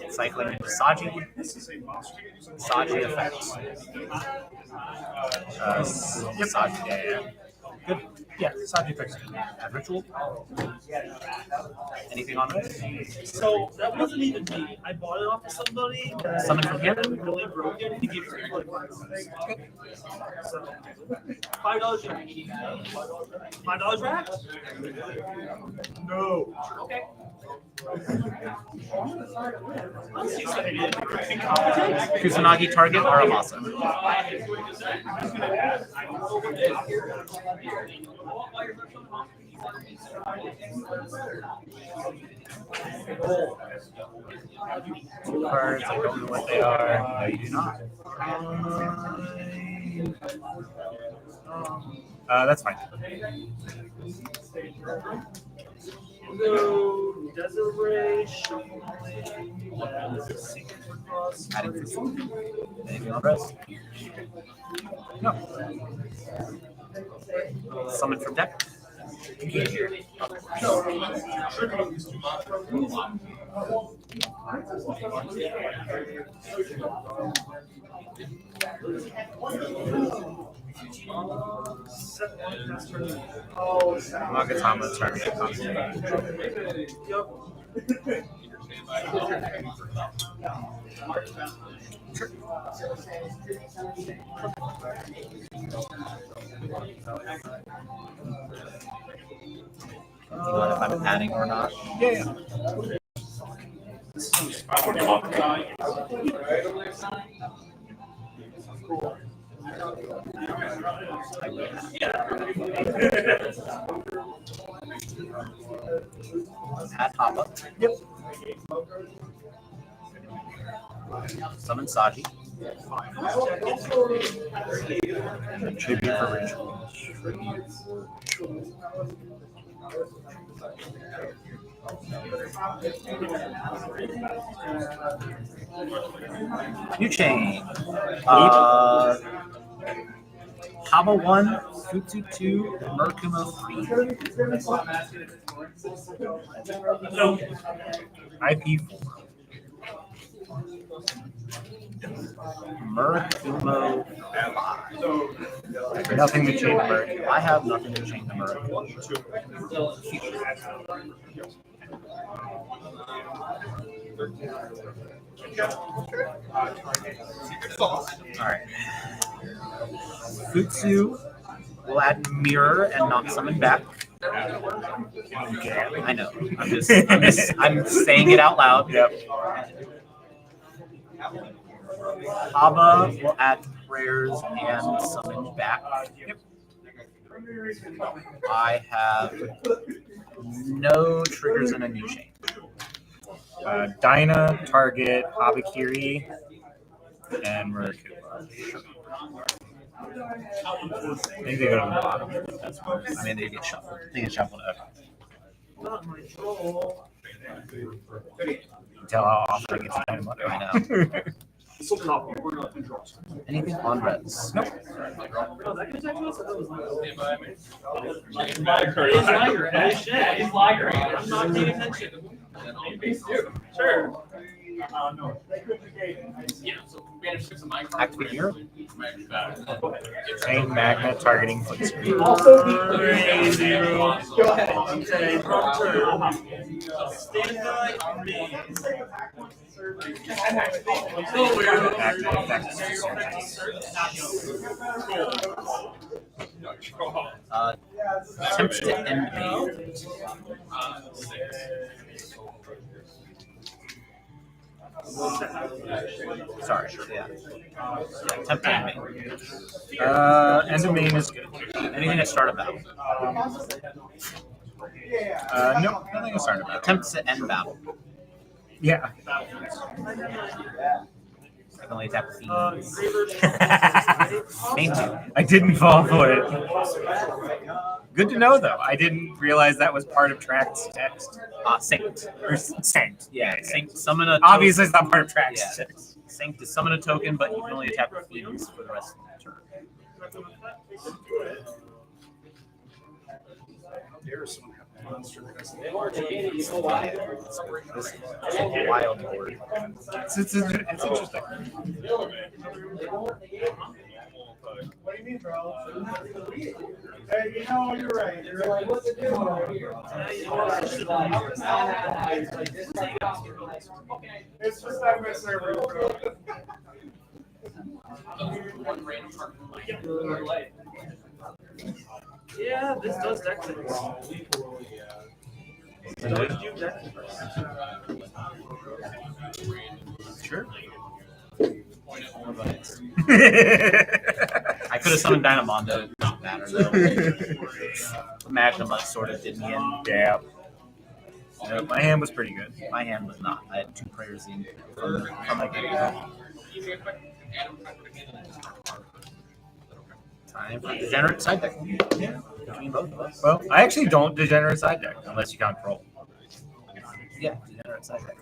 Cycling into Saji. Saji effects. Saji, yeah. Good. Yeah, Saji picks ritual. Anything on it? So that wasn't even me. I bought it off of somebody. Summon from here? Really broke it. He gave it to me for like $5. So $5 $5 rack? No. Okay. Kusanagi target Aramasa. Two cards, I don't know what they are. No, you do not. That's fine. No, Desiree, shuffling, Adding for anything on rest? No. Summon from deck. Magatama tournament Do you know if I'm adding or not? Yeah. At Hoppa. Yep. Summon Saji. Tribute for ritual. New chain. Haba 1, Futsu 2, Murkuma 3. IP 4. Murkumo 5. Nothing to change Murk. I have nothing to change Murk. Alright. Futsu will add mirror and not summon back. Okay, I know. I'm saying it out loud. Yep. Haba will add prayers and summon back. Yep. I have no triggers in a new chain. Dinah, Target, Habakiri, and Murakuba. I think they go to the bottom. That's fine. I mean, they get shuffled. They get shuffled up. Tell how often I get to Dynamite. I know. Anything on reds? Nope. He's migraine. I'm not paying attention. Sure. Activate here. Chain Magna targeting footstool. Also be crazy. Go ahead. Okay. Stand by me. So weird. Attempts to end me. Sorry, yeah. Attempt to end me. End of main is good. Anything at start of battle. Nope, nothing at start of battle. Attempts to end battle. Yeah. I can only attack with Main 2. I didn't fall for it. Good to know, though. I didn't realize that was part of Track's text. Saint. Or Saint. Yeah, Saint. Summon a. Obviously, it's not part of Track's text. Saint to summon a token, but you can only attack with fiends for the rest of the turn. This is a wild board. It's interesting. What do you mean, bro? Hey, you know, you're right. You're like, what's it doing over here? It's just not my server, bro. Yeah, this does deck things. It does do deck things. Sure. I could have summoned Dynamondo. It doesn't matter though. Magnemite sort of did me in. Yeah. No, my hand was pretty good. My hand was not. I had 2 prayers in from my get-go. Time for degenerate side deck. Yeah. Between both of us. Well, I actually don't degenerate side deck unless you count troll. Yeah, degenerate side deck.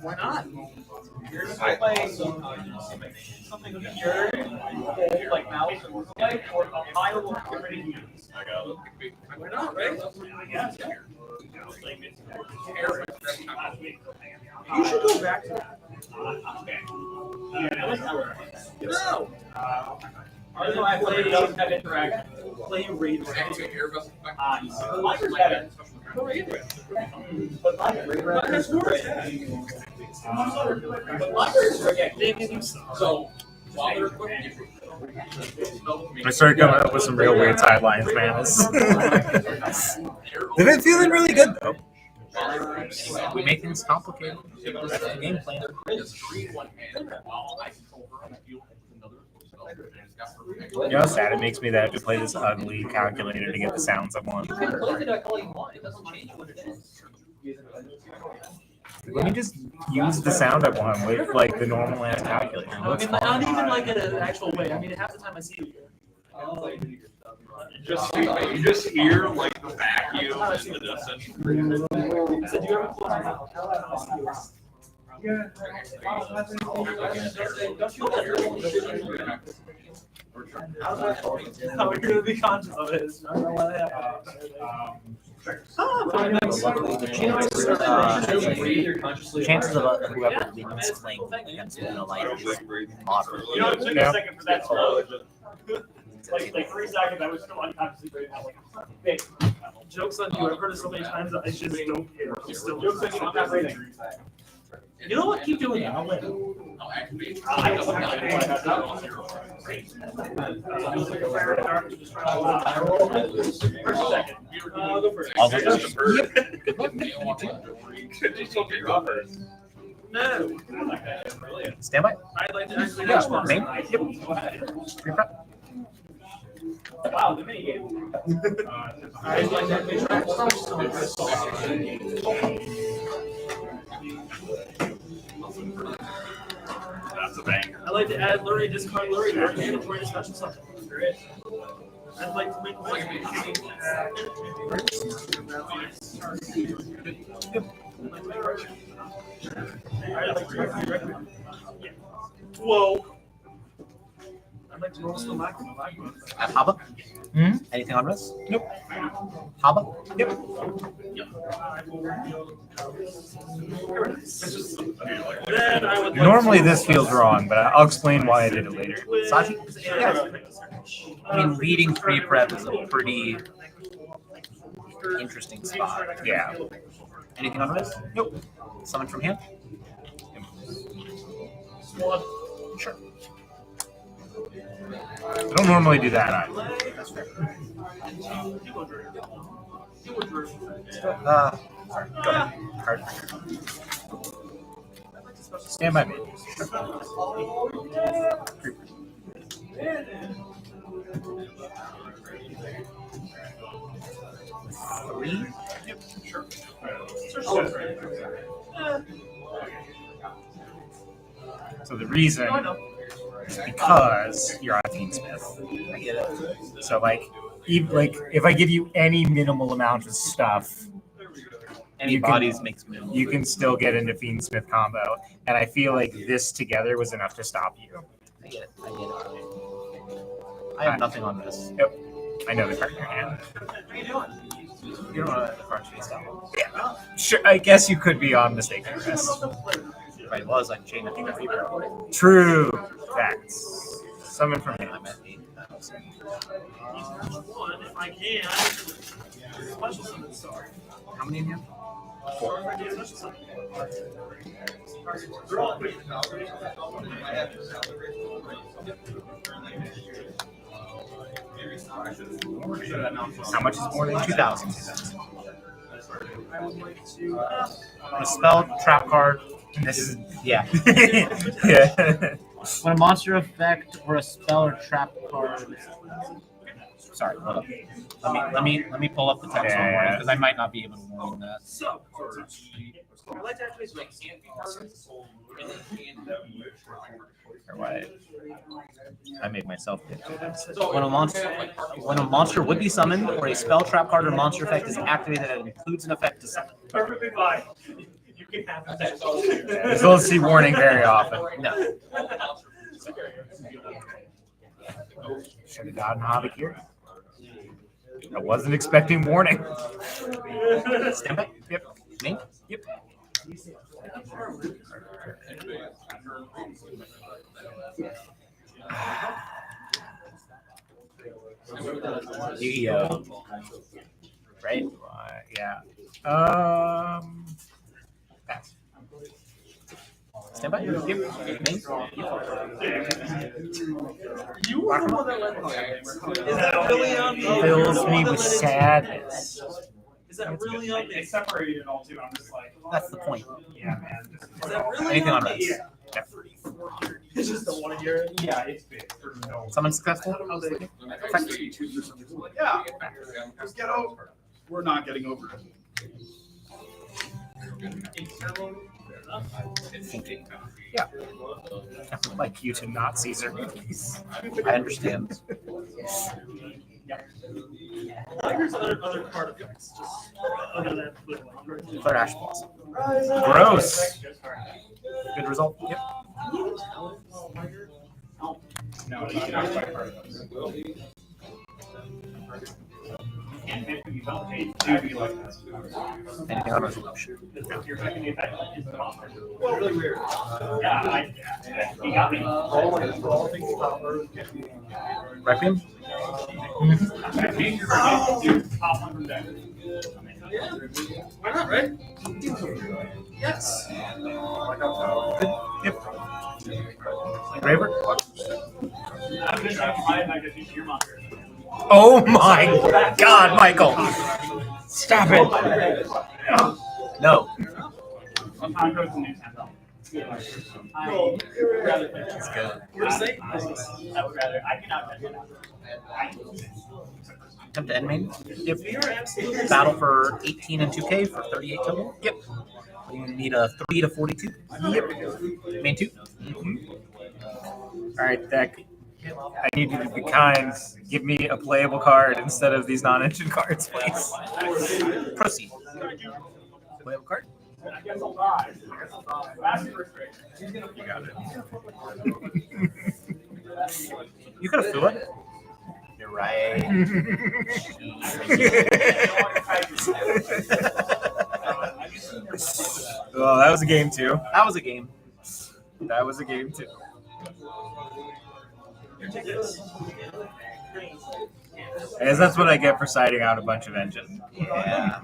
Why not? Something pure, like mouse or a pile of different units. Why not, right? Yeah. You should go back to that. No. I play have interaction. Play Raid. But So, while they're equipping I started coming up with some real weird sidelines, man. They've been feeling really good though. We make things complicated. This is the game plan. You know how sad it makes me that I have to play this ugly calculator to get the sounds I want. Let me just use the sound I want with like the normal ass calculator. I mean, not even like in an actual way. I mean, half the time I see you. You just hear like the vacuum in the distance. I said, do you ever close your mouth? How we're gonna be conscious of it is not gonna let it happen. Luckily, the chances of whoever wins playing against Luminolite is moderate. You know, it took a second for that to load. Like 3 seconds, I was still unconsciously breathing out like big. Jokes on you. I've heard it so many times that I just don't care. Still, jokes on you. I'm not breathing. You know what? Keep doing it. I'll win. No. Stand by. I'd like to actually Main? Yep. Pre-prep. Wow, the mini game. I'd like to actually That's a banger. I'd like to add Lurie, discard Lurie, or mandatory discussion subject. I'd like to make Whoa. I'd like to roll some lack. At Haba? Anything on risk? Nope. Haba? Yep. Then I would like Normally this feels wrong, but I'll explain why I did it later. Saji? I mean, leading pre-prep is a pretty interesting spot. Yeah. Anything on risk? Nope. Summon from hand? Sure. I don't normally do that either. That's fair. Sorry. Go ahead. Card. Stand by me. Three? Yep. Sure. So the reason is because you're on Fiendsmith. I get it. So like if I give you any minimal amount of stuff, Any bodies makes minimal. you can still get into Fiendsmith combo. And I feel like this together was enough to stop you. I get it. I get it. I have nothing on this. Yep. I know the card in your hand. What are you doing? You don't want to card face down. Yeah. Sure. I guess you could be on mistaken rest. If I was, I'd chain it to the reaper. True. Facts. Summon from me. I'm at 8,000. One, if I can. Special summon star. How many in here? 4. Special summon. How much is more than 2,000. I would like to. A spell, trap card. This is Yeah. yeah. When a monster effect or a spell or trap card. Sorry, hold up. Let me pull up the text on warning because I might not be able to warn that. So, I'd like to activate Or what? I made myself get to it. When a monster would be summoned, or a spell, trap card, or monster effect is activated that includes an effect to summon. perfectly fine. You can have that. You don't see warning very often. No. Should have gotten Hobby here. I wasn't expecting warning. Stand by. Yep. Me? Yep. Yu-Gi-Oh. Right? Yeah. Pass. Stand by. Yep. Me? You were the one that led the game. Is that really on me? Fills me with sadness. Is that really on me? It's separated all too. I'm just like, That's the point. yeah, man. Is that really Anything on me? this? Yeah. It's just the one year. Yeah, it's big. For no. Someone successful? Yeah. Just get over. We're not getting over it. Yeah. I would like you to not Caesar movies. I understand. Here's other card effects. Just other than blue. Flare Ash Blossom. Gross. Good result. Yep. No, it's not quite part of this. And if you don't pay to be like this. Anything on resolution? Your second effect is the monster. Really weird. Yeah, he got me. Requiem? I think you're right. Dude, top 100 deck. Why not, right? Yes. Yep. Graver? I'm just trying to get your monster. Oh my God, Michael! Stop it! No. Sometimes goes to new tempo. It's good. I would rather. I cannot. Attempt to end main? Yep. Battle for 18 and 2K for 38 total? Yep. You need a 3 to 42? Yep. Main 2? All right, deck. I need you to be kind. Give me a playable card instead of these non-engine cards, please. Proceed. Playable card? You got it. You could have flew it. You're right. Well, that was a game too. That was a game. That was a game too. I guess that's what I get for siding out a bunch of engine. Yeah.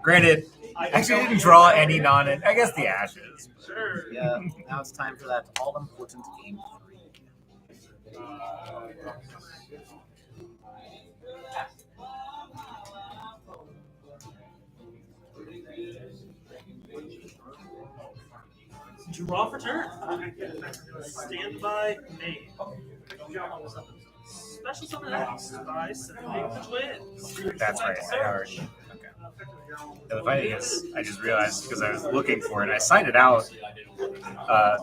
Granted, I actually didn't draw any I guess the ashes. Sure. Yeah. Now it's time for that all-important game 3. Draw for turn. Stand by main. Special summon X by sending the twins. That's right. I already. Okay. The funny thing is, I just realized because I was looking for it, I cited out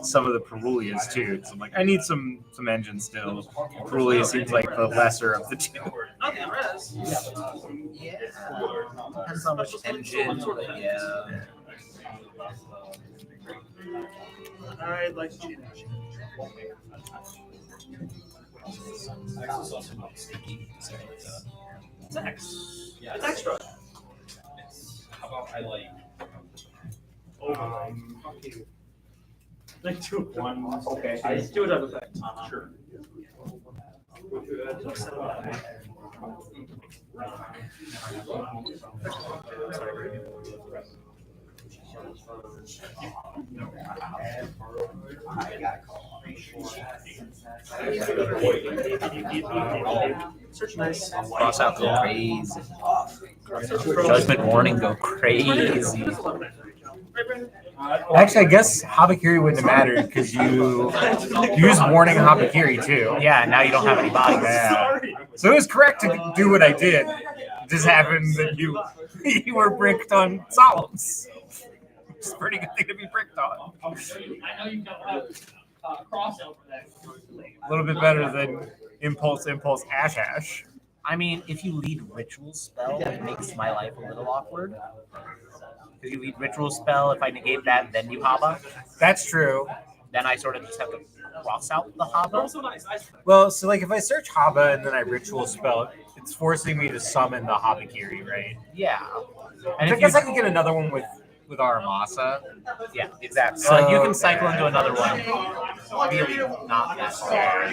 some of the Perulias too. So I'm like, I need some engine still. Perulia seems like the lesser of the two. Nothing res. Yeah. Depends on which engine. Yeah. I'd like to do It's X. It's extra. How about I like Like two. one? Okay. It's two type effect. Sure. Search nice. Cross out go crazy. Judgment warning go crazy. Actually, I guess Habakiri wouldn't have mattered because you use warning Habakiri too. Yeah, now you don't have any bodies. Yeah. So it was correct to do what I did. It just happened that you were bricked on Solemns. It's a pretty good thing to be bricked on. I know you don't have crossover there. A little bit better than Impulse, Ash. I mean, if you lead ritual spell, it makes my life a little awkward. Because you lead ritual spell, if I negate that, then you Haba. That's true. Then I sort of just have to cross out the Haba. So nice. Well, so like if I search Haba and then I ritual spell, it's forcing me to summon the Habakiri, right? Yeah. And I guess I could get another one with Aramasa. Yeah, exactly. So So you can cycle into another one. Really not that hard.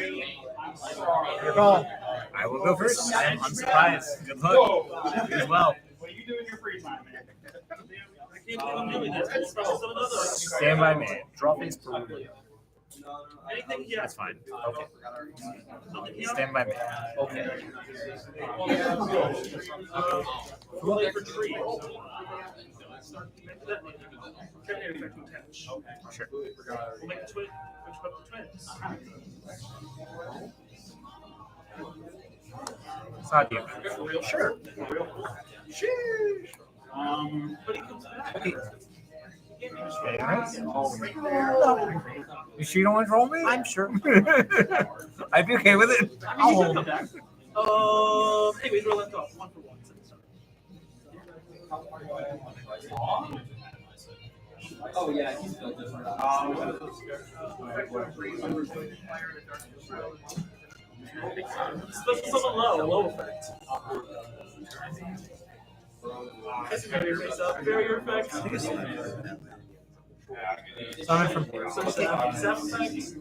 Your call. I will go first. I am unsurprised. Good luck. You as well. What do you do in your free time, man? I can't believe I'm doing this. Stand by man. Draw face Perulia. Anything here? That's fine. Okay. Nothing here? Stand by man. Okay. Play for tree. Sure. We'll make the twin. Which one the twins? Sadia. Sure. But he comes back. Okay. You sure you don't want to roll me? I'm sure. I'd be okay with it. I'll hold him back. Anyways, we're left off. 1 for 1. Oh yeah, he's built different. Special summon low effect. Barrier face up, barrier effect. Summon from Zap effect.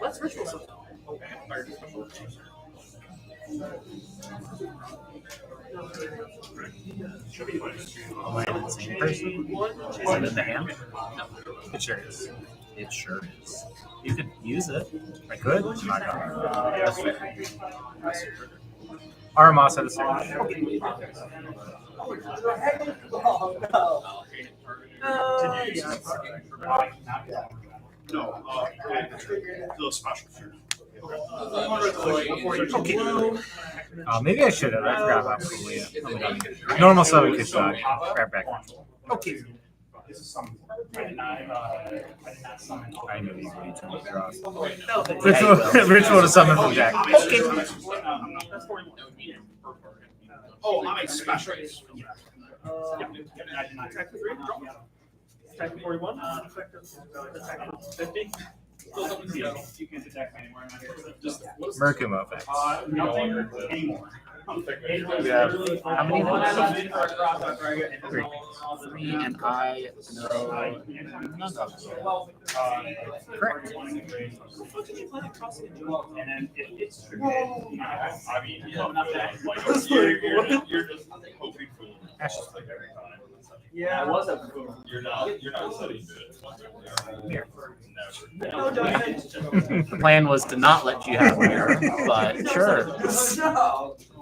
Let's ritual something. Am I the same person? Is it in the hand? It sure is. It sure is. You could use it. I could. That's fair. Aramasa to search. The special. Okay. Maybe I should have. I forgot about Perulia. Normal summon Kishag. Grab back. Okay. I knew these would be too many draws. Ritual. Ritual to summon from Jack. Okay. Oh, I'm a special. Attack for 3. Attack for 41. Attack for 50. You can't attack me anymore. I'm not here. Just Merkuma effect. nothing anymore. You have How many votes? 3. 3, and I know none of them. Correct. What did you play across the And then it's I mean, not that. Like, you're just hoping for. Ash. Yeah. I was at the You're not studying Here. No judgment. The plan was to not let you have mirror, but sure.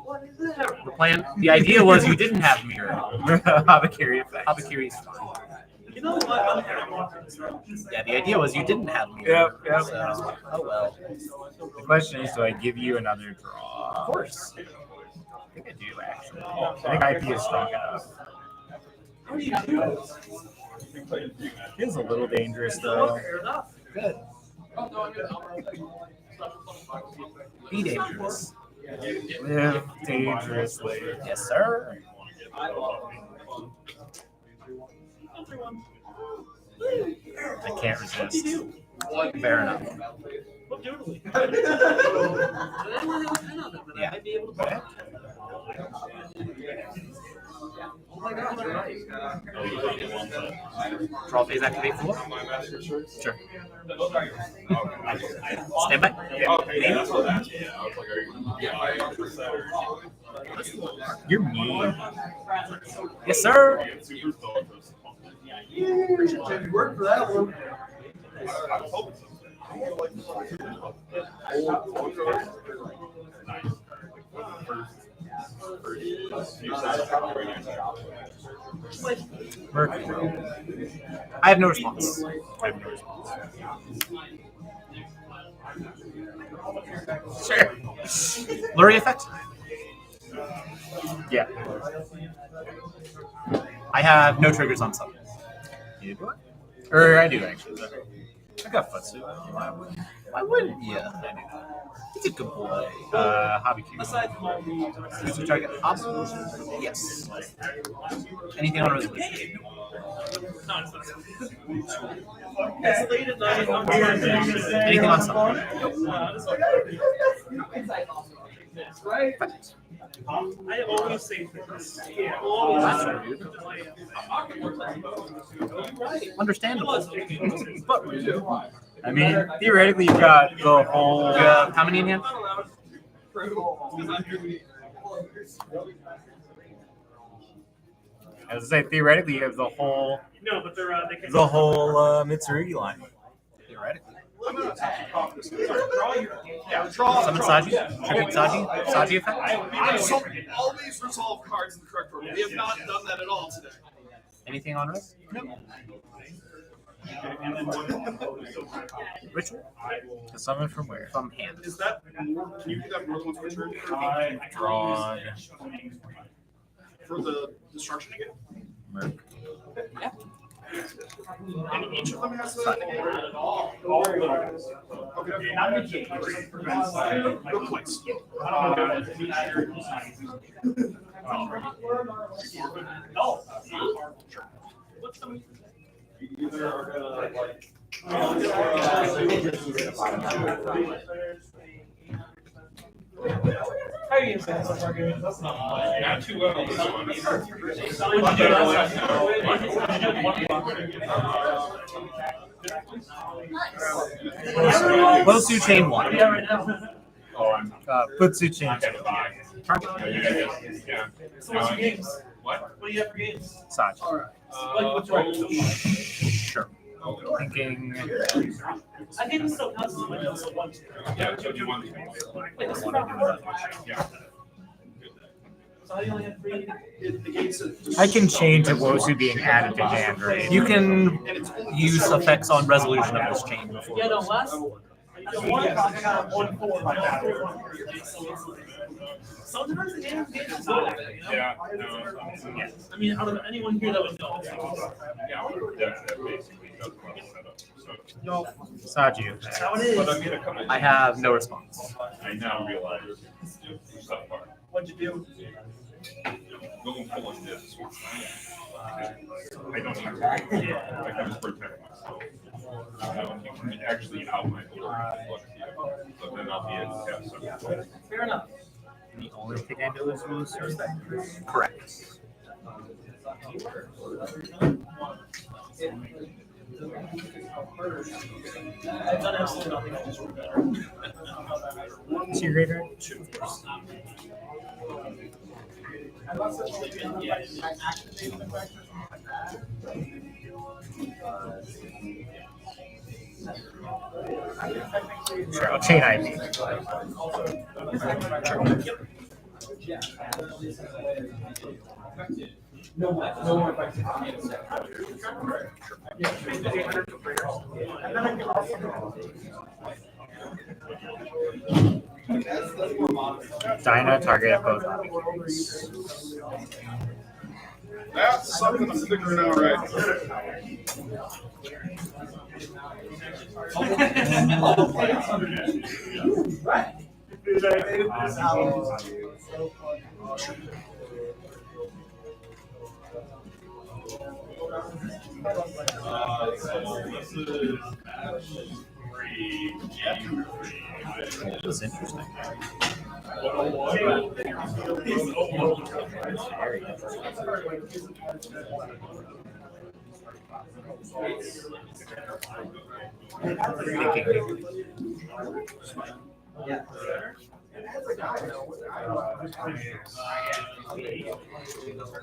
What is that? The idea was you didn't have mirror. Habakiri effect. Habakiri's fine. You know what? I'm happy. Yeah, the idea was you didn't have mirror. Yep. So, oh well. The question is, do I give you another draw? Of course. I think I do, actually. I think IP is strong enough. What do you do? Feels a little dangerous, though. Fair enough. Good. Be dangerous. Live dangerously. Yes, sir. I can't resist. Fair enough. Yeah. Draw phase activate 4? Sure. Stand by. You're mean. Yes, sir. You worked for that one. Mercury. I have no response. Sure. Flurry effect? Yeah. I have no triggers on summon. You do it? Or I do, actually. I got Futsu. Why wouldn't you? He's a good boy. Hobby Cube. Choose a target option? Yes. Anything on resolution? Anything on summon? I always say this. Understandable. But rude. I mean, theoretically, you've got the whole. How many in hand? As I say, theoretically, you have the whole. No, but they're they can. The whole Mitsurugi line. Theoretically. Summon Saji? Tribute Saji? Saji effect? Always resolve cards in the correct order. We have not done that at all today. Anything on risk? Ritual? A summon from where? From hand. Is that? Can you do that more than once per turn? Drawn. For the destruction again? Merc. And each of them has a. Okay. Good place. How are you saying so far, Gary? That's not Not too well. This one. What'd you do last time? Losu chain 1. Yeah, right now. Futsu chain. So what's your games? What? What do you have for games? Saji. What's right? Sure. Thinking. I think this still counts as a window, so one. Yeah, so do you want? Wait, this is not Yeah. So how do you only have 3? I can change it Wosu being added to hand, right? You can use effects on resolution of this chain before. Yeah, no, last. Sometimes the game is not. Yeah. I mean, out of anyone here that would know. Yeah, that basically does well set up. So, Saji. That's how it is. but I made a couple. I have no response. I now realize so far. What'd you do? Going full on this. I don't have to. I can just protect myself. You can actually outline the word, but then I'll be able to have some. Fair enough. The only thing I know is Wosu. Correct. I've done absolutely nothing. I just wrote better. What's your grade right? 2. Sure, I'll chain ID. Dyna target at both. That's something I'm figuring out right. It was interesting. Very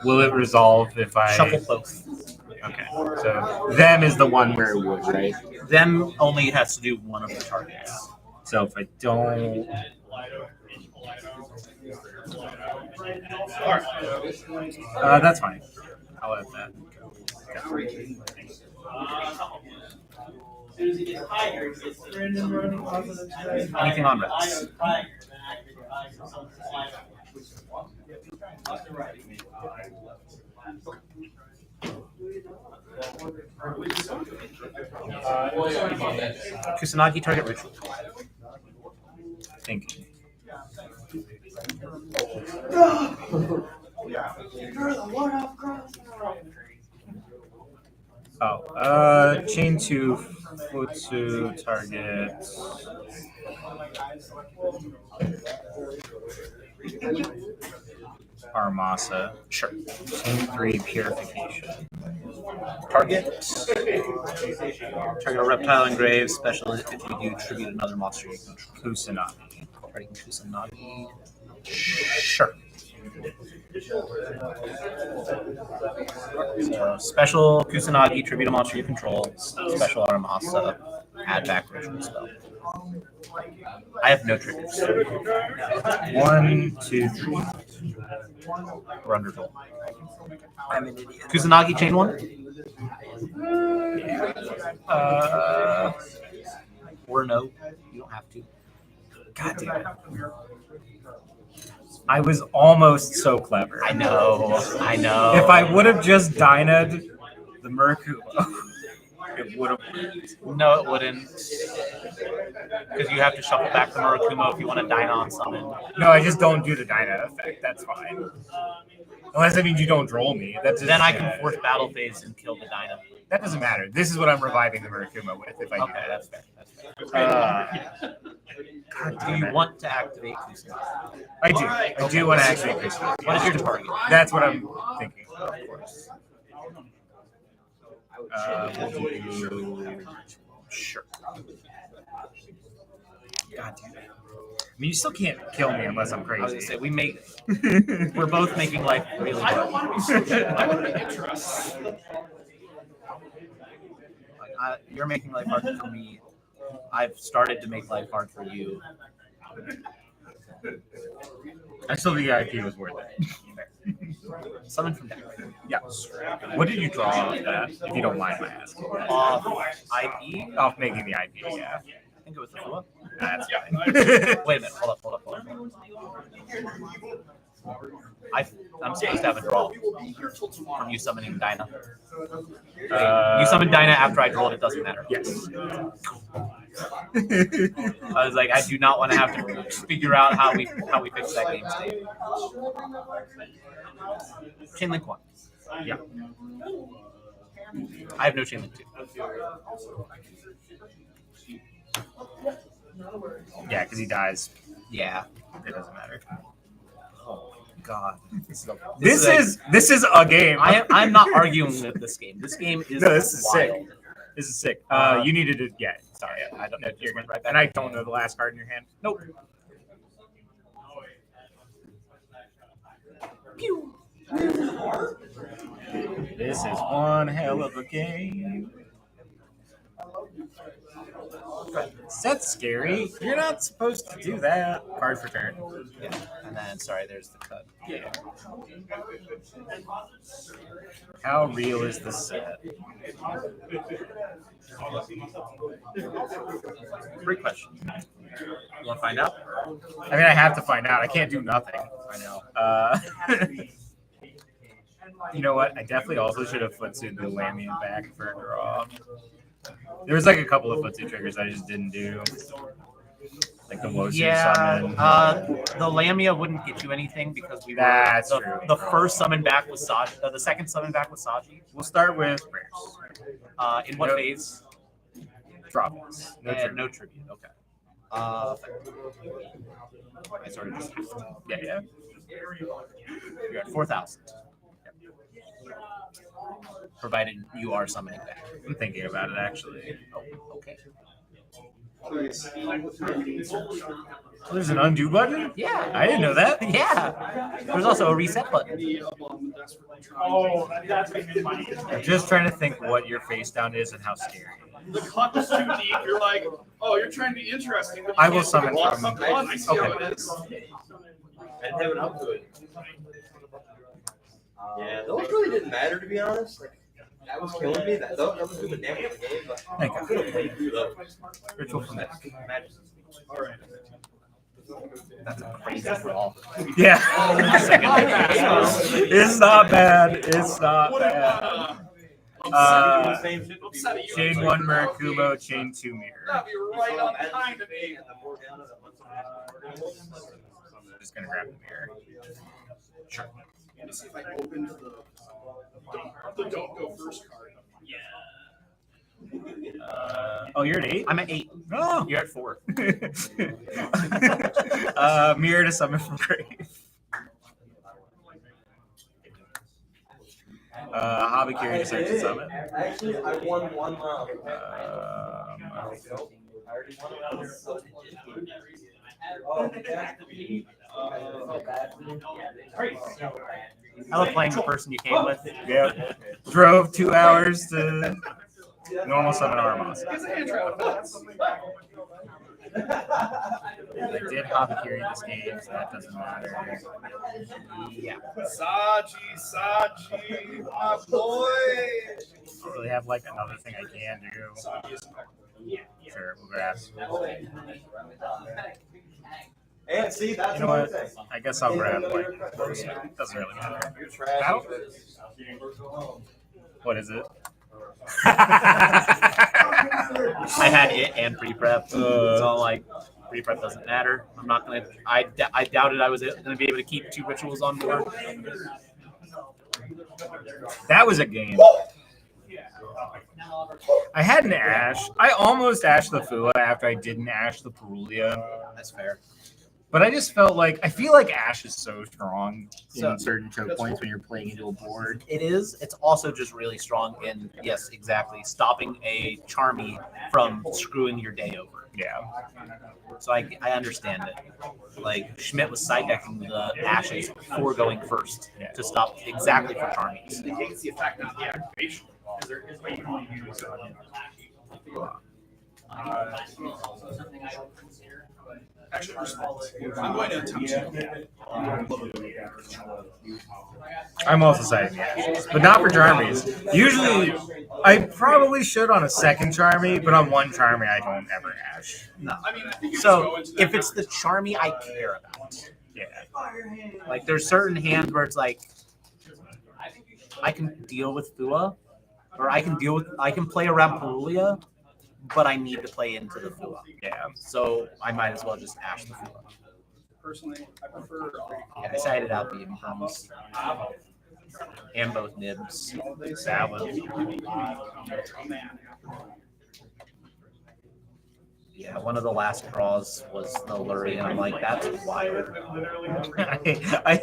Will it resolve if I Shuffle both. Okay, so them is the one where it would, right? Them only has to do one of the targets. So if I don't, that's fine. I'll let that go. Anything on reds? Kusanagi target ritual. Thinking. Oh, chain 2, Futsu target. Armasa. Sure. Chain 3, purification. Target a reptile engraved. Special if you do tribute another monster you control. Kusanagi. Targeting Kusanagi. Sure. So special Kusanagi, tribute a monster you control. Special Armasa, add back ritual spell. I have no triggers. 1, 2, 3. We're under roll. I'm an idiot. Kusanagi chain 1. Or no, you don't have to. God damn it. I was almost so clever. I know. If I would have just Dyna'd the Murakumo, it would have worked. No, it wouldn't. Because you have to shuffle back the Murakumo if you want to Dyna on summon. No, I just don't do the Dyna effect. That's fine. Unless that means you don't troll me. That's just, Then I can force battle phase and kill the Dyna. That doesn't matter. This is what I'm reviving the Murakumo with. If I do Okay, that. that's fair. That's fair. God Do damn you it. want to activate Kusanagi? I do. I do want to activate Kusanagi. What is your target? That's what I'm thinking. Of course. We'll do... Sure. God damn it. I mean, you still can't kill me unless I'm I was gonna crazy. say we're both making life really I don't hard. want to be social. I want to be interesting. Like, you're making life hard for me. I've started to make life hard for you. I still think the IP was worth it. Summon from deck. Yeah. What did you draw off that, if you don't mind my asking? Off IP? Off making the IP, yeah. I think it was the Fua. That's fine. Wait a minute. Hold up. I'm supposed to have a draw from you summoning Dyna. You summon Dyna after I draw it, it doesn't matter. Yes. I was like, I do not want to have to figure out how we fix that game state. Chain Link 1. Yeah. I have no Chain Link 2. Yeah, because he dies. Yeah. It doesn't matter. Oh God. This is a game. I'm not arguing with this game. This game is No, this is wild. sick. This is sick. You needed to get. Sorry, I don't know. You're right back. And I don't know the last card in your hand. Nope. Pew. This is one hell of a game. That's scary. You're not supposed to do that. Card for turn. Yeah. And then sorry, there's the cut. Yeah. How real is the set? Great question. You want to find out? I mean, I have to find out. I can't do nothing. I know. You know what? I definitely also should have footsued the Lamian back for a draw. There was like a couple of footsie triggers I just didn't do. Like the Wosu Yeah, summon. the Lamia wouldn't get you anything because we were That's the, true. the first summon back was Saji. The second summon back was Saji. We'll start with rares. In what No- phase? Drop. No And tribute. no tribute. Okay. I sort of just have to. Yeah. You're at 4,000. Provided you are summoning back. I'm thinking about it actually. Oh, okay. Oh, there's an undo button? Yeah. I didn't know that. Yeah. There's also a reset button. Oh, that's making money. I'm just trying to think what your face down is and how scary. The cut is too deep. You're like, oh, you're trying to be interesting. But you I will can't summon block from- something on. I see how okay. it is. I didn't have an output. Yeah, those really didn't matter to be honest. Like that was killing me. That was doing damage in the game, but Thank I you. could have played through those. Ritual from that. All right. That's a crazy draw. Yeah. It's not bad. It's not bad. Chain 1 Murakumo, chain 2 Mirror. That'd be right on time to me. Just gonna grab the mirror. Sure. Let me see if I can open the don't go first card. Oh, you're at 8? I'm at 8. Oh. You're at 4. Mirror to summon from grave. Habakiri to search and summon. Actually, I won one round. I love playing the person you came with. Yeah. Drove 2 hours to normal summon Armas. I did Habakiri this game, so that doesn't matter. Yeah. Saji, my boy. Don't really have like another thing I can do. Sure, we'll grab. And see, that's You know what? I guess I'll grab like doesn't really matter. Battle? What is it? I had it and pre-prep, so like pre-prep doesn't matter. I'm not gonna. I doubted I was gonna be able to keep 2 rituals on board. That was a game. I had an Ash. I almost ashed the Fua after I didn't ash the Perulia. That's fair. But I just felt like I feel like Ash is so strong So- in certain choke points when you're playing into a board. It is. It's also just really strong in, yes, exactly, stopping a Charmy from screwing your day over. Yeah. So I understand it. Like Schmidt was side decking the Ashes before going first to stop exactly for Charmies. It hates the effect of the activation. Actually, I'm going to attempt to. I'm also citing the Ashes, but not for Charmies. Usually, I probably should on a second Charmy, but on one Charmy, I don't ever ash. No. I mean, I think you So just go into that if it's the Charmy I care about, Yeah. like there's certain hands where it's like I can deal with Fua, or I can play around Perulia, but I need to play into the Fua. Yeah. So I might as well just ash the Fua. personally, I prefer. Yeah, I sided out the Imperms. And both nibs. Salad. Yeah, one of the last draws was the Lurie, and I'm like, that's wild. I hate it. I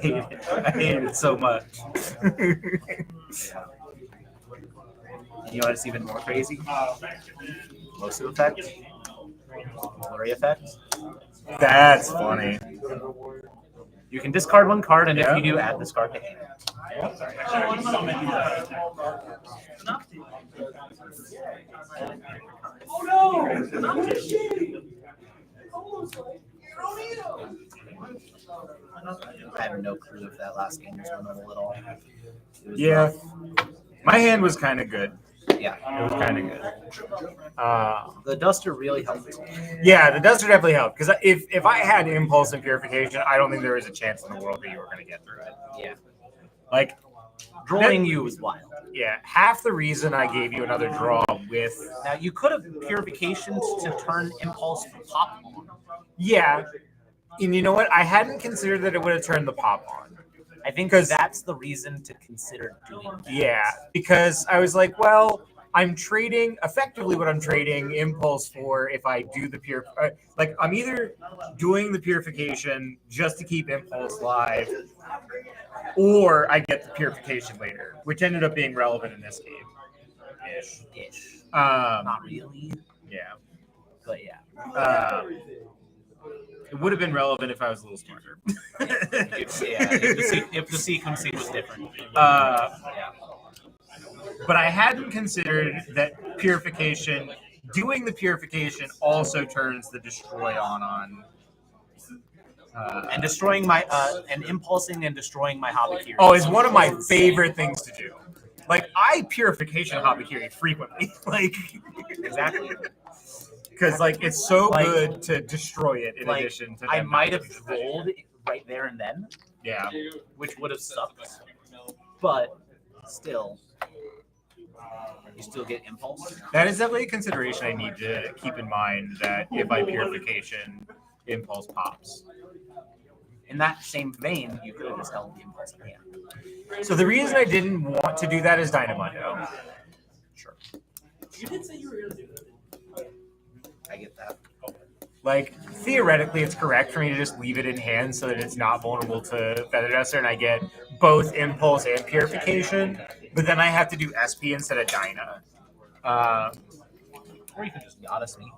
hate it so much. You know what's even more crazy? Mosu effect. Lurie effect. That's funny. You can discard 1 card, and Yeah. if you do, add this card to hand. I have no clue if that last game was winnable at all. It was Yeah. rough. My hand was kind of good. Yeah. It was kind of good. The Duster really helped. Yeah, the Duster definitely helped. Because if I had Impulse and Purification, I don't think there was a chance in the world that you were going to get through it. Yeah. Like, Drawing you is wild. Yeah, half the reason I gave you another draw with. Now you could have purification to turn impulse to pop on. Yeah, and you know what? I hadn't considered that it would have turned the pop on. I think that's the reason to consider doing that. Yeah, because I was like, well, I'm trading effectively what I'm trading impulse for if I do the like I'm either doing the purification just to keep impulse live, or I get the purification later, which ended up being relevant in this game. Ish. Not really. Yeah. But yeah. It would have been relevant if I was a little smarter. If the sequencing was different. But I hadn't considered that purification, doing the purification also turns the destroy on. And destroying my, and impulsing and destroying my Habakiri. Oh, it's one of my favorite things to do. Like, I purification Habakiri frequently. Like, exactly. Because, like, it's so good to destroy it in addition to... I might have rolled it right there and then. Yeah. Which would have sucked. But still... You still get impulse. That is definitely a consideration I need to keep in mind, that if I purification, impulse pops. In that same vein, you could have just held the impulse in hand. So the reason I didn't want to do that is Dynamundo. Sure. You did say you were going to do that. I get that. Like, theoretically, it's correct for me to just leave it in hand so that it's not vulnerable to Feather Duster, and I get both impulse and purification. But then I have to do SP instead of Dyna. Or you can just Goddess me.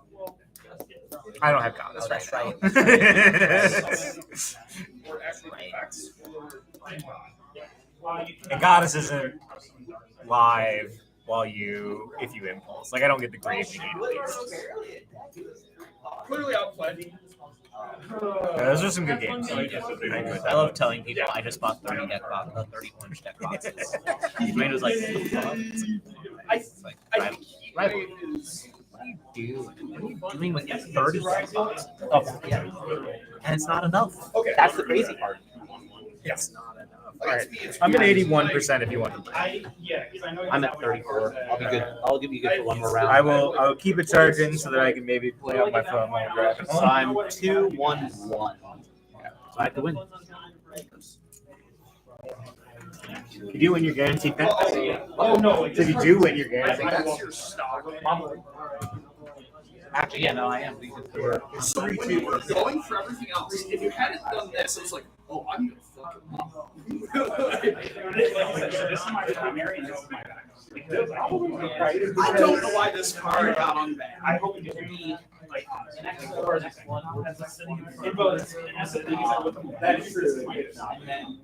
I don't have Goddess right now. And Goddess isn't live if you impulse. Like, I don't get the grave negate at least. Clearly outplayed. Yeah, those are some good games. I love telling people I just bought 30 orange deck boxes. Dwayne was like, what are you doing with 30 deck boxes? Oh, yeah. And it's not enough. Okay. That's the crazy part. It's not enough. All right. I'm at 81% if you want to. I'm at 34. I'll be good. I'll give you good for one more round. I'll keep it charging so that I can maybe play on my phone while I'm driving. So I'm 2-1-1. So I have to win. If you do win, you're guaranteed that. Oh no! So if you do win, you're guaranteed that. That's your stock. Actually, yeah, no, I am. So when you were going for everything else, if you hadn't done this, it was like, oh, I'm gonna fuck him up. This is my primary and this is my back. I don't know why this card got on back. I hope it gets me like an X or an X1 as a city. It was as a thing with them. That is true.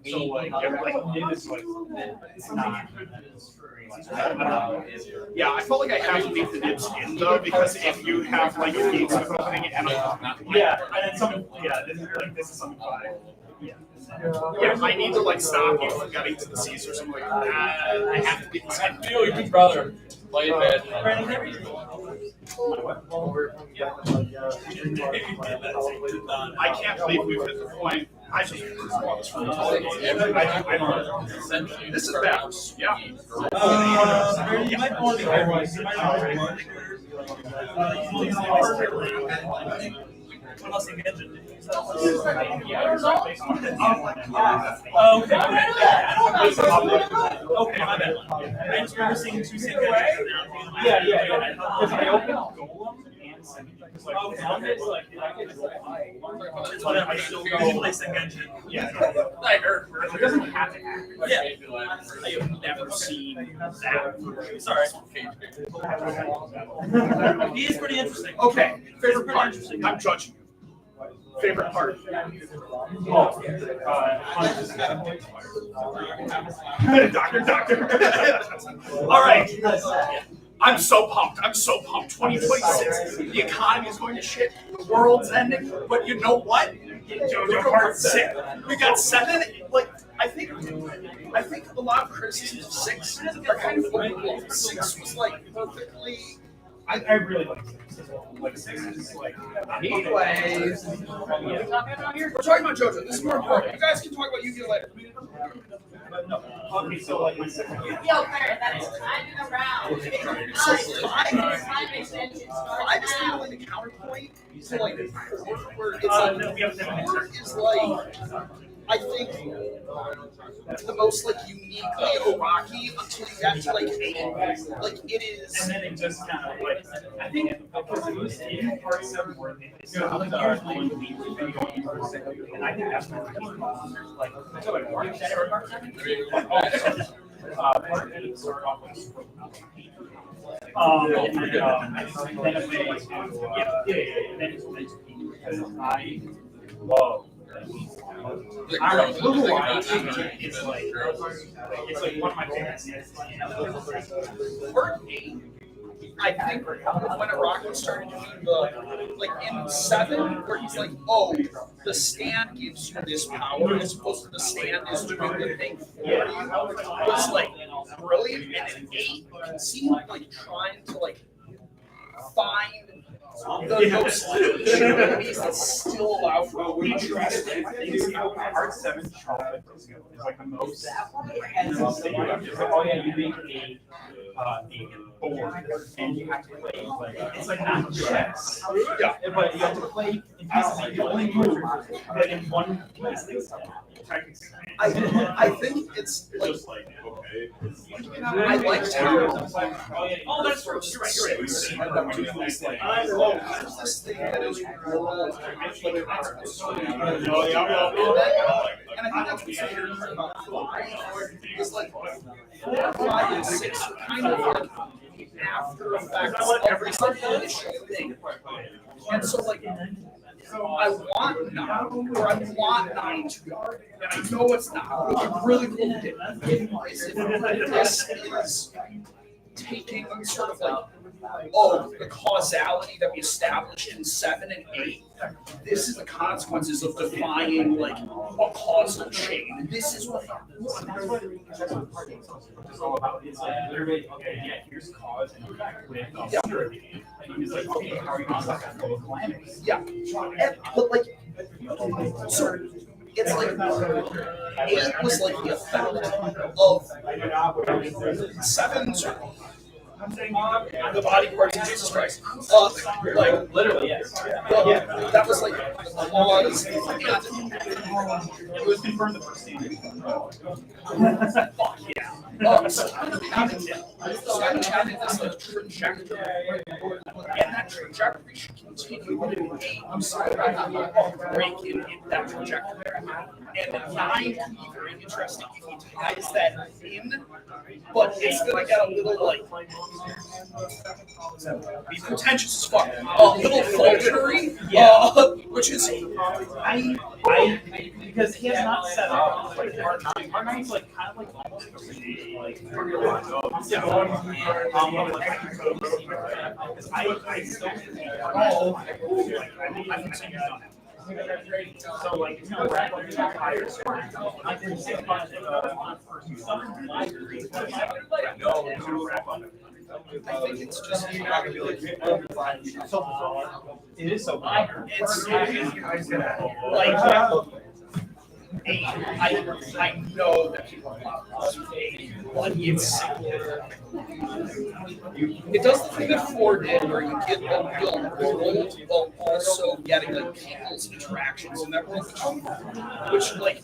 So like it is like it's not. Yeah, I felt like I have to leave the nibs in though, because if you have like a gates with opening and yeah, and then some this is something fine. Yeah, I need to like stop you from getting to the Caesar or something like that. I have to get this. I feel your brother. Play it bad. I can't believe we've hit the point. I just want this is bad. Yeah. You might want to be careful. You might not Okay, my bad. I just remember seeing two single engines. Yeah. Because I opened Golem and I still go play single engine. Yeah. I heard. It doesn't have to happen. Yeah. I have never seen that. Sorry. He is pretty interesting. Okay. Favorite part. I'm judging you. Favorite part. Doctor. All right. I'm so pumped. 2026. The economy is going to shit. The world's ending. But you know what? JoJo Part 6. We got 7. Like, I think a lot of criticisms of 6 are kind of overblown. 6 was like perfectly. I really like 6 as well. Like 6 is like. Anyways, we're talking about JoJo. This is more important. You guys can talk about Yu-Gi-Oh later. but no. Okay, so like my second game. That's timing around. Five is kind of like a counterpoint to like four, where it's like No, we have 10 minutes. four is like I think the most like uniquely Iraqi until you get to like eight. Like it is. And then it just kind of like, I think because it was in part 7 where they started like here's one week and I think that's when like so like part 7 or part 7? Part 8 started off with then it went into then it's because I love I don't know. It's like one of my favorites. Part 8, I think when Iraq was starting to do the like in 7, where he's like, oh, the stand gives you this power as opposed to the stand is doing the thing for you, was like brilliant. And in 8, you can see him like trying to like find the most enemies that still allow for interesting things. Part 7 chocolate is like the most. And it's like, oh yeah, you make a board and you have to play like it's like not chess. Yeah. But you have to play in pieces. You can only move but in one piece. I think it's like I liked how oh that's true. You're right. there's this thing that is rural, and I think that's what's so weird about 5 is like 4, 5, and 6 are kind of like after effects of this like initial thing. And so like I want 9, or I want 9 to go. And I know it's not. It would be really cool to get this is taking sort of like, oh, the causality that we established in 7 and 8. This is the consequences of defying like a causal chain. And this is what it's all about. It's like literally, okay, yeah, here's cause and effect with security. And he's like, okay, how are you going to calamity? Yeah, but like, so it's like 8 was like the effect of 7's. The body parts of Jesus Christ. Like literally, yes. That was like the cause. It was confirmed the first scene. Fuck yeah. So having this like trajectory, and that trajectory should continue. I'm sorry about that break in that trajectory. And then 9 can be very interesting if he ties that in, but it's gonna get a little like be pretentious as fuck. A little faltery, which is I because he has not set up like part 9. Part 9 is like kind of like almost like I still I continue on. So like it's gonna wrap up the entire story. I didn't say much I think it's just it is so it's like I know that people love but it does the thing that 4 did where you get a world while also getting like people's interactions in that world, which like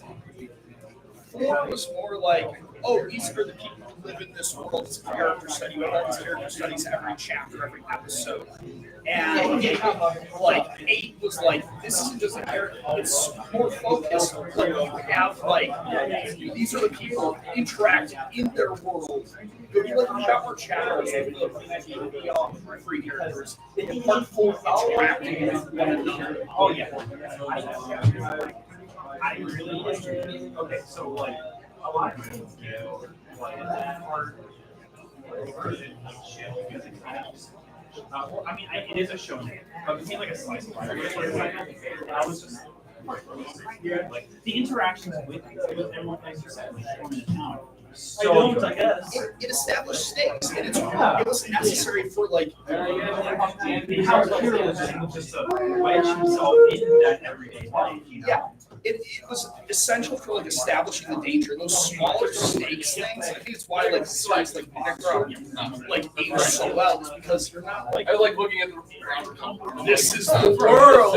4 was more like, oh, these are the people who live in this world. It's a character study. You have all these character studies every chapter, every episode. And like 8 was like, this isn't just a character, it's more focused. Like you have like, these are the people interacting in their world. There'll be like chapter chapters with the free characters. And part 4 interacting with one another. Oh yeah. I really okay, so like a lot of people do like that part version of shit because it kind of just I mean, it is a show name, but it became like a slice of life. I was just like the interactions with everyone, like you said, like forming a town. So I guess it established stakes, and it was necessary for like how Kira was just to wedge himself in that everyday life. You know? Yeah. it was essential for like establishing the danger. Those smaller stakes things, I think it's why like sites like Necro like age so well, is because you're not like I like looking at the this is the world.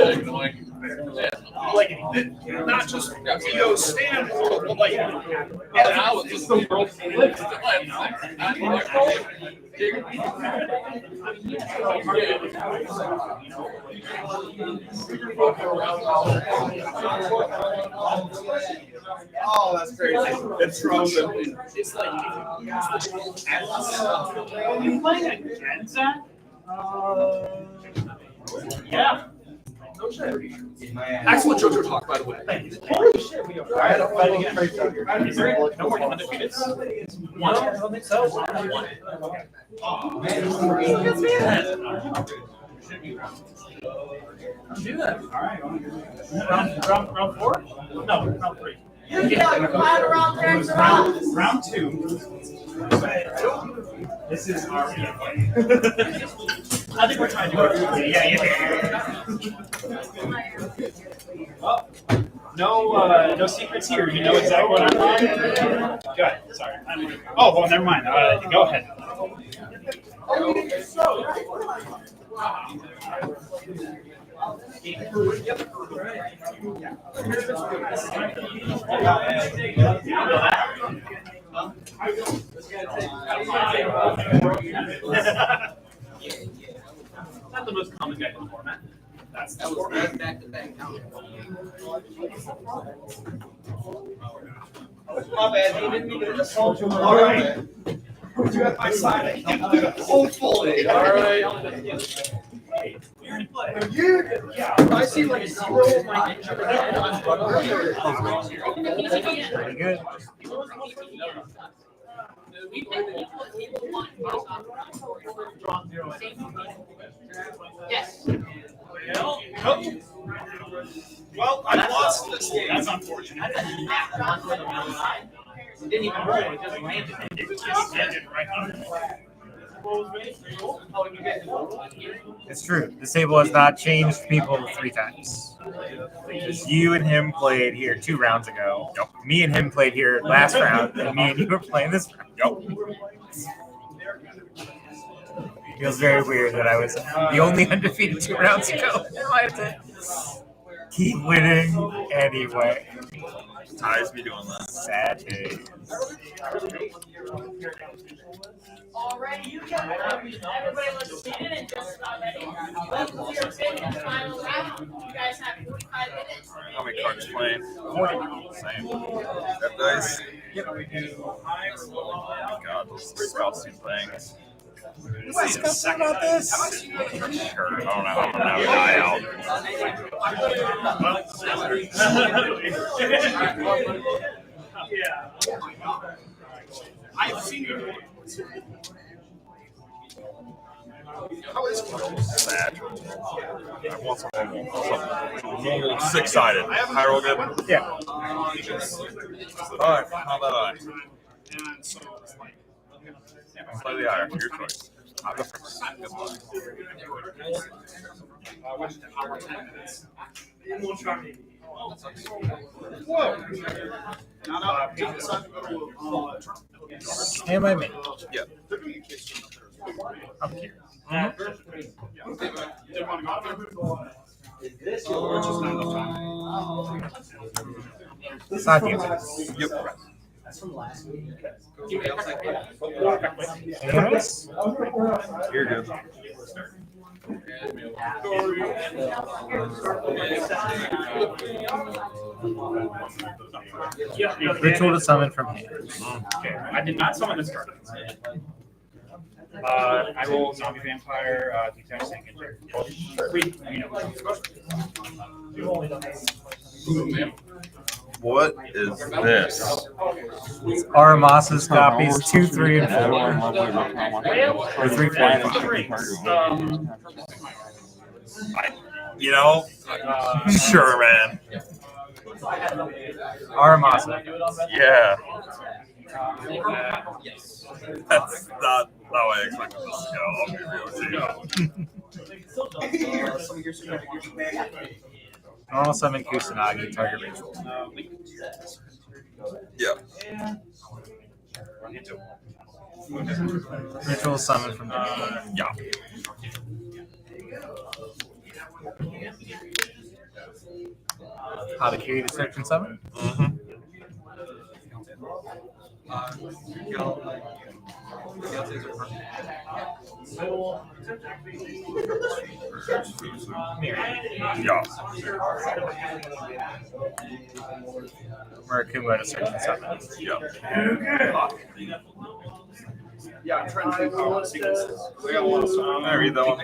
Like not just Ego stand world, but like now it's just the world we live oh, that's crazy. It's frozen. It's like Are you playing against that? Yeah. excellent JoJo talk, by the way. Holy shit, we are. I don't fight again. Is there no more undefeated? One? I don't think so. One. Do that. All right. Round four? No, round three. Round two. This is our I think we're trying to go. Yeah. Well, no secrets here. You know exactly what I'm doing. Good. Sorry. Oh, well, never mind. Go ahead. Not the most common guide format. That was back to back. My bad, he didn't mean to assault you. All right. You got my side. Hopefully. All right. I see like zero of my Pretty good. Yes. Well, I lost this game. That's unfortunate. It didn't even roll, it just landed. It just landed right on it. It's true. This table has not changed people 3 times. Because you and him played here 2 rounds ago. Yep. Me and him played here last round, and me and you were playing this round. Yep. Feels very weird that I was the only undefeated 2 rounds ago. I have to keep winning anyway. Ties me doing that. Sad days. Already, you can everybody let's stand and just about ready. Welcome to your fifth final round. You guys have 45 minutes. How many cards playing? 40. Same. That dice? Yep. Oh god, those disgusting things. You guys discussing about this? Sure, I don't know. I'm gonna have a die out. Yeah. I've seen you. How is it? Sad. I want something 6-sided. High roll good? Yeah. Alright, how about I? Slightly higher, your choice. I'll go first. Good luck. Am I me? Yeah. I'm here. It's not you. Yep. That's from last week. Anyone else? You're good. Ritual to summon from hand. Okay, I did not summon this card. I will zombie vampire, detach second. Wait, you know. What is this? Aramasa's copies 2, 3, and 4. Or 3, 4, and 5. You know, sure, man. Aramasa. Yeah. That's not how I expected this to go. I'll be real with you. Normal summon Kusanagi, target ritual. Yeah. Ritual summon from Yeah. Harakiri to search and summon. Yeah. Murakumo to search and summon. Yeah. Yeah, I'm trying to think how I want to sequence this. I got a lot of stuff. I read that one.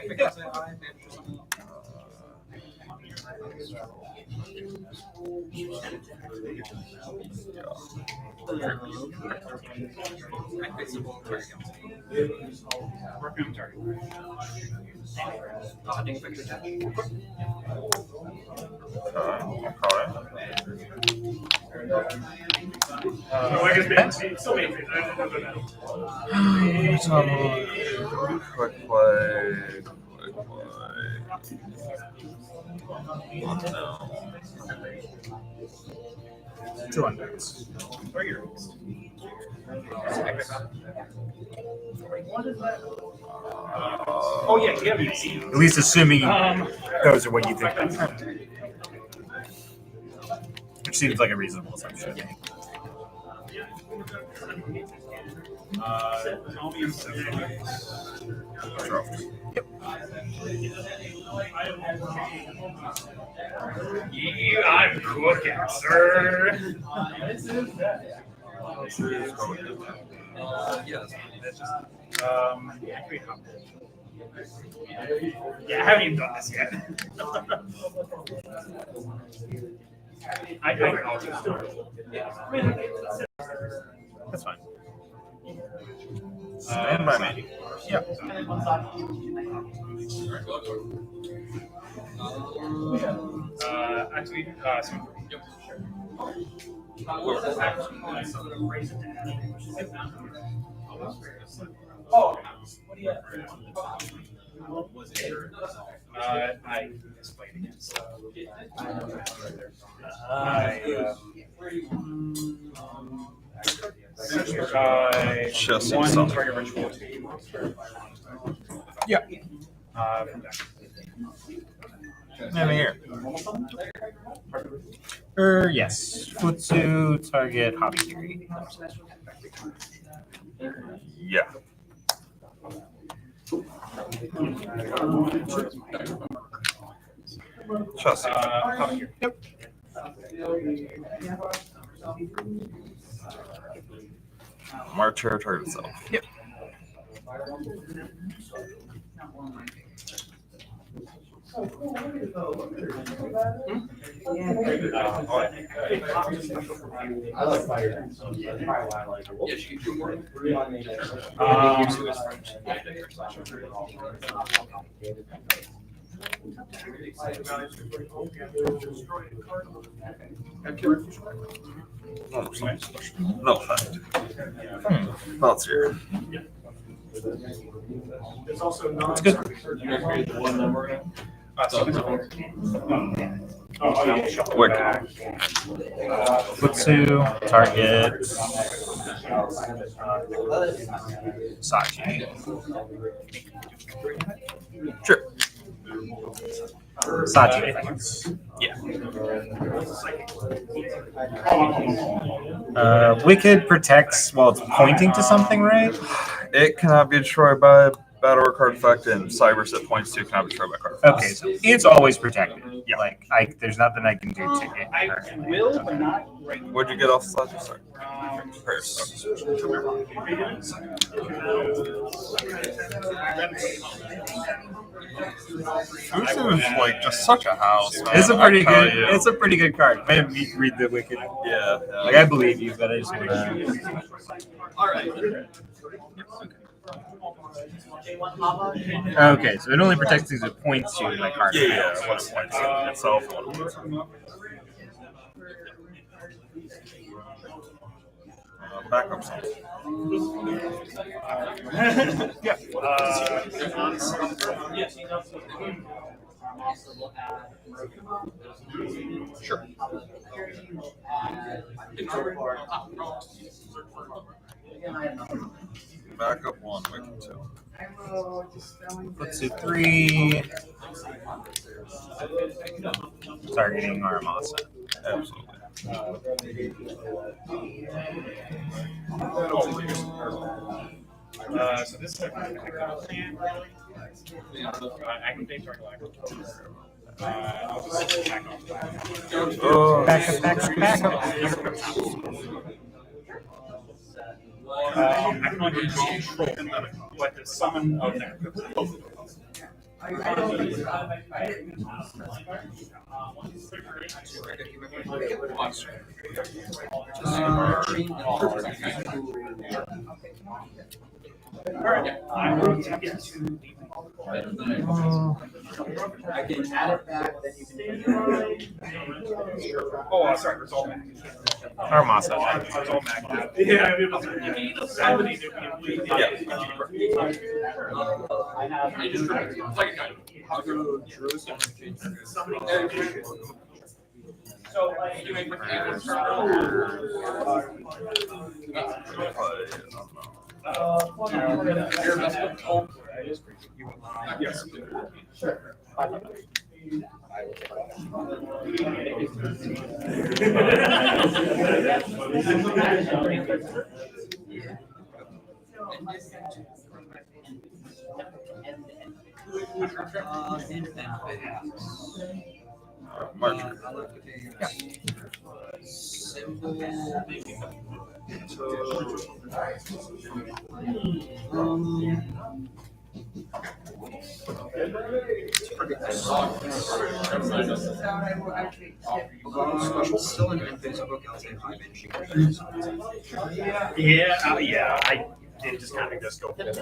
Quick play. Two unbacks. Oh yeah, yeah. At least assuming those are what you think. Which seems like a reasonable assumption. I'm cooking, sir. Yes. Yeah, I haven't even done this yet. I don't know. That's fine. Stand by me. Yep. Actually, oh, what do you have? I explained again. So Just one some. target ritual. Yeah. I'm here. Yes. Futsu, target, Habikiri. Yeah. Just Yep. March here, target itself. Yep. I like fire. Yeah, she can do more. No effect. Thoughts here. There's also non. That's good. One number. Quick. Futsu, target, Sachi. Sure. Sachi. Yeah. Wicked protects while it's pointing to something, right? It cannot be destroyed by battle or card effect, and Cybers that points to cannot be destroyed by card effect. Okay, so it's always protected. Yeah. Like, there's nothing I can do to it. I will, but not right. What'd you get off the side? Sorry. Fusu is like just such a house. Man. It's a pretty I tell good. you. It's a pretty good card. Man, you read the Wicked. Yeah. Like I believe you, but I just want to. All right. Okay, so it only protects things it points to my card. Yeah. What it points to itself. And what it points to. Backup something. Yeah. Sure. Back up one, wait two. Let's do 3. Targeting Armasa. Absolutely. So this is activate target I'll just back off. Oh. Back up. I can only control what the summon of there. I can add it back, then you can. Oh, sorry, resolve back. Armasa. Resolve back. Yeah, it was. If you need a 70, I'll go Jerusalem. So, you make yes. Sure. Marcher. Still in Facebook, I'll say 5 inch. Yeah, I did just kind of just go for it.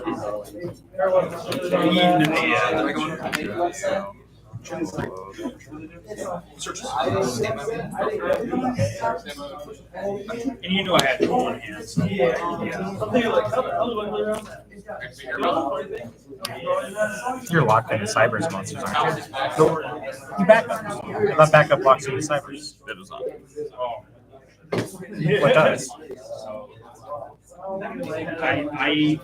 And you know I had one hand, so You're locked into Cybers monsters, aren't you? Nope. You back up. I thought backup locks into Cybers. It is not. What does? I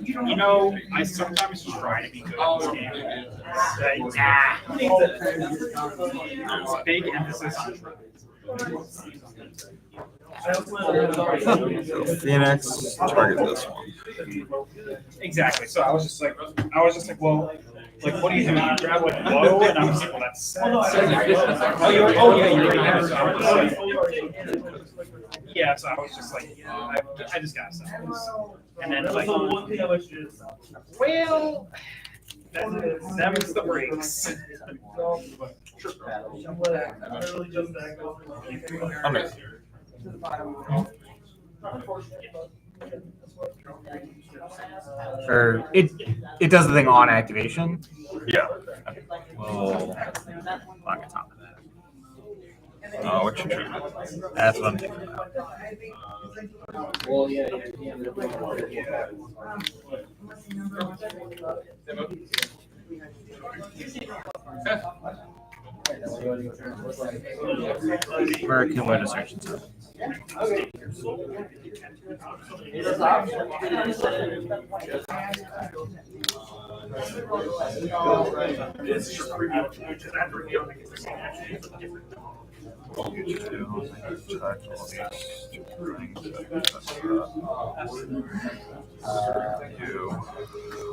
sometimes try to be good at this game. There's big emphasis on Phoenix, target this one. exactly. So I was just like, well, like, what do you do? You grab like low, and I was like, well, that's. Yeah, so I was just like, I just got some. And then like, well, that was the breaks. Or it does the thing on activation. Yeah. Okay. Well, lock it top. What you choosing? That's what I'm thinking about. Well, American Windows Search and Search. How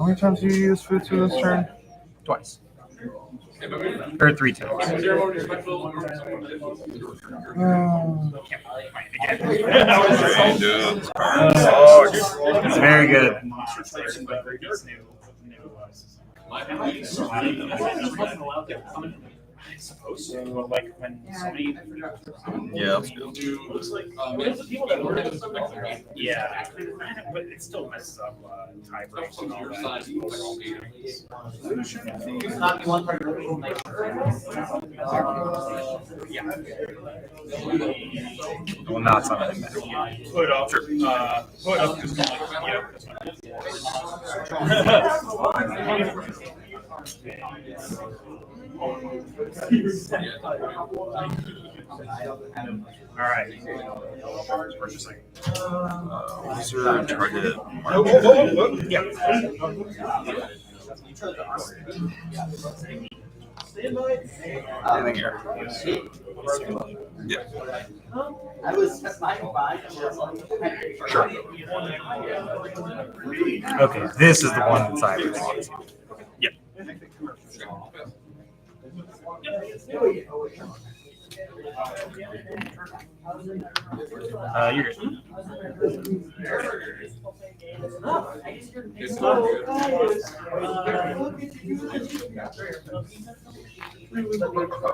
many times do you use Futsu this turn? Twice. Or 3 times. It's very good. Supposed to, but like when somebody. Yeah, that's good. Yeah, but it still messes up tie breaks and all that. Yeah. Well, not something that. Put up, put up. Yeah. All right. Where's your second? User target. Yeah. Anything here? Yeah. I was fine. Sure. Okay, this is the one that's I really want to see. Yep. You're good.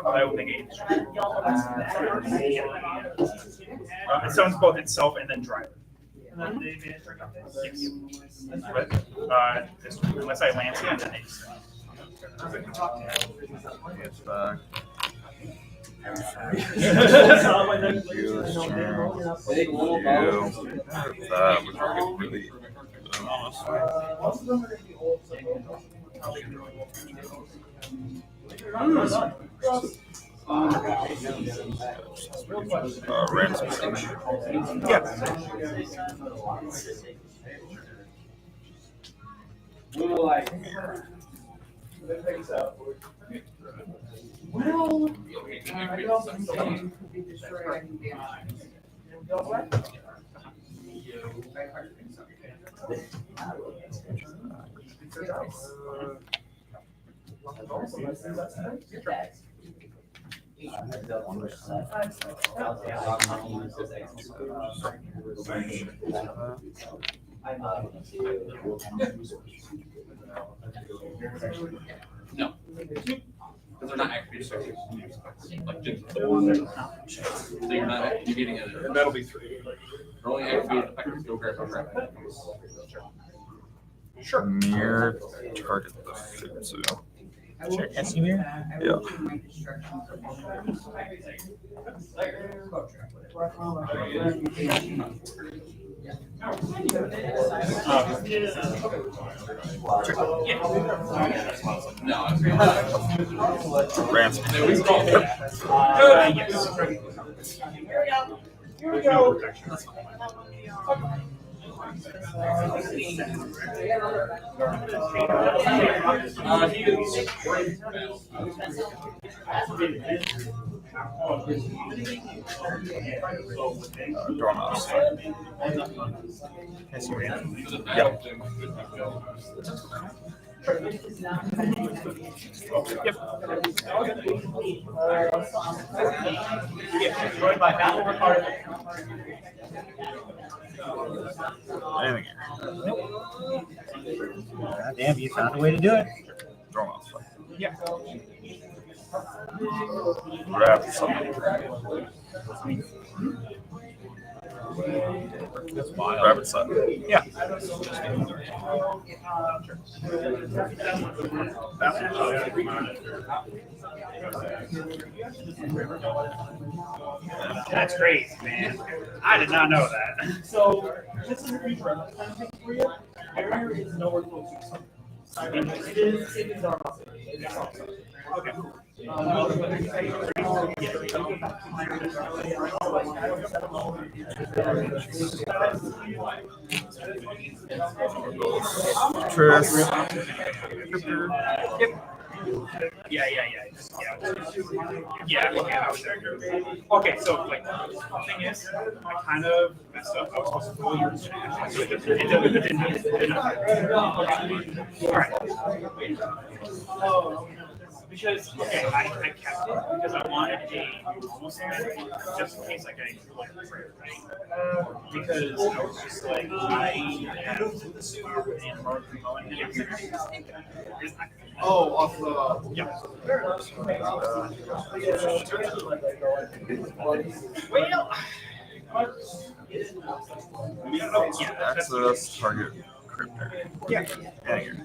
I will make it. It sounds both itself and then driver. Yes. But, unless I land it, then it's. It's back. That would be really ransom. Well, it also could be destroyed and damaged. No. Because they're not activated circuits. Like just the one. So you're not activating it. And that'll be 3. They're only activated effective skill card for prep. Sure. Near target the Futsu. Sure, Casimir? Yeah. Ransom. Here we go. Dormouse. Yep. Destroyed by battle retarded. Anything here. God damn, you found a way to do it. Dormouse. Yeah. Grab something. Grab it set. Yeah. That's great, man. I did not know that. So this is a feature I'm planning for you. Barrier is nowhere close to something. It is our okay. Tris. Yeah. Okay, so like the thing is, I kind of messed up. I was supposed to pull your so it didn't. All right. Because I kept it because I wanted a normal summit just in case I got like prayer, right? Because I was just like I have the super and Mark and everything. Oh, off the Access target crypto. Yeah. Here.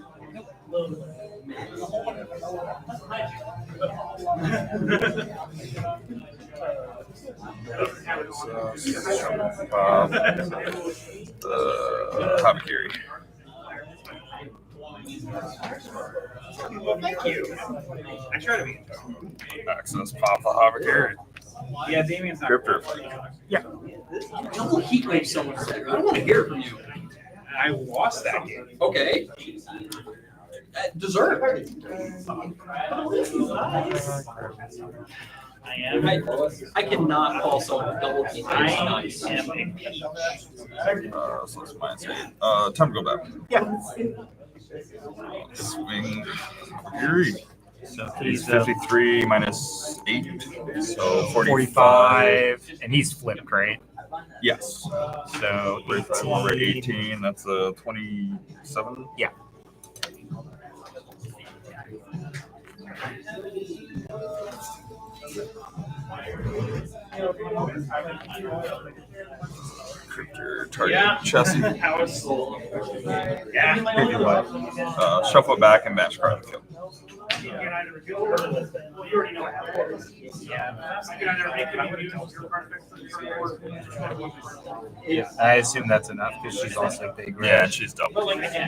Habakiri. Well, thank you. I try to be. Access Papa Havakiri. Yeah, Damien's not. Cryptor. Double heat wave someone said. I don't want to hear from you. I lost that game. Okay. Dessert. I cannot call someone double heat wave. I Nice. am a peach. So it's minus 8. Time to go back. Yeah. Swing. Fury. So He's he's 53 minus 8. So 45, and he's flipped, right? Yes. So 45 over 18. That's a 27. Yeah. Cryptor target Chessie. I was yeah. Shuffle it back and match card the kill. You already know what happens. Yeah. I assume that's enough because she's also big. Right? Yeah, and she's double. And then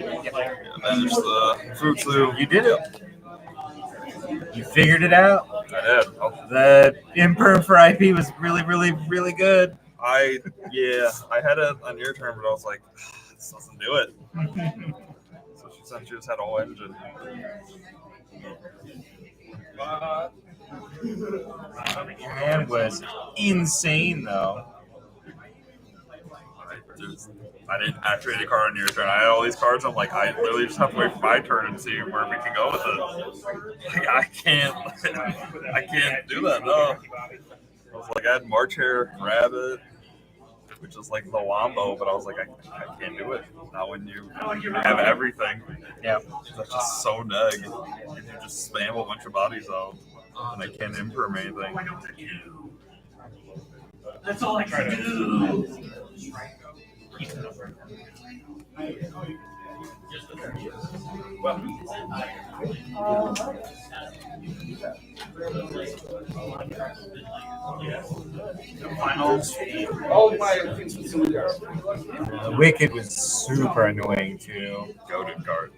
there's the Futsu. You did it. You figured it out. I did. The imperm for IP was really, really, really good. I had it on your turn, but I was like, this doesn't do it. So she said she just had all engine. Man was insane though. I didn't activate a card on your turn. I had all these cards. I'm like, I literally just have to wait for my turn and see where we can go with it. Like, I can't do that. No. I was like, I had March Hare, Rabbit, which is like the Wombo, but I was like, I can't do it. Not when you have everything. Yeah. That's just so neg. You just spam a bunch of bodies out, and I can't imperm anything. That's all I try to do. Finals. Oh my! Wicked was super annoying too. Goated card.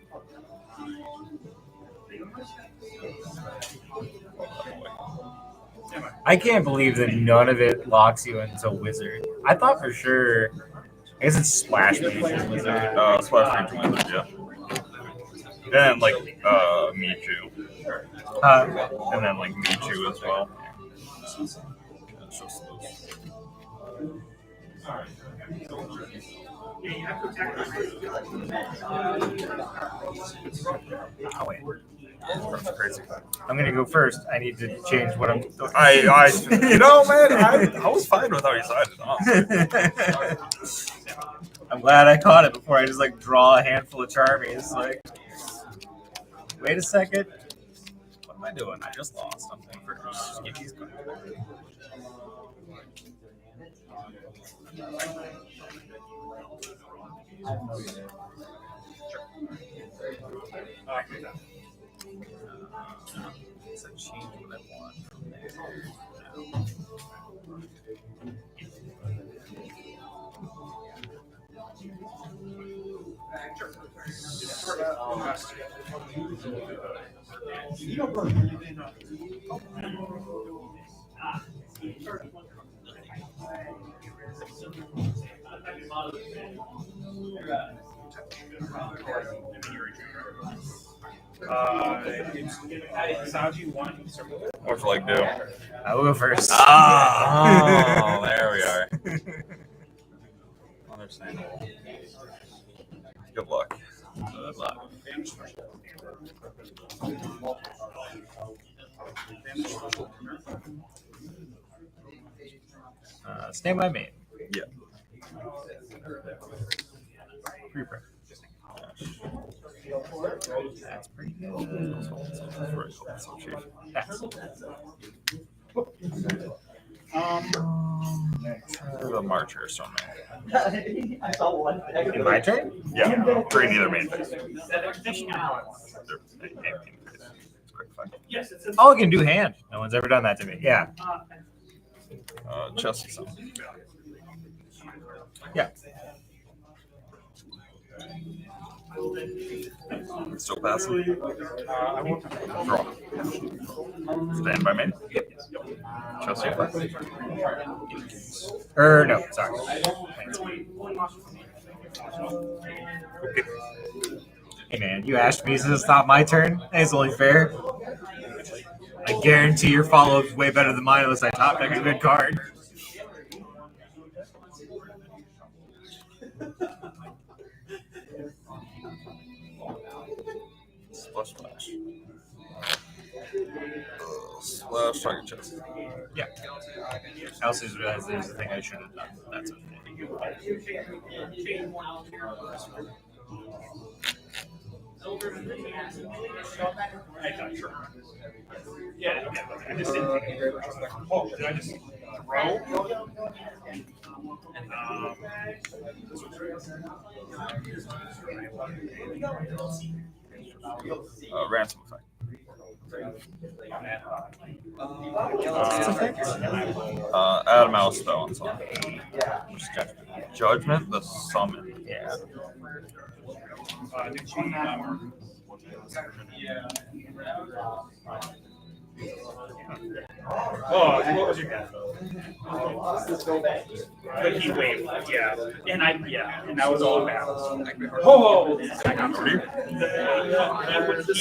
I can't believe that none of it locks you until Wizard. I thought for sure. I guess it's Splash Mage and Wizard. Splash Mage and Wizard, yeah. Then like Michu. And then like Michu as well. It's just those. Oh wait. That's crazy. I'm gonna go first. I need to change what I'm. You know, man, I was fine with how you sided. I'm glad I caught it before I just like draw a handful of Charmies. Like, wait a second. What am I doing? I just lost. I'm going first. Just give these cards back. So change what I want from there. What's it like do? I will go first. Oh, there we are. Understandable. Good luck. Good luck. Stand by me. Yeah. Prepay. That's pretty good. That's The Marcher so in my turn? Yeah, three in either main phase. Oh, I can do hand. No one's ever done that to me. Yeah. Chelsea some. Yeah. Still passing. Draw. Stand by me. Chelsea. No, sorry. Okay. Hey man, you asked me since it's not my turn. It's only fair. I guarantee your follow-up's way better than mine unless I top deck a good card. Splash. Splash target chest. Yeah. I also just realized there's a thing I should have done. That's okay. Yeah, I just didn't think it. Oh, did I just throw? Ransom effect. Add a mouse spell on something. Judgment, the summon. Yeah. Oh, what was your guess? But he waved, yeah. And that was all balanced. Oh!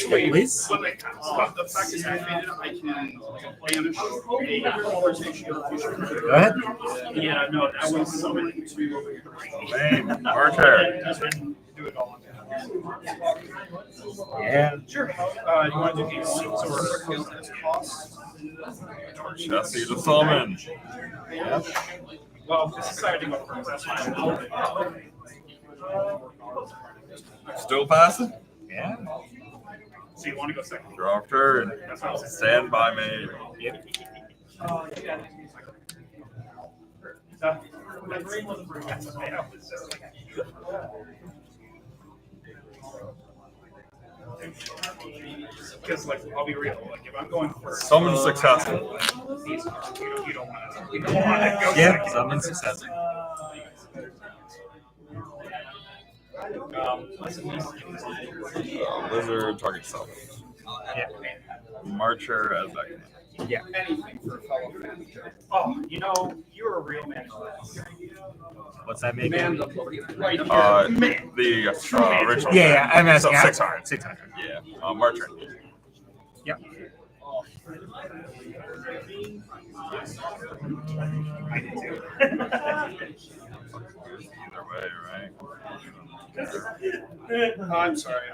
Please? The fact is activated, I can banish a polarization of future. Go ahead. Yeah, no, that was summoned to. Name, Archer. Do it all. Yeah. Sure. You want to do these? So we're cost. Chelsea to summon. Yep. Well, this decided to go first. That's fine. Still passing? Yeah. So you want to go second? Draw turn. Stand by me. Yep. My brain wasn't very because, like, I'll be real. Like, if I'm going first, Summon successful. these cards, you don't want to go. Yeah, summon successful. Lizard target self. Yeah. Marcher as back. Yeah. Anything for a fellow fan. Oh, you're a real man. What's that make? Man, Yeah, The original. yeah, I'm asking. 600. 600. Yeah. Marcher. Yep. Either way, right? I'm sorry.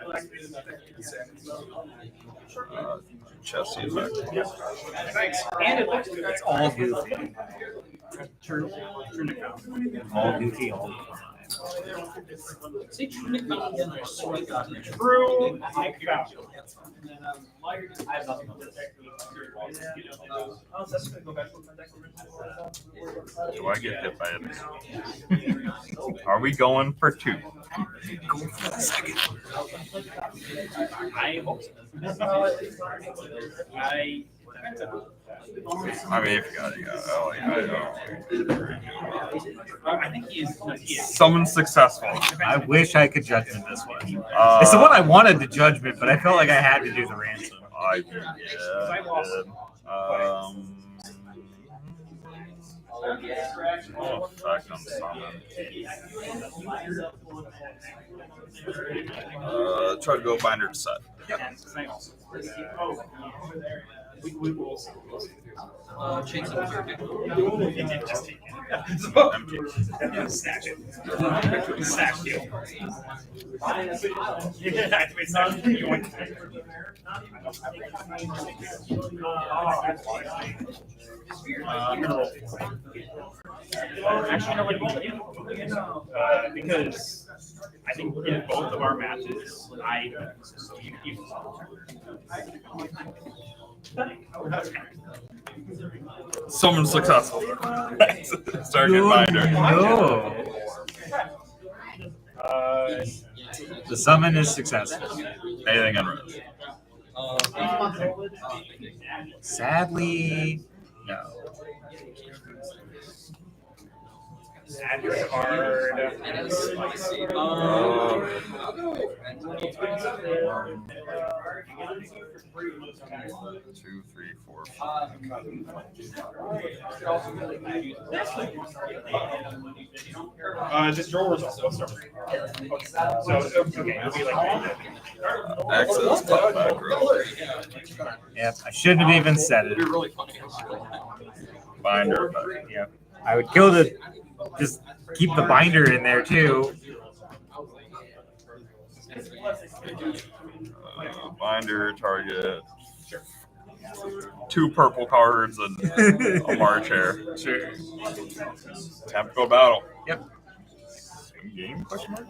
Chelsea effect. Thanks. And it looks good. It's all goofy. True to count. All goofy all the time. See, true to count again, I swear to God. True to count. I have nothing on this. Oh, so that's gonna go back to my deck. Do I get hit by it? Are we going for 2? Go for the second. I hope so. I mean, if you got it, you got it. Oh, yeah, I think he is. Summon successful. I wish I could judgment this one. It's the one I wanted to judgment, but I felt like I had to do the ransom. Effect on summon. Try to go binder to set. We will see. Change the target. Just take Empty. it. Snatch it. Snatch you. Activate snatch. You want actually, no, what because I think in both of our matches, Summon successful. Target binder. No. The summon is successful. Anything unread. Sadly, no. Add your card. Two, three, four, five. This drawer is also a start. So, okay, it'll be like Access back row. Yep, I shouldn't have even said it. Binder. Yeah, I would kill the. Just keep the binder in there too. Binder, target. 2 purple cards and a March chair. Sure. Time to go battle. Yep. Game question mark?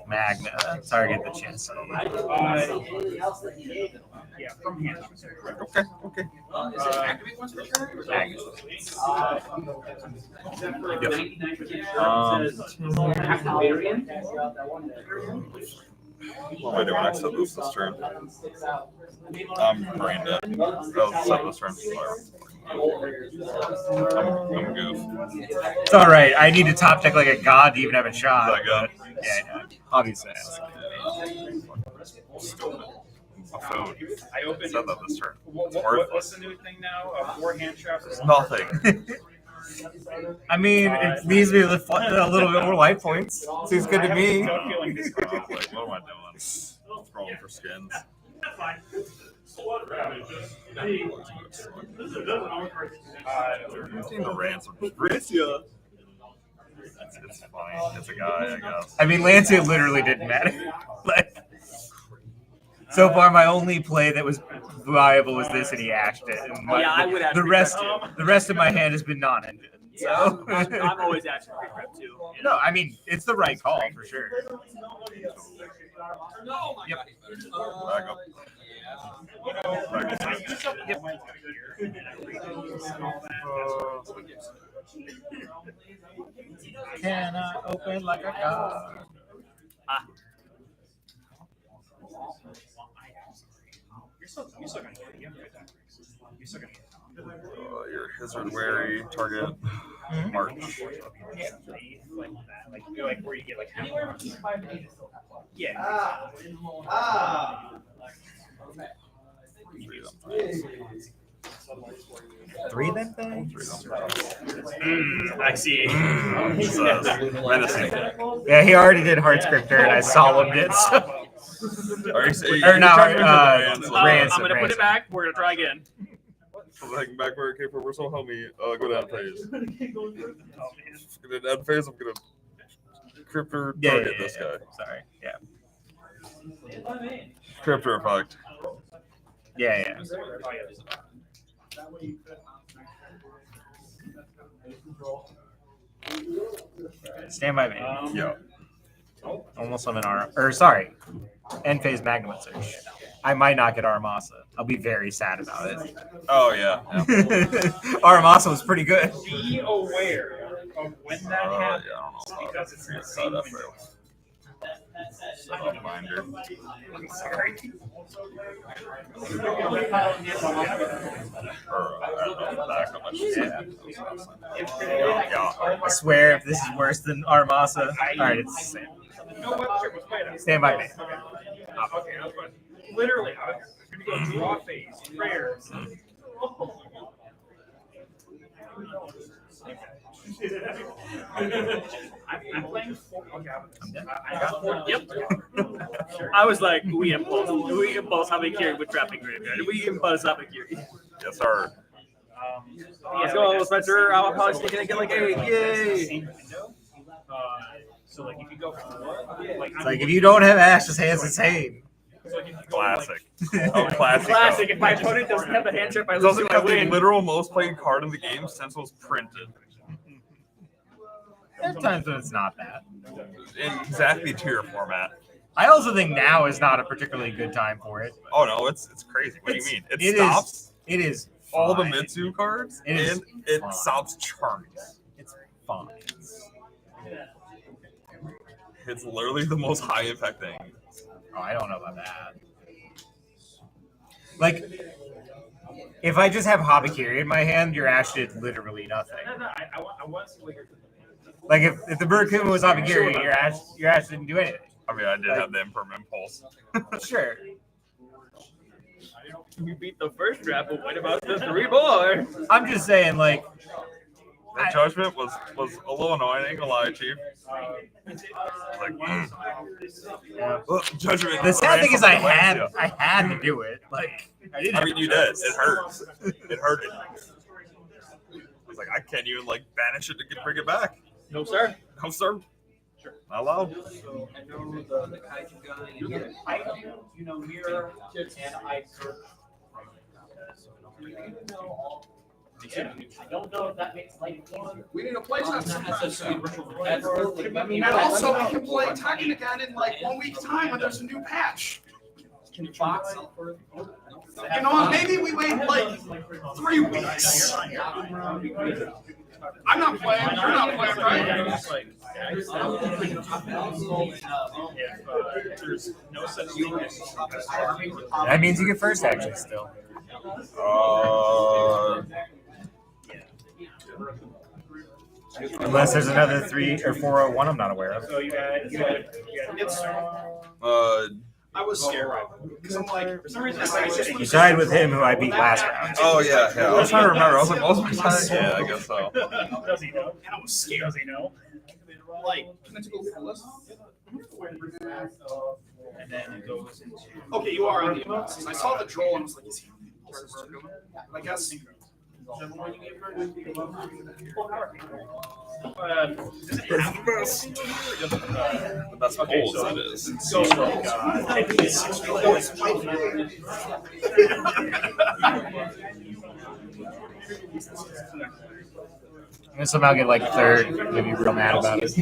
Magna, target the chance. yeah, from hand. Okay, okay. Activate once per turn? Magna. What am I doing? I said this turn. I'm brain dead. I'll set this turn. I'm goof. It's all right. I need to top deck like a god to even have a shot. Is that good? Yeah, I know. Obviously. A food. I opened. Said that this turn. What's the new thing now? 4 hand traps. Nothing. I mean, it leaves me with a little bit more life points. Seems good to me. Like, what am I doing? Scrolling for skins. The ransom. Gracia. It's fine. It's a guy, I guess. I mean, Lancia literally didn't matter. Like, so far, my only play that was viable was this, and he ashed it. And I would ask the rest of my hand has been non-ended. So I'm always asking for prep too. No, I mean it's the right call for sure. Yep. Back up. Yep. Can I open like a car? You're still gonna get it. You're still gonna get it. Your Hazard Wary, target, March. Yeah, like where you get like half. Yeah. Three then thing? I see. Yeah, he already did Heart Scripter and I solemned it. So. Or no, I'm gonna put it back. We're gonna try again. Back where it came from. We're so help me. Go down phase. Down phase. I'm gonna Cryptor target this guy. Sorry. Yeah. Cryptor effect. Yeah. Stand by me. Yeah. Almost on an arm. Or sorry. End phase Magnum Search. I might not get Armasa. I'll be very sad about it. Oh yeah. Armasa was pretty good. Be aware of when that happens. Yeah, I don't know. Because it's the same window. Binder. I'm sorry. I swear if this is worse than Armasa. Alright, it's the same. Stand by me. Literally, I'm gonna go draw phase, prayers. I'm playing 4. Okay, I got 4. Yep. I was like, we impulse how we carry with trapping graveyard. We impulse how we carry. Yes, sir. Let's go, Spencer. I'm probably sneaking and get like 8. Yay! So like if you go 4, It's like if you don't have Ash's hands, it's Hayne. Classic. Oh, classic. Classic. If my opponent doesn't have the hand trip, I It lose doesn't to have my the win. literal most played card in the game since it was printed. There are times when it's not that. In exactly tier format. I also think now is not a particularly good time for it. Oh no, it's crazy. What do you mean? It stops it is all the fine. Mitsu cards It is and it fine. stops charms. It's fine. It's literally the most high impact thing. Oh, I don't know about that. Like, if I just have Habakiri in my hand, your Ash did literally nothing. I want to see what you're Like if the Burakuma was off of Gary, your ass didn't do anything. I mean, I did have the impermanent impulse. Sure. You beat the first draft, but what about the 3 more? I'm just saying, like, That judgment was a little annoying. I ain't gonna lie, Chief. Like, judgment. The sad thing is, I had Yeah. to do it. Like, I didn't. I mean, you did. It hurts. It hurted. It's like I can't even like banish it to bring it back. No, sir. No, sir. Not allowed. So I know the kaiju guy. You know, mirror and ice. I don't know if that makes life easier. We need a play test. Absolutely. And also, we can play Tekken again in like 1 week's time when there's a new patch. Can Fox? You know, maybe we wait like 3 weeks. I'm not playing. You're not playing, right? That means you get first action still. Unless there's another 3 or 401 I'm not aware of. I was scared because I'm like, for some reason, You tied with him, who I beat last round. Oh yeah, yeah. I was trying to remember. I was like, what was my time? Yeah, I guess so. Does he know? And I was scared. Does he know? Like, can I take a full list? And then it goes into. Okay, you are on the impulses. I saw the droll and I was like, is he on the impulses too? I guess. The best polls, that is. So I'm gonna somehow get like third. Gonna be real mad about it.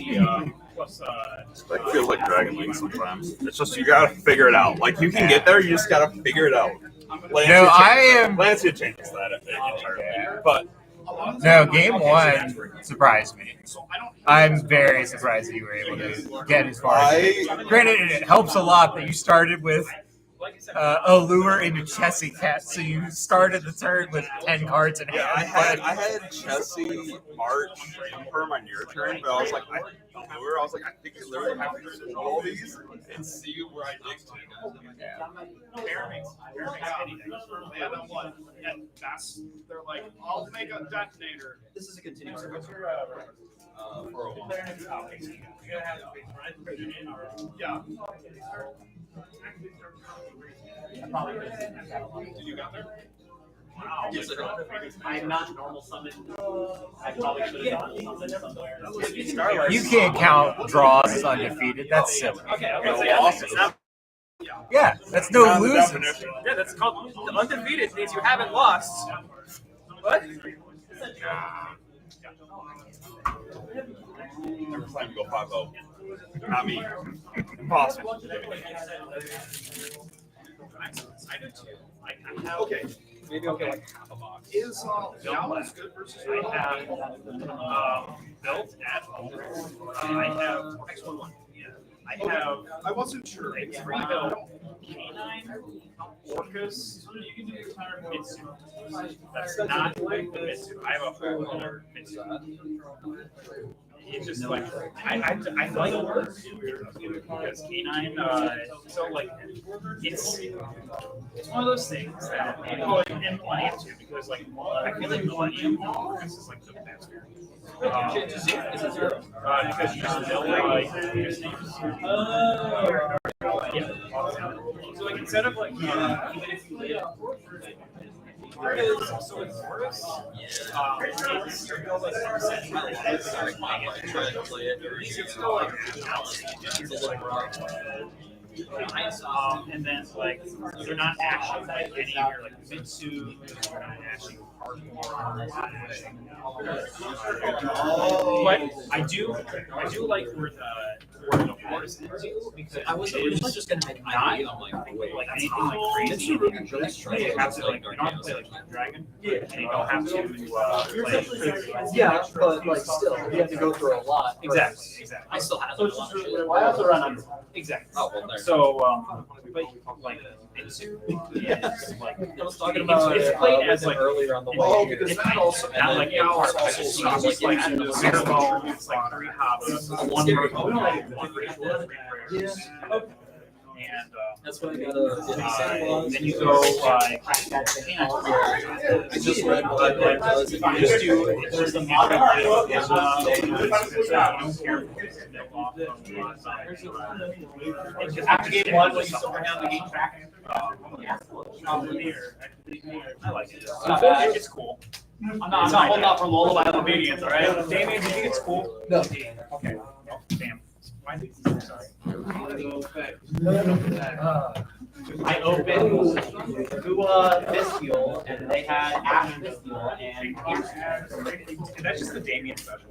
Like feels like Dragon League sometimes. It's just you gotta figure it out. Like you can get there, you just gotta figure it out. No, I am. Lancia changes that entirely, but No, game 1 surprised me. I'm very surprised that you were able to get as far as. Granted, it helps a lot that you started with Allure into Chessie Cat, so you started the turn with 10 cards in hand. yeah, I had Chessie, March, Imperm on your turn, but I was like, I think you literally have to do all these and see where I dig to. They're like, I'll make a detonator. This is a continuous. Yeah. Did you got there? Wow. Yes, I'm not normal summoned. I probably should have done something. You can't count draws as undefeated. That's silly. Okay, okay. Yeah, that's no losing. Yeah, that's called undefeated. Means you haven't lost. What? Never time to go 5-0. Not me. Impossible. Okay. Maybe I'll get like half a box. Is Yama's good versus I have built at home. I have X11. Yeah. I have. I wasn't sure. A 3-built canine orcas. Mitsu. That's not like the Mitsu. I have a whole other Mitsu. It's just like I like orcas because canine. So like it's one of those things that people in Millennium too, because like I feel like Millennium orcas is like the best. Is it zero? Because you just know like yeah. So like instead of like even if you live so it's worse. It's still like and then like they're not actually like any of your like Mitsu, they're not actually but I do like where the horse is because I was originally just gonna make not I'm like anything like crazy. You have to like you don't have to play like dragon, and you don't have to play. Yeah, but like still, you have to go through a lot. Exactly. I still have So a it's lot just of shit. I also run on exactly. Oh, well, there. So but like Mitsu is like I was talking about it's played as like earlier on the Well, because that also, And I'm like, now yeah, it's also it's sounds just like like a zero ball, it's like 3 hops, 1 ritual, 1 ritual, 3 prayers. And That's what I got. then you go I just read what it does. you just do, there's a model after game 1, when you still bring down the game track. I like it. It's not bad. It's cool. I'm not holding out for lullaby obedience, all right? Damien, do you think it's cool? No. Okay. Oh, damn. Why is it sorry? I opened Vistule, and they had Ash Vistule, and That's just the Damien special.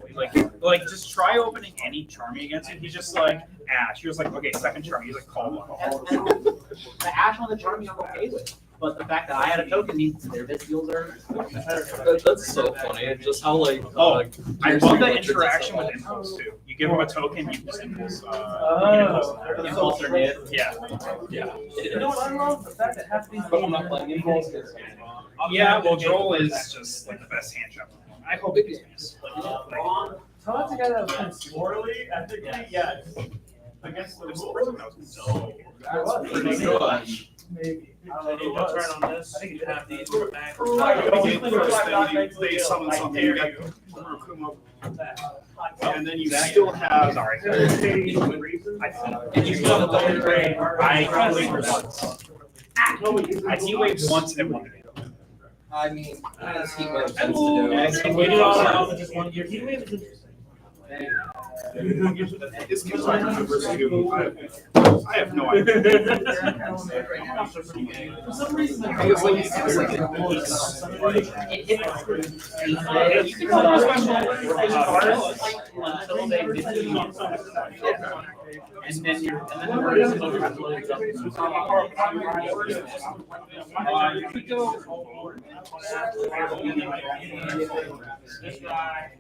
Like just try opening any Charmy against him. He's just like Ash. He was like, okay, second Charmy. He's like, call one. the Ash on the Charmy I'm okay with. But the fact that I had a token means their Vistules are. That's so funny. And just how like. I love the interaction with Impulse too. You give him a token, you just Impulse. Impulse or Nid. Yeah. Yeah. You know what I love? The fact that half these. But I'm not playing Impulse. Yeah, well, Joel is just like the best hand shot. I hope it is. So that's a guy that was kind of squirrely ethically, yeah. I guess the person that was Pretty good. maybe. I don't know. Let's turn on this. I think you have these. They summon something. You got and then you still have. Sorry. And you still have the grade. I T-wave once. I T-wave once and one. I mean, as he went I tends to waited do. on it just 1 year. T-wave is interesting. This gives my universe I have no idea. For some reason, I guess like it's like You can run cards until they and then the version will load up. This guy.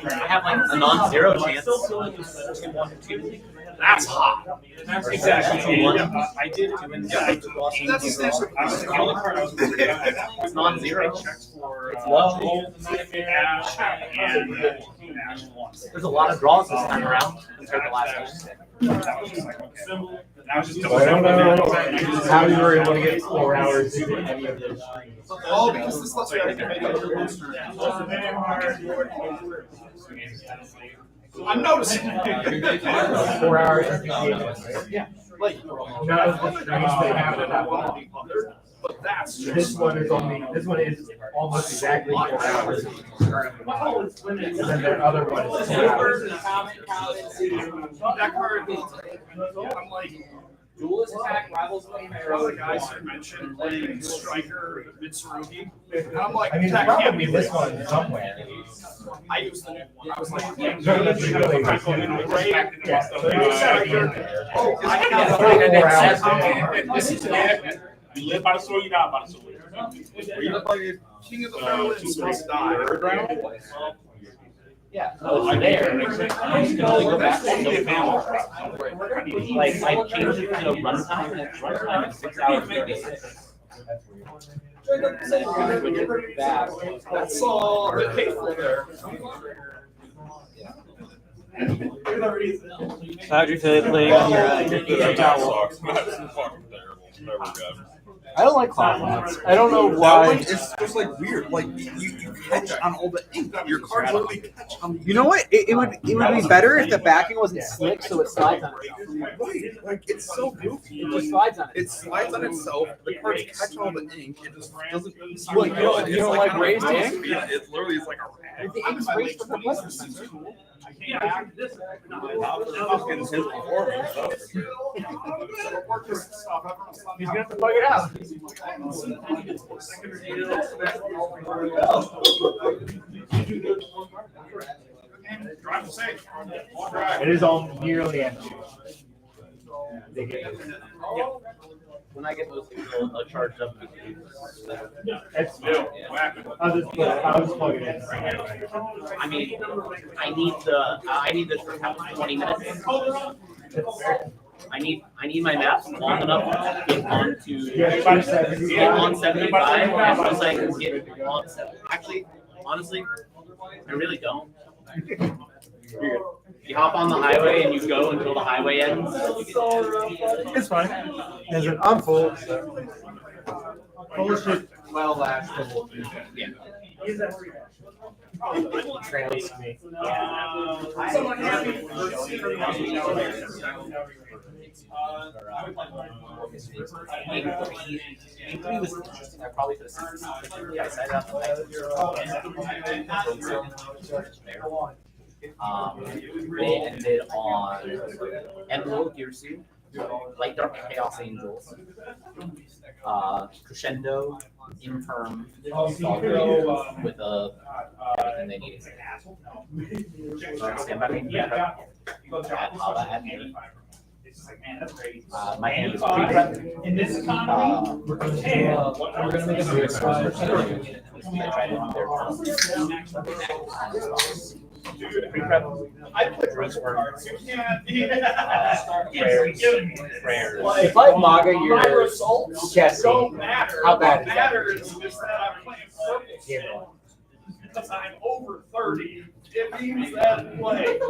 I have like a non-zero chance. That's hot. That's exactly what I did. that's It's non-zero. It's low. There's a lot of draws this time around compared to last time. I don't know how you were able to get 4 hours into any of this. Oh, because this lets me make a monster. I'm noticing. 4 hours. Yeah. Like none of the streams they have in that one. But that's just This one is almost exactly 4 hours. And then the other one is 2 hours. that card. I'm like. Duelist attack rivals Other guys I mentioned playing Striker Mitsurugi. And I'm like, I mean, that it's can't probably be this one somewhere. I used the new one. I was like, No, that's really oh, I have This is it. You live by the sword, you die by the sword. you look like a king of the Fairlands must die. Yeah, so it's there. I can only go back to the family. Like, I changed it to runtime, and it's runtime is 6 hours 36. That's all the hateful there. How'd you feel playing on your Sucks. That's fucking terrible. Never got. I don't like cloud lots. I don't know That why. one is just like weird. Like you catch on all the ink. Your cards literally catch on the. You know what? It would be better if the backing wasn't slick, so it slides on itself. Right, like it's so goofy. It just slides on it. It slides on itself. The cards catch all the ink. It just doesn't. Well, you don't like kind of raised mouse ink? speed. It literally is like a rat. If the ink's raised for purposes. Hopkins his performance. That's for sure. He's gonna have to plug it out. It is all nearly empty. When I get those things, I'll charge up. It's I'll just plug it in. I mean, I need this for about 20 minutes. I need my maps long enough to get on 75, and once I can get on 7. Actually, honestly, I really don't. You hop on the highway and you go until the highway ends. It's fine. As in, I'm full. Full of shit. Well, last couple. Yeah. Trails me. Game 3 was interesting. I probably could have seen this differently. I decided on they ended on Emerald Gearsuit, Light Dark Chaos Angels, Crescendo, Imperm, with everything they needed. Stand by me. My hand is pre-prep. In this economy, we're gonna make a serious I put risk cards. You can't. If I MAGA your Jesse, how bad is that? matters is that I'm playing purple. Because I'm over 30. It means that like.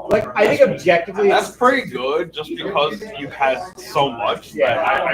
Like I think objectively, That's pretty good, just because you had so much. Yeah. I